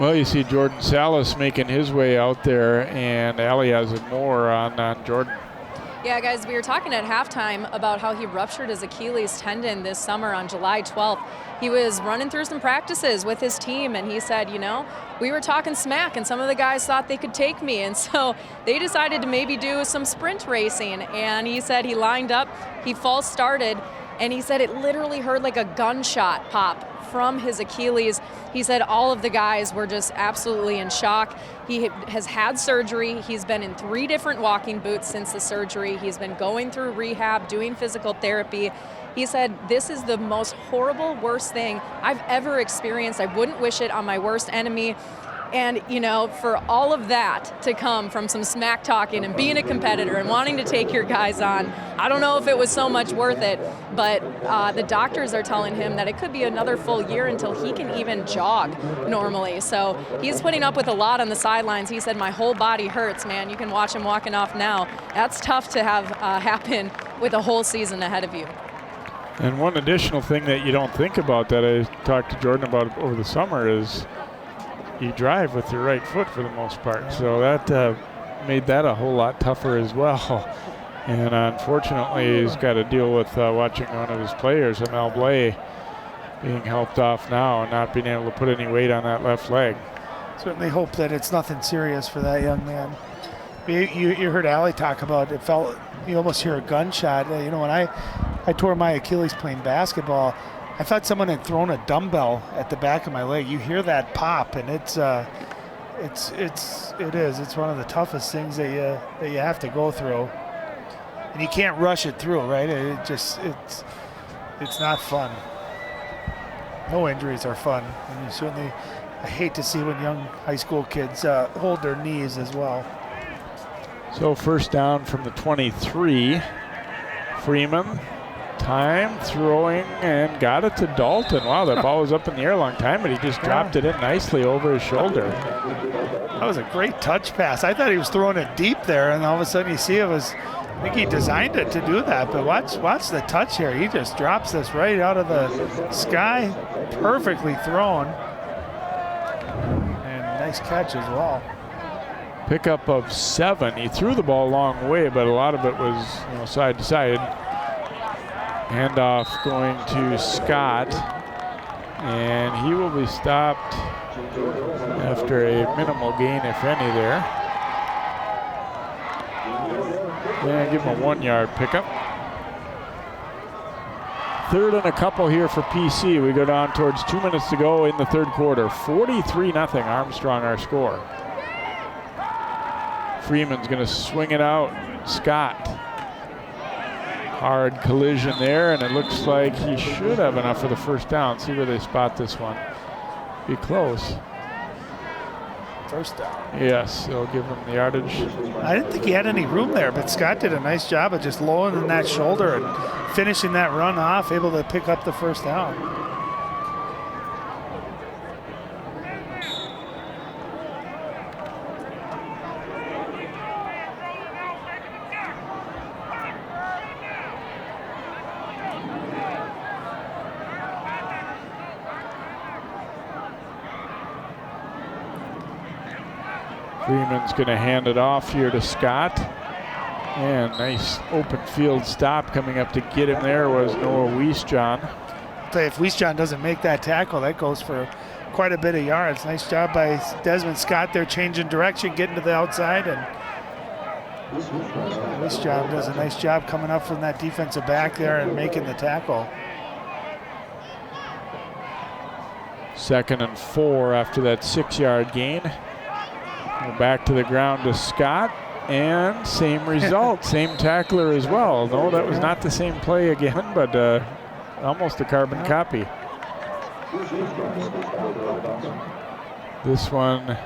well, you see Jordan Salas making his way out there, and Allie has more on Jordan. Yeah, guys, we were talking at halftime about how he ruptured his Achilles tendon this summer on July 12th. He was running through some practices with his team, and he said, you know, we were talking smack, and some of the guys thought they could take me, and so they decided to maybe do some sprint racing. And he said he lined up, he false started, and he said it literally heard like a gunshot pop from his Achilles. He said all of the guys were just absolutely in shock. He has had surgery. He's been in 3 different walking boots since the surgery. He's been going through rehab, doing physical therapy. He said, this is the most horrible, worst thing I've ever experienced. I wouldn't wish it on my worst enemy. And, you know, for all of that to come from some smack talking and being a competitor and wanting to take your guys on, I don't know if it was so much worth it, but the doctors are telling him that it could be another full year until he can even jog normally. So he's putting up with a lot on the sidelines. He said, my whole body hurts, man. You can watch him walking off now. That's tough to have happen with a whole season ahead of you. And one additional thing that you don't think about that I talked to Jordan about over the summer is you drive with your right foot for the most part. So that made that a whole lot tougher as well. And unfortunately, he's got to deal with watching one of his players, Amel Blay, being helped off now and not being able to put any weight on that left leg. Certainly hope that it's nothing serious for that young man. You heard Allie talk about it. Felt you almost hear a gunshot. You know, when I tore my Achilles playing basketball, I thought someone had thrown a dumbbell at the back of my leg. You hear that pop, and it's one of the toughest things that you have to go through, and you can't rush it through, right? It's not fun. No injuries are fun, and you certainly, I hate to see when young high school kids hold their knees as well. So first down from the 23. Freeman. Time throwing and got it to Dalton. Wow, that ball was up in the air a long time, but he just dropped it in nicely over his shoulder. That was a great touch pass. I thought he was throwing it deep there, and all of a sudden you see it was, I think he designed it to do that, but watch the touch here. He just drops this right out of the sky, perfectly thrown, and nice catch as well. Pickup of 7. He threw the ball a long way, but a lot of it was, you know, side to side. Handoff going to Scott, and he will be stopped after a minimal gain, if any, there. Yeah, give him a 1-yard pickup. 3rd and a couple here for PC. We go down towards 2 minutes to go in the 3rd quarter. 43-0 Armstrong our score. Freeman's going to swing it out. Scott. Hard collision there, and it looks like he should have enough for the first down. See where they spot this one. Be close. First down. Yes, they'll give him the yardage. I didn't think he had any room there, but Scott did a nice job of just lowering that shoulder and finishing that run off, able to pick up the first down. Freeman's going to hand it off here to Scott. And nice open field stop coming up to get him there was Noah Wiesjohn. If Wiesjohn doesn't make that tackle, that goes for quite a bit of yards. Nice job by Desmond Scott there, changing direction, getting to the outside. And Wiesjohn does a nice job coming up from that defensive back there and making the tackle. 2nd and 4 after that 6-yard gain. Go back to the ground to Scott, and same result, same tackler as well. No, that was not the same play again, but almost a carbon copy. This one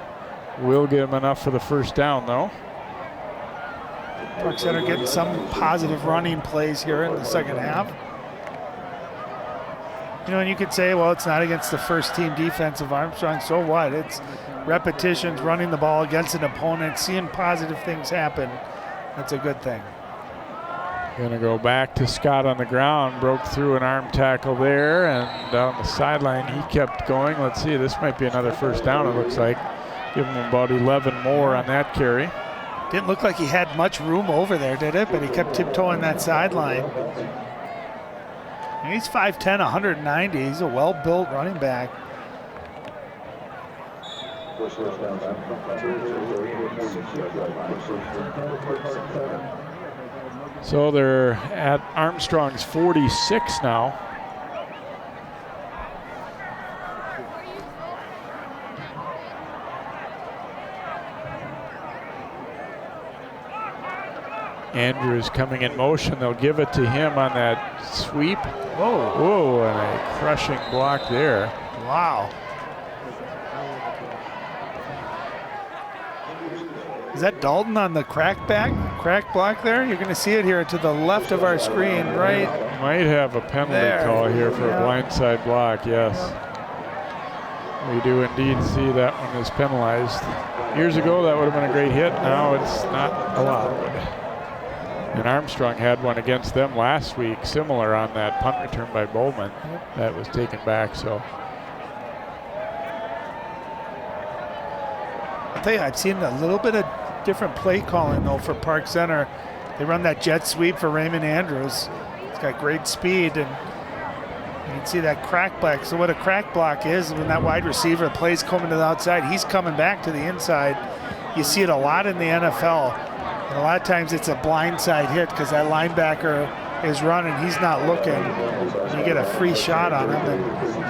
will give him enough for the first down, though. Park Center getting some positive running plays here in the second half. You know, and you could say, well, it's not against the first team defense of Armstrong. So what? It's repetitions, running the ball against an opponent, seeing positive things happen. That's a good thing. Gonna go back to Scott on the ground. Broke through an arm tackle there, and down the sideline he kept going. Let's see, this might be another first down, it looks like. Give him about 11 more on that carry. Didn't look like he had much room over there, did it? But he kept tiptoeing that sideline. And he's 5'10", 190. He's a well-built running back. So they're at Armstrong's 46 now. Andrews coming in motion. They'll give it to him on that sweep. Whoa. Whoa, and a crushing block there. Wow. Is that Dalton on the crack block there? You're going to see it here to the left of our screen, right? Might have a penalty call here for a blindside block, yes. We do indeed see that one is penalized. Years ago, that would have been a great hit. Now it's not allowed. And Armstrong had one against them last week, similar on that punt return by Bowman. That was taken back, so. I'll tell you, I've seen a little bit of different play calling, though, for Park Center. They run that jet sweep for Raymond Andrews. He's got great speed, and you can see that crack block. So what a crack block is, when that wide receiver plays coming to the outside, he's coming back to the inside. You see it a lot in the NFL. And a lot of times it's a blindside hit because that linebacker is running, he's not looking. You get a free shot on him, and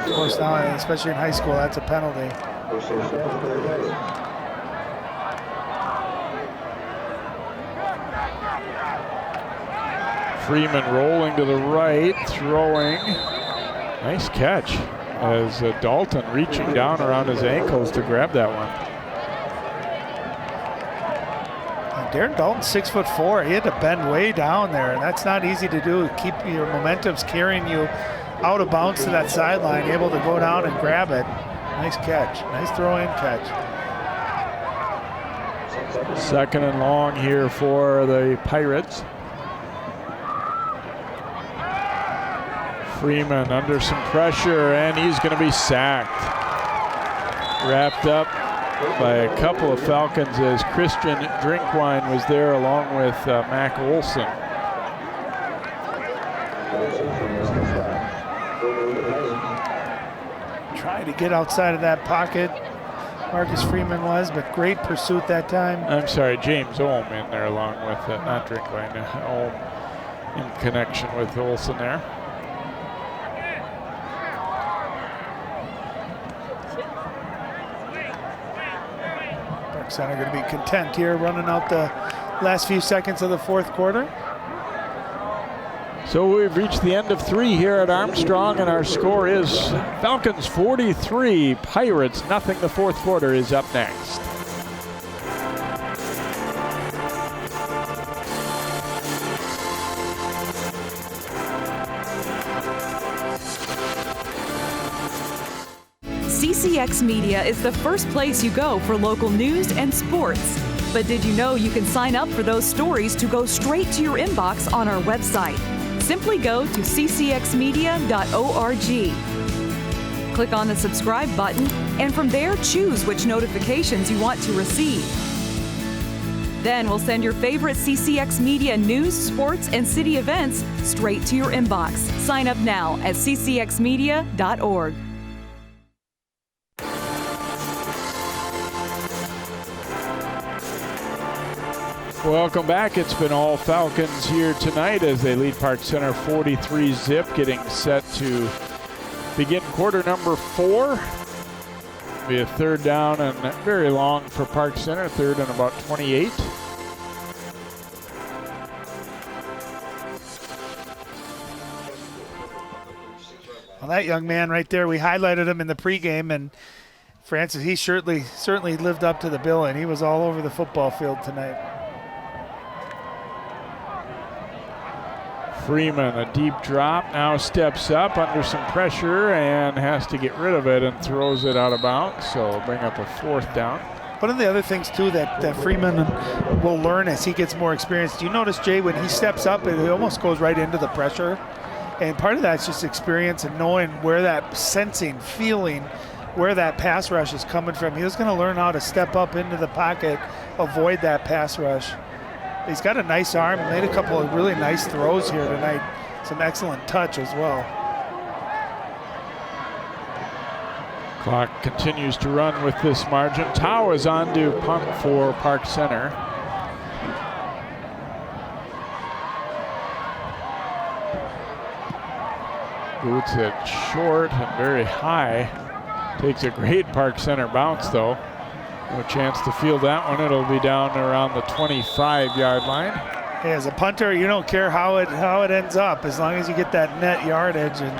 of course now, especially in high school, that's a penalty. Freeman rolling to the right, throwing. Nice catch as Dalton reaching down around his ankles to grab that one. Darren Dalton's 6'4". He had to bend way down there, and that's not easy to do. Keep your momentum's carrying you out of bounds to that sideline, able to go down and grab it. Nice catch. Nice throw-in catch. 2nd and long here for the Pirates. Freeman under some pressure, and he's going to be sacked. Wrapped up by a couple of Falcons as Christian Drinkwine was there along with Mac Olson. Trying to get outside of that pocket, Marcus Freeman was, but great pursuit that time. I'm sorry, James Ohm in there along with, not Drinkwine, Ohm in connection with Olson there. Center going to be content here, running out the last few seconds of the fourth quarter. So we've reached the end of 3 here at Armstrong, and our score is Falcons 43, Pirates nothing. The fourth quarter is up next. CCX Media is the first place you go for local news and sports. But did you know you can sign up for those stories to go straight to your inbox on our website? Simply go to ccxmedia.org. Click on the subscribe button, and from there choose which notifications you want to receive. Then we'll send your favorite CCX Media news, sports, and city events straight to your inbox. Sign up now at ccxmedia.org. Welcome back. It's been all Falcons here tonight as they lead Park Center 43-zip, getting set to begin quarter number 4. Be a third down and very long for Park Center, third and about 28. Well, that young man right there, we highlighted him in the pregame, and Francis, he certainly lived up to the billing. He was all over the football field tonight. Freeman, a deep drop, now steps up under some pressure and has to get rid of it and throws it out of bounds, so bring up a fourth down. One of the other things, too, that Freeman will learn as he gets more experience, do you notice, Jay, when he steps up, it almost goes right into the pressure? And part of that's just experience and knowing where that feeling where that pass rush is coming from. He was going to learn how to step up into the pocket, avoid that pass rush. He's got a nice arm, made a couple of really nice throws here tonight. Some excellent touch as well. Clock continues to run with this margin. Tau is on to punt for Park Center. Boots it short and very high. Takes a great Park Center bounce though. No chance to field that one. It'll be down around the 25-yard line. Hey, as a punter, you don't care how it ends up as long as you get that net yardage, and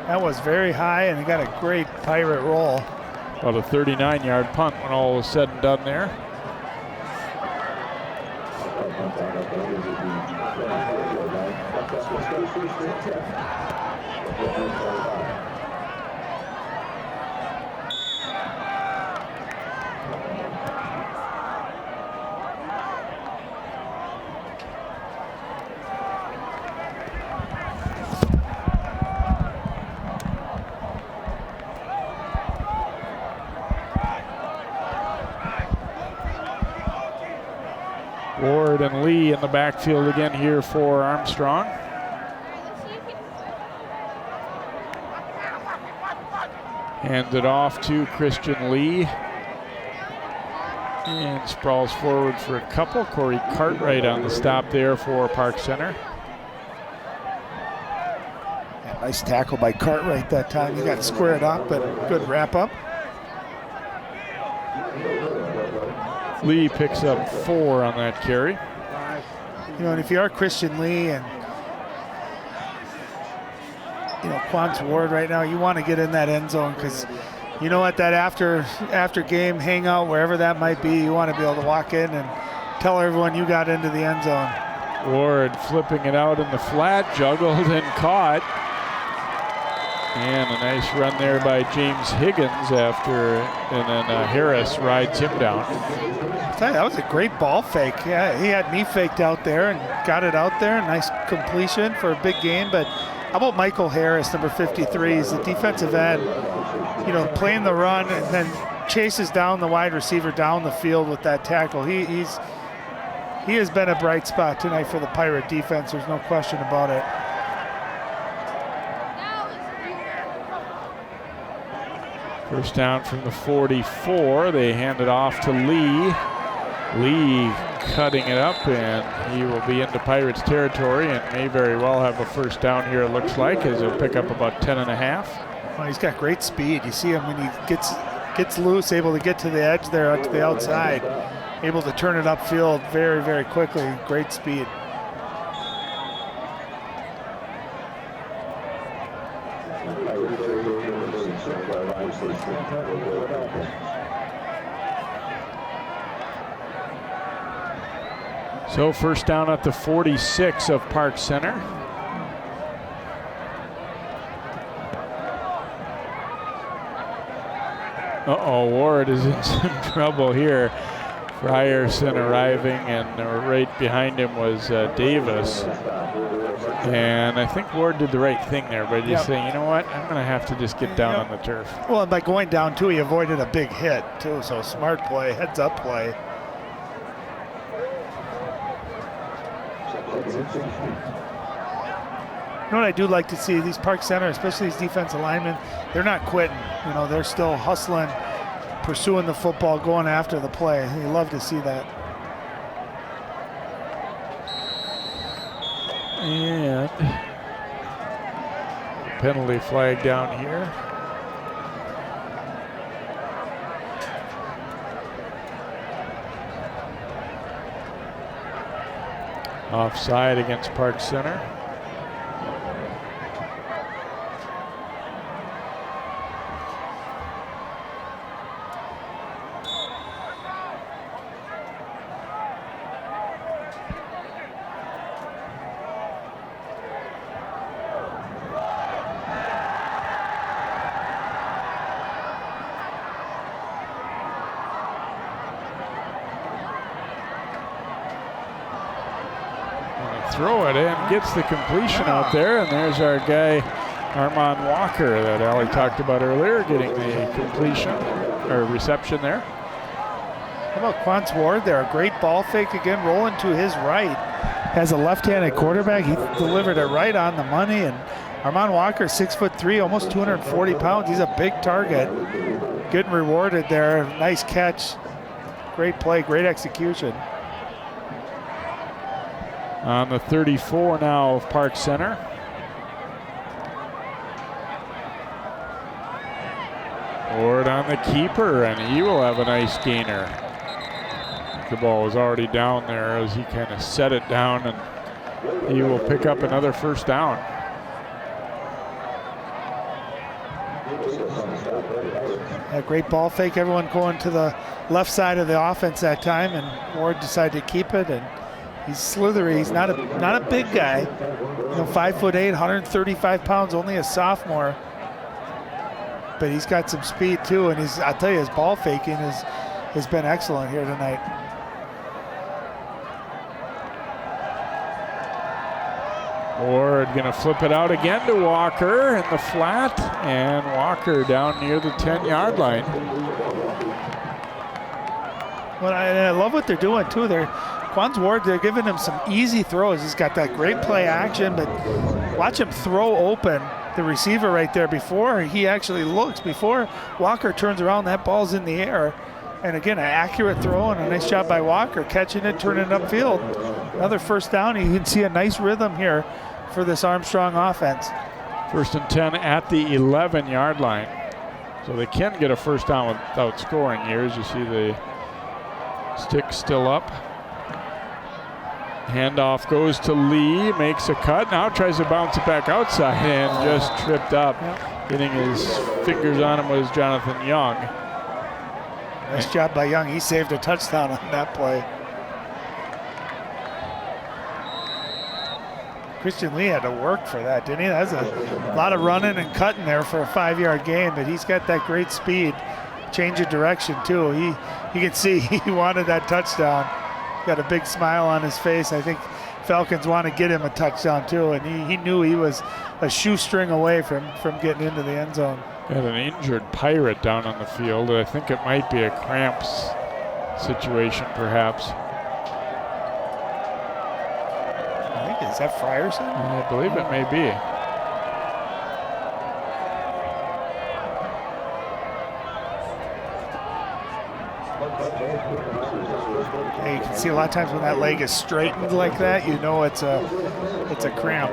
that was very high, and he got a great Pirate roll. About a 39-yard punt when all was said and done there. Ward and Lee in the backfield again here for Armstrong. Hands it off to Christian Lee. And sprawls forward for a couple. Corey Cartwright on the stop there for Park Center. Yeah, nice tackle by Cartwright that time. He got squared up, but good wrap up. Lee picks up 4 on that carry. You know, and if you are Christian Lee and Quantz Ward right now, you want to get in that end zone because you know what, that after game hangout, wherever that might be, you want to be able to walk in and tell everyone you got into the end zone. Ward flipping it out in the flat, juggled and caught. And a nice run there by James Higgins and then Harris rides him down. That was a great ball fake. Yeah, he had me faked out there and got it out there. Nice completion for a big game. But how about Michael Harris, number 53? He's the defensive end, playing the run and then chases down the wide receiver down the field with that tackle. He has been a bright spot tonight for the Pirate defense. There's no question about it. First down from the 44. They hand it off to Lee. Lee cutting it up, and he will be into Pirates territory and may very well have a first down here, it looks like, as he'll pick up about 10.5. Well, he's got great speed. You see him when he gets loose, able to get to the edge there, out to the outside, able to turn it upfield very, very quickly. Great speed. So first down at the 46 of Park Center. Ward is in some trouble here. Frierson arriving, and right behind him was Davis. And I think Ward did the right thing there by just saying, you know what, I'm going to have to just get down on the turf. Well, by going down, too, he avoided a big hit, too. So smart play, heads up play. You know what I do like to see, these Park Center, especially these defensive linemen, they're not quitting. They're still hustling, pursuing the football, going after the play. You love to see that. And penalty flag down here. Offside against Park Center. Throw it in, gets the completion out there, and there's our guy Armand Walker that Ali talked about earlier, getting the completion or reception there. How about Quance Ward there? A great ball fake again, rolling to his right. As a left-handed quarterback, he delivered it right on the money. And Armand Walker, 6'3", almost 240 pounds. He's a big target. Getting rewarded there. Nice catch. Great play, great execution. On the 34 now of Park Center. Ward on the keeper, and he will have a nice gainer. The ball was already down there as he kind of set it down, and he will pick up another first down. A great ball fake, everyone going to the left side of the offense that time, and Ward decided to keep it, and he's slithery. He's not a big guy. You know, 5'8", 135 pounds, only a sophomore. But he's got some speed too, and I'll tell you, his ball faking has been excellent here tonight. Ward gonna flip it out again to Walker in the flat, and Walker down near the 10-yard line. Well, I love what they're doing too. Quance Ward, they're giving him some easy throws. He's got that great play action, but watch him throw open the receiver right there before he actually looks, before Walker turns around, that ball's in the air. And again, an accurate throw and a nice job by Walker, catching it, turning it upfield. Another first down. You can see a nice rhythm here for this Armstrong offense. 1st and 10 at the 11-yard line. So they can get a first down without scoring here, as you see the stick still up. Handoff goes to Lee, makes a cut, now tries to bounce it back outside and just tripped up. Getting his fingers on him was Jonathan Young. Nice job by Young. He saved a touchdown on that play. Christian Lee had to work for that, didn't he? That's a lot of running and cutting there for a 5-yard gain, but he's got that great speed. Change of direction too. You can see he wanted that touchdown. Got a big smile on his face. I think Falcons want to get him a touchdown too, and he knew he was a shoestring away from getting into the end zone. Got an injured Pirate down on the field. I think it might be a cramps situation, perhaps. Is that Frierson? I believe it may be. Hey, you can see a lot of times when that leg is straightened like that, you know it's a cramp.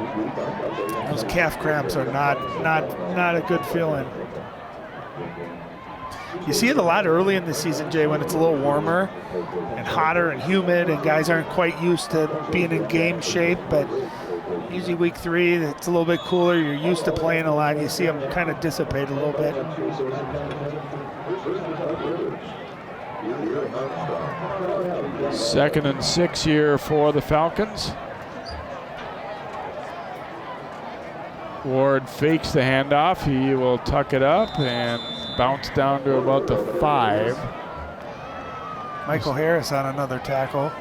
Those calf cramps are not a good feeling. You see it a lot early in the season, Jay, when it's a little warmer and hotter and humid and guys aren't quite used to being in game shape, but usually week 3, it's a little bit cooler, you're used to playing a lot, you see them kind of dissipate a little bit. Second and 6 here for the Falcons. Ward fakes the handoff. He will tuck it up and bounce down to about the 5. Michael Harris on another tackle.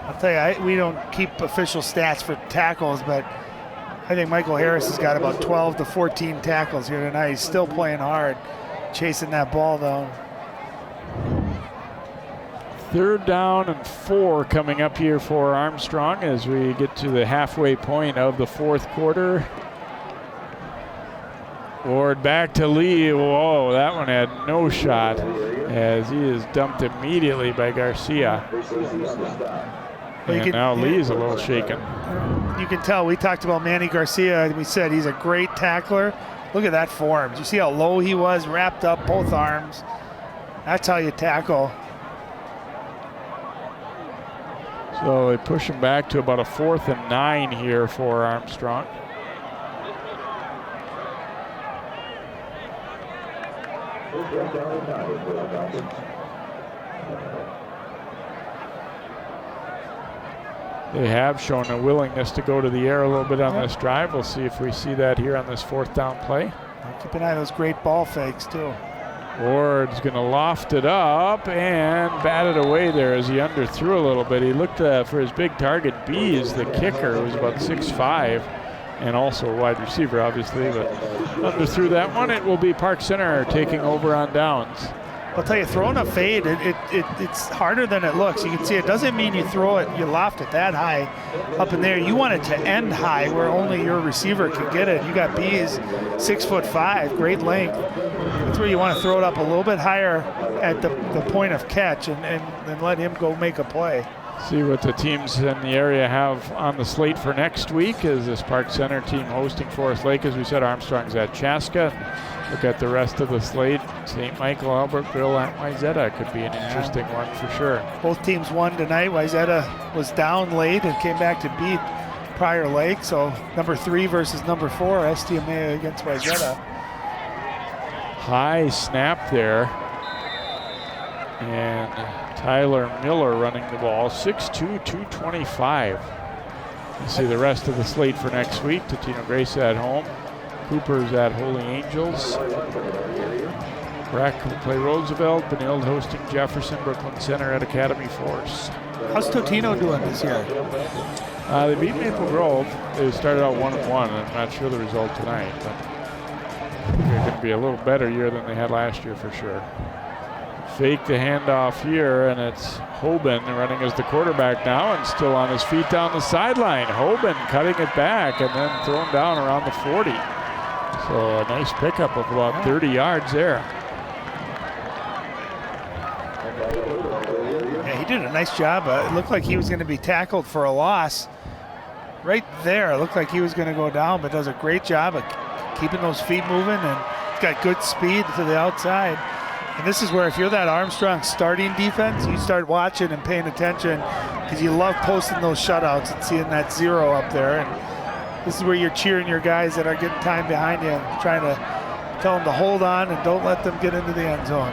I'll tell you, we don't keep official stats for tackles, but I think Michael Harris has got about 12 to 14 tackles here tonight. He's still playing hard, chasing that ball down. 3rd down and 4 coming up here for Armstrong as we get to the halfway point of the 4th quarter. Ward back to Lee. Whoa, that one had no shot as he is dumped immediately by Garcia. And now Lee's a little shaken. You can tell, we talked about Manny Garcia, and we said he's a great tackler. Look at that form. Do you see how low he was, wrapped up both arms? That's how you tackle. So they push him back to about a 4th and 9 here for Armstrong. They have shown a willingness to go to the air a little bit on this drive. We'll see if we see that here on this 4th down play. Keep an eye on those great ball fakes, too. Ward's going to loft it up and bat it away there as he underthrew a little bit. He looked for his big target, Bees, the kicker, who's about 6'5", and also a wide receiver, obviously, but underthrew that one. It will be Park Center taking over on downs. I'll tell you, throwing a fade, it's harder than it looks. You can see it doesn't mean you throw it, you loft it that high up in there. You want it to end high where only your receiver can get it. You got Bees, 6'5", great length. That's where you want to throw it up a little bit higher at the point of catch and let him go make a play. See what the teams in the area have on the slate for next week. Is this Park Center team hosting Forest Lake? As we said, Armstrong's at Chaska. Look at the rest of the slate. St. Michael, Albertville, and Wayzata could be an interesting one for sure. Both teams won tonight. Wayzata was down late and came back to beat Prior Lake. So number 3 versus number 4, STMA against Wayzata. High snap there. And Tyler Miller running the ball, 6'2", 225. You see the rest of the slate for next week. Totino Grace at home. Cooper's at Holy Angels. Breck will play Roosevelt. Benilde hosting Jefferson. Brooklyn Center at Academy Force. How's Totino doing this year? They beat Maple Grove. They started out 1-1. I'm not sure the result tonight, but I think they're going to be a little better year than they had last year for sure. Fake the handoff here, and it's Hoban running as the quarterback now and still on his feet down the sideline. Hoban cutting it back and then thrown down around the 40. So a nice pickup of about 30 yards there. Yeah, he did a nice job. It looked like he was going to be tackled for a loss. Right there, it looked like he was going to go down, but does a great job of keeping those feet moving, and he's got good speed to the outside. And this is where if you're that Armstrong starting defense, you start watching and paying attention because you love posting those shutouts and seeing that 0 up there. And this is where you're cheering your guys that are getting time behind you and trying to tell them to hold on and don't let them get into the end zone.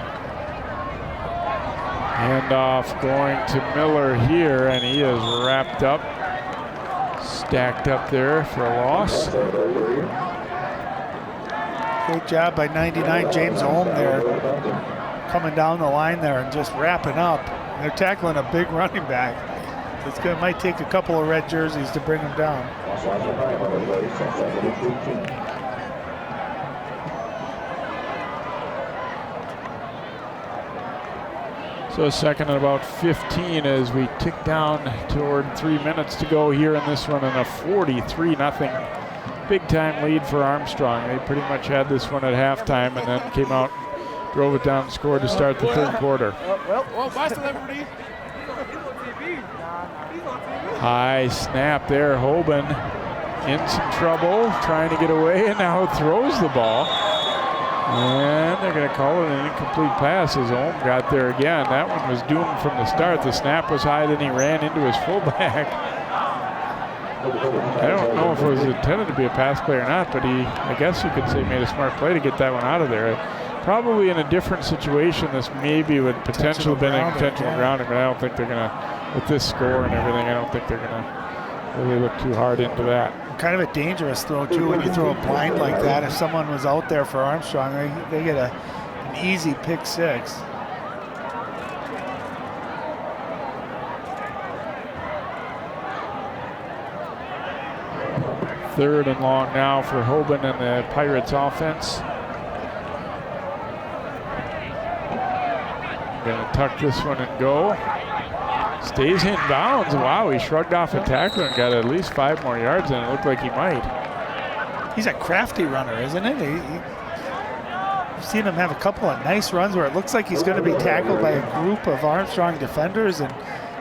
Handoff going to Miller here, and he is wrapped up, stacked up there for a loss. Great job by 99 James Ohm there, coming down the line there and just wrapping up. They're tackling a big running back. It might take a couple of red jerseys to bring him down. So a second and about 15 as we tick down toward 3 minutes to go here in this one, and a 43-0 big time lead for Armstrong. They pretty much had this one at halftime and then came out, drove it down, and scored to start the third quarter. High snap there. Hoban in some trouble, trying to get away, and now throws the ball. And they're going to call it an incomplete pass as Ohm got there again. That one was doomed from the start. The snap was high, then he ran into his fullback. I don't know if it was intended to be a pass play or not, but I guess you could say, made a smart play to get that one out of there. Probably in a different situation, this maybe would potentially have been an intentional grounding, but I don't think they're going to, with this score and everything, I don't think they're going to really look too hard into that. Kind of a dangerous throw, too, when you throw a blind like that. If someone was out there for Armstrong, they get an easy pick 6. Third and long now for Hoban and the Pirates offense. Gonna tuck this one and go. Stays in bounds. Wow, he shrugged off a tackler and got at least 5 more yards, and it looked like he might. He's a crafty runner, isn't it? I've seen him have a couple of nice runs where it looks like he's going to be tackled by a group of Armstrong defenders and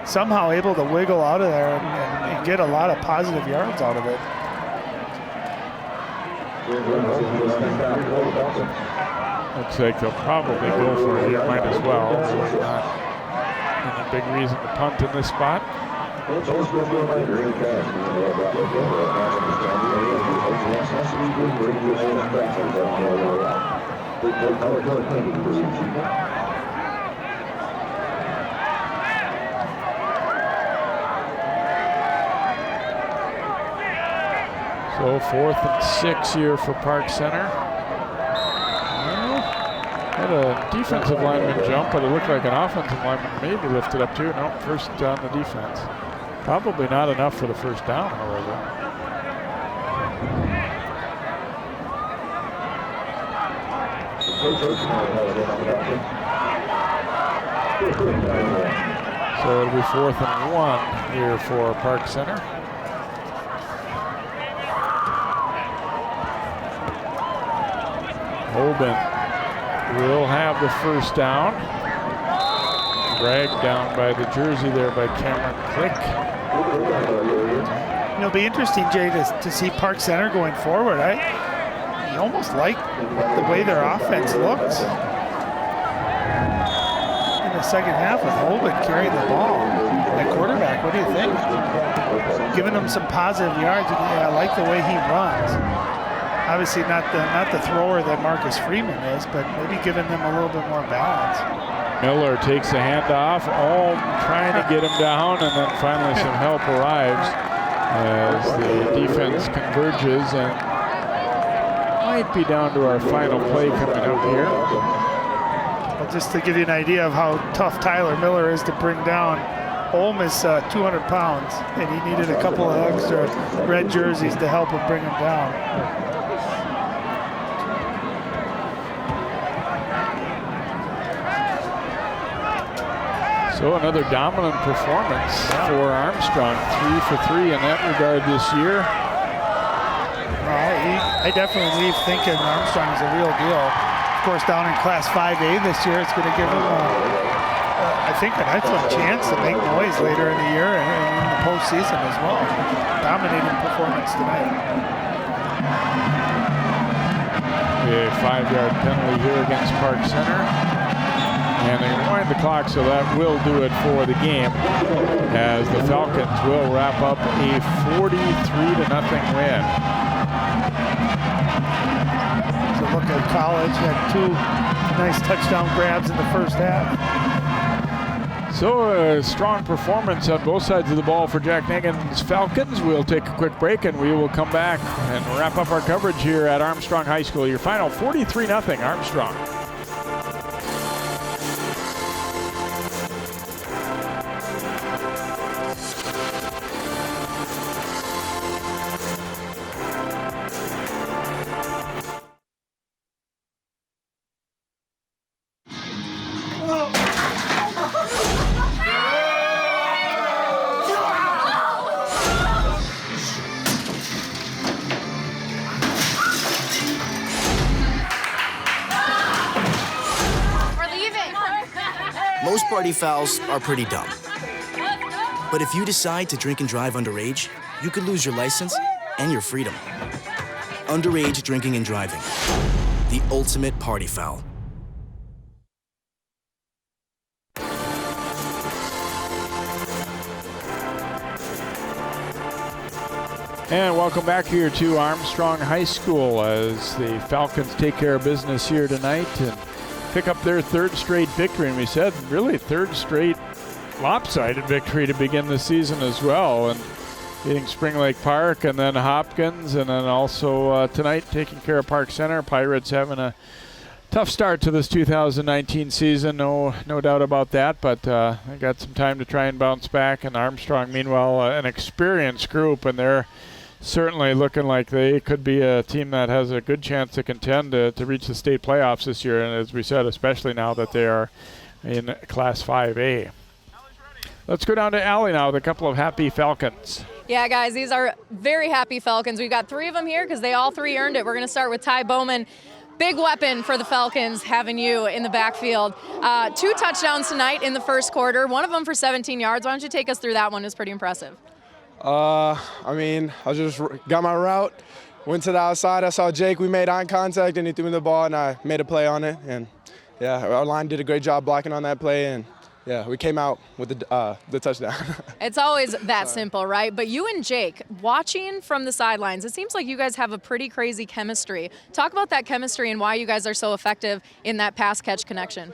somehow able to wiggle out of there and get a lot of positive yards out of it. Looks like they'll probably go for it here, might as well. Not any big reason to punt in this spot. So 4th and 6 here for Park Center. Well, had a defensive lineman jump, but it looked like an offensive lineman maybe lifted up too. No, first on the defense. Probably not enough for the first down, however. So it'll be 4th and 1 here for Park Center. Holben will have the first down. Dragged down by the jersey there by Cameron Click. It'll be interesting, Jay, to see Park Center going forward. You almost like the way their offense looks in the second half with Holben carrying the ball at quarterback. What do you think? Giving them some positive yards. I like the way he runs. Obviously not the thrower that Marcus Freeman is, but maybe giving them a little bit more balance. Miller takes the handoff, all trying to get him down, and then finally some help arrives as the defense converges, and might be down to our final play coming up here. Well, just to give you an idea of how tough Tyler Miller is to bring down, Holm is 200 pounds, and he needed a couple of extra red jerseys to help him bring him down. So another dominant performance for Armstrong, 3 for 3 in that regard this year. I definitely leave thinking Armstrong is a real deal. Of course, down in Class 5A this year, it's going to give him, I think, an excellent chance to make noise later in the year and in the postseason as well. Dominating performance tonight. A 5-yard penalty here against Park Center. And they wind the clock, so that will do it for the game, as the Falcons will wrap up a 43-0 win. So look at college, had 2 nice touchdown grabs in the first half. So a strong performance on both sides of the ball for Jack Nagan's Falcons. We'll take a quick break and we will come back and wrap up our coverage here at Armstrong High School. Your final 43-0 Armstrong. Most party fouls are pretty dumb. But if you decide to drink and drive underage, you could lose your license and your freedom. Underage drinking and driving. The ultimate party foul. And welcome back here to Armstrong High School as the Falcons take care of business here tonight and pick up their 3rd straight victory. And we said really 3rd straight lopsided victory to begin the season as well. And beating Spring Lake Park and then Hopkins, and then also tonight taking care of Park Center. Pirates having a tough start to this 2019 season, no doubt about that, but they got some time to try and bounce back. And Armstrong, meanwhile, an experienced group, and they're certainly looking like they could be a team that has a good chance to contend to reach the state playoffs this year, and as we said, especially now that they are in Class 5A. Let's go down to Allie now with a couple of happy Falcons. Yeah, guys, these are very happy Falcons. We've got 3 of them here because they all 3 earned it. We're going to start with Ty Bowman. Big weapon for the Falcons having you in the backfield. 2 touchdowns tonight in the first quarter, one of them for 17 yards. Why don't you take us through that one? It was pretty impressive. I mean, I just got my route, went to the outside. I saw Jake. We made eye contact, and he threw me the ball, and I made a play on it. And, yeah, our line did a great job blocking on that play, and yeah, we came out with the touchdown. It's always that simple, right? But you and Jake, watching from the sidelines, it seems like you guys have a pretty crazy chemistry. Talk about that chemistry and why you guys are so effective in that pass-catch connection.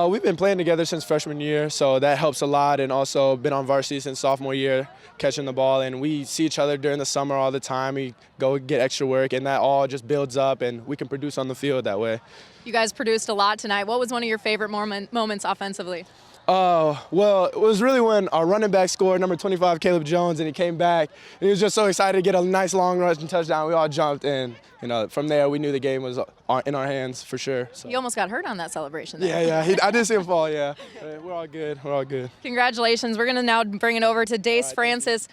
We've been playing together since freshman year, so that helps a lot, and also been on varsity since sophomore year, catching the ball, and we see each other during the summer all the time. We go get extra work, and that all just builds up, and we can produce on the field that way. You guys produced a lot tonight. What was one of your favorite moments offensively? Well, it was really when our running back scored, number 25, Caleb Jones, and he came back. And he was just so excited to get a nice long rush and touchdown. We all jumped, and from there we knew the game was in our hands for sure. So. You almost got hurt on that celebration there. Yeah, I did see him fall, yeah. We're all good, Congratulations. We're going to now bring it over to Dace Francis.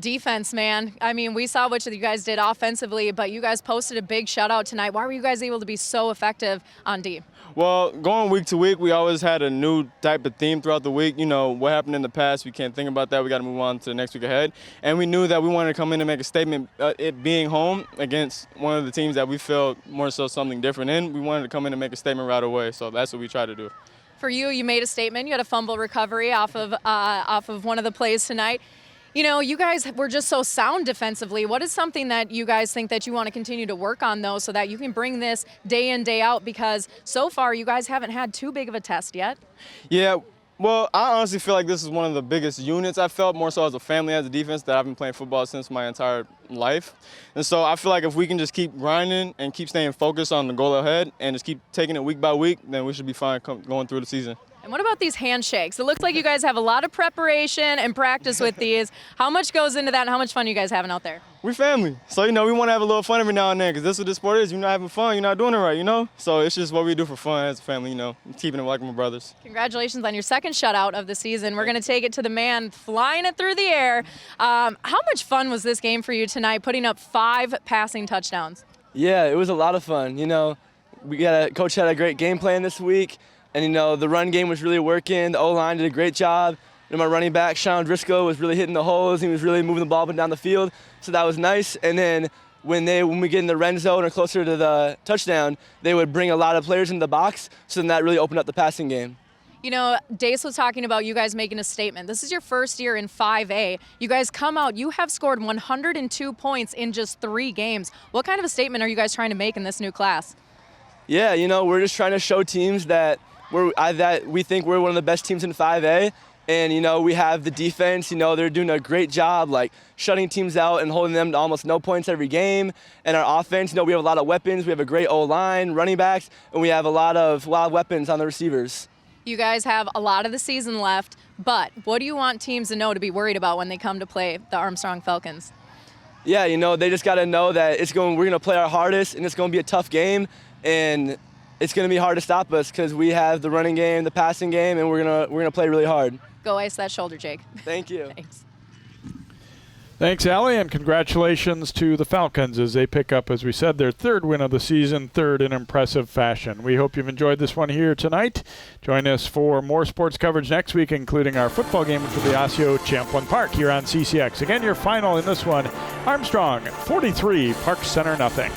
Defense, man. I mean, we saw what you guys did offensively, but you guys posted a big shutout tonight. Why were you guys able to be so effective on D? Well, going week to week, we always had a new type of theme throughout the week. What happened in the past, we can't think about that. We got to move on to the next week ahead. And we knew that we wanted to come in and make a statement, it being home against one of the teams that we felt more so something different in. We wanted to come in and make a statement right away, so that's what we tried to do. For you made a statement. You had a fumble recovery off of one of the plays tonight. You guys were just so sound defensively. What is something that you guys think that you want to continue to work on, though, so that you can bring this day in, day out? Because so far, you guys haven't had too big of a test yet. Yeah, well, I honestly feel like this is one of the biggest units I felt, more so as a family, as a defense, that I've been playing football since my entire life. And so I feel like if we can just keep grinding and keep staying focused on the goal ahead and just keep taking it week by week, then we should be fine going through the season. And what about these handshakes? It looks like you guys have a lot of preparation and practice with these. How much goes into that, and how much fun are you guys having out there? We're family. So, we want to have a little fun every now and then, because this is what this sport is. You're not having fun, you're not doing it right, So it's just what we do for fun as a family, keeping it like my brothers. Congratulations on your second shutout of the season. We're going to take it to the man flying it through the air. How much fun was this game for you tonight, putting up 5 passing touchdowns? Yeah, it was a lot of fun. Coach had a great game plan this week. And, the run game was really working. The O-line did a great job. My running back, Sean Driscoll, was really hitting the holes. He was really moving the ball up and down the field. So that was nice. And then when we get in the red zone or closer to the touchdown, they would bring a lot of players into the box. So then that really opened up the passing game. Dace was talking about you guys making a statement. This is your first year in 5A. You guys come out, you have scored 102 points in just 3 games. What kind of a statement are you guys trying to make in this new class? Yeah, we're just trying to show teams that we think we're one of the best teams in 5A, and we have the defense. They're doing a great job, like shutting teams out and holding them to almost no points every game. And our offense, we have a lot of weapons. We have a great O-line, running backs, and we have a lot of weapons on the receivers. You guys have a lot of the season left, but what do you want teams to know to be worried about when they come to play the Armstrong Falcons? Yeah, they just got to know that we're going to play our hardest, and it's going to be a tough game, and it's going to be hard to stop us because we have the running game, the passing game, and we're gonna play really hard. Go ice that shoulder, Jake. Thank you. Thanks, Allie, and congratulations to the Falcons as they pick up, as we said, their 3rd win of the season, 3rd in impressive fashion. We hope you've enjoyed this one here tonight. Join us for more sports coverage next week, including our football game for the Osseo Champlain Park here on CCX. Again, your final in this one, Armstrong 43, Park Center nothing.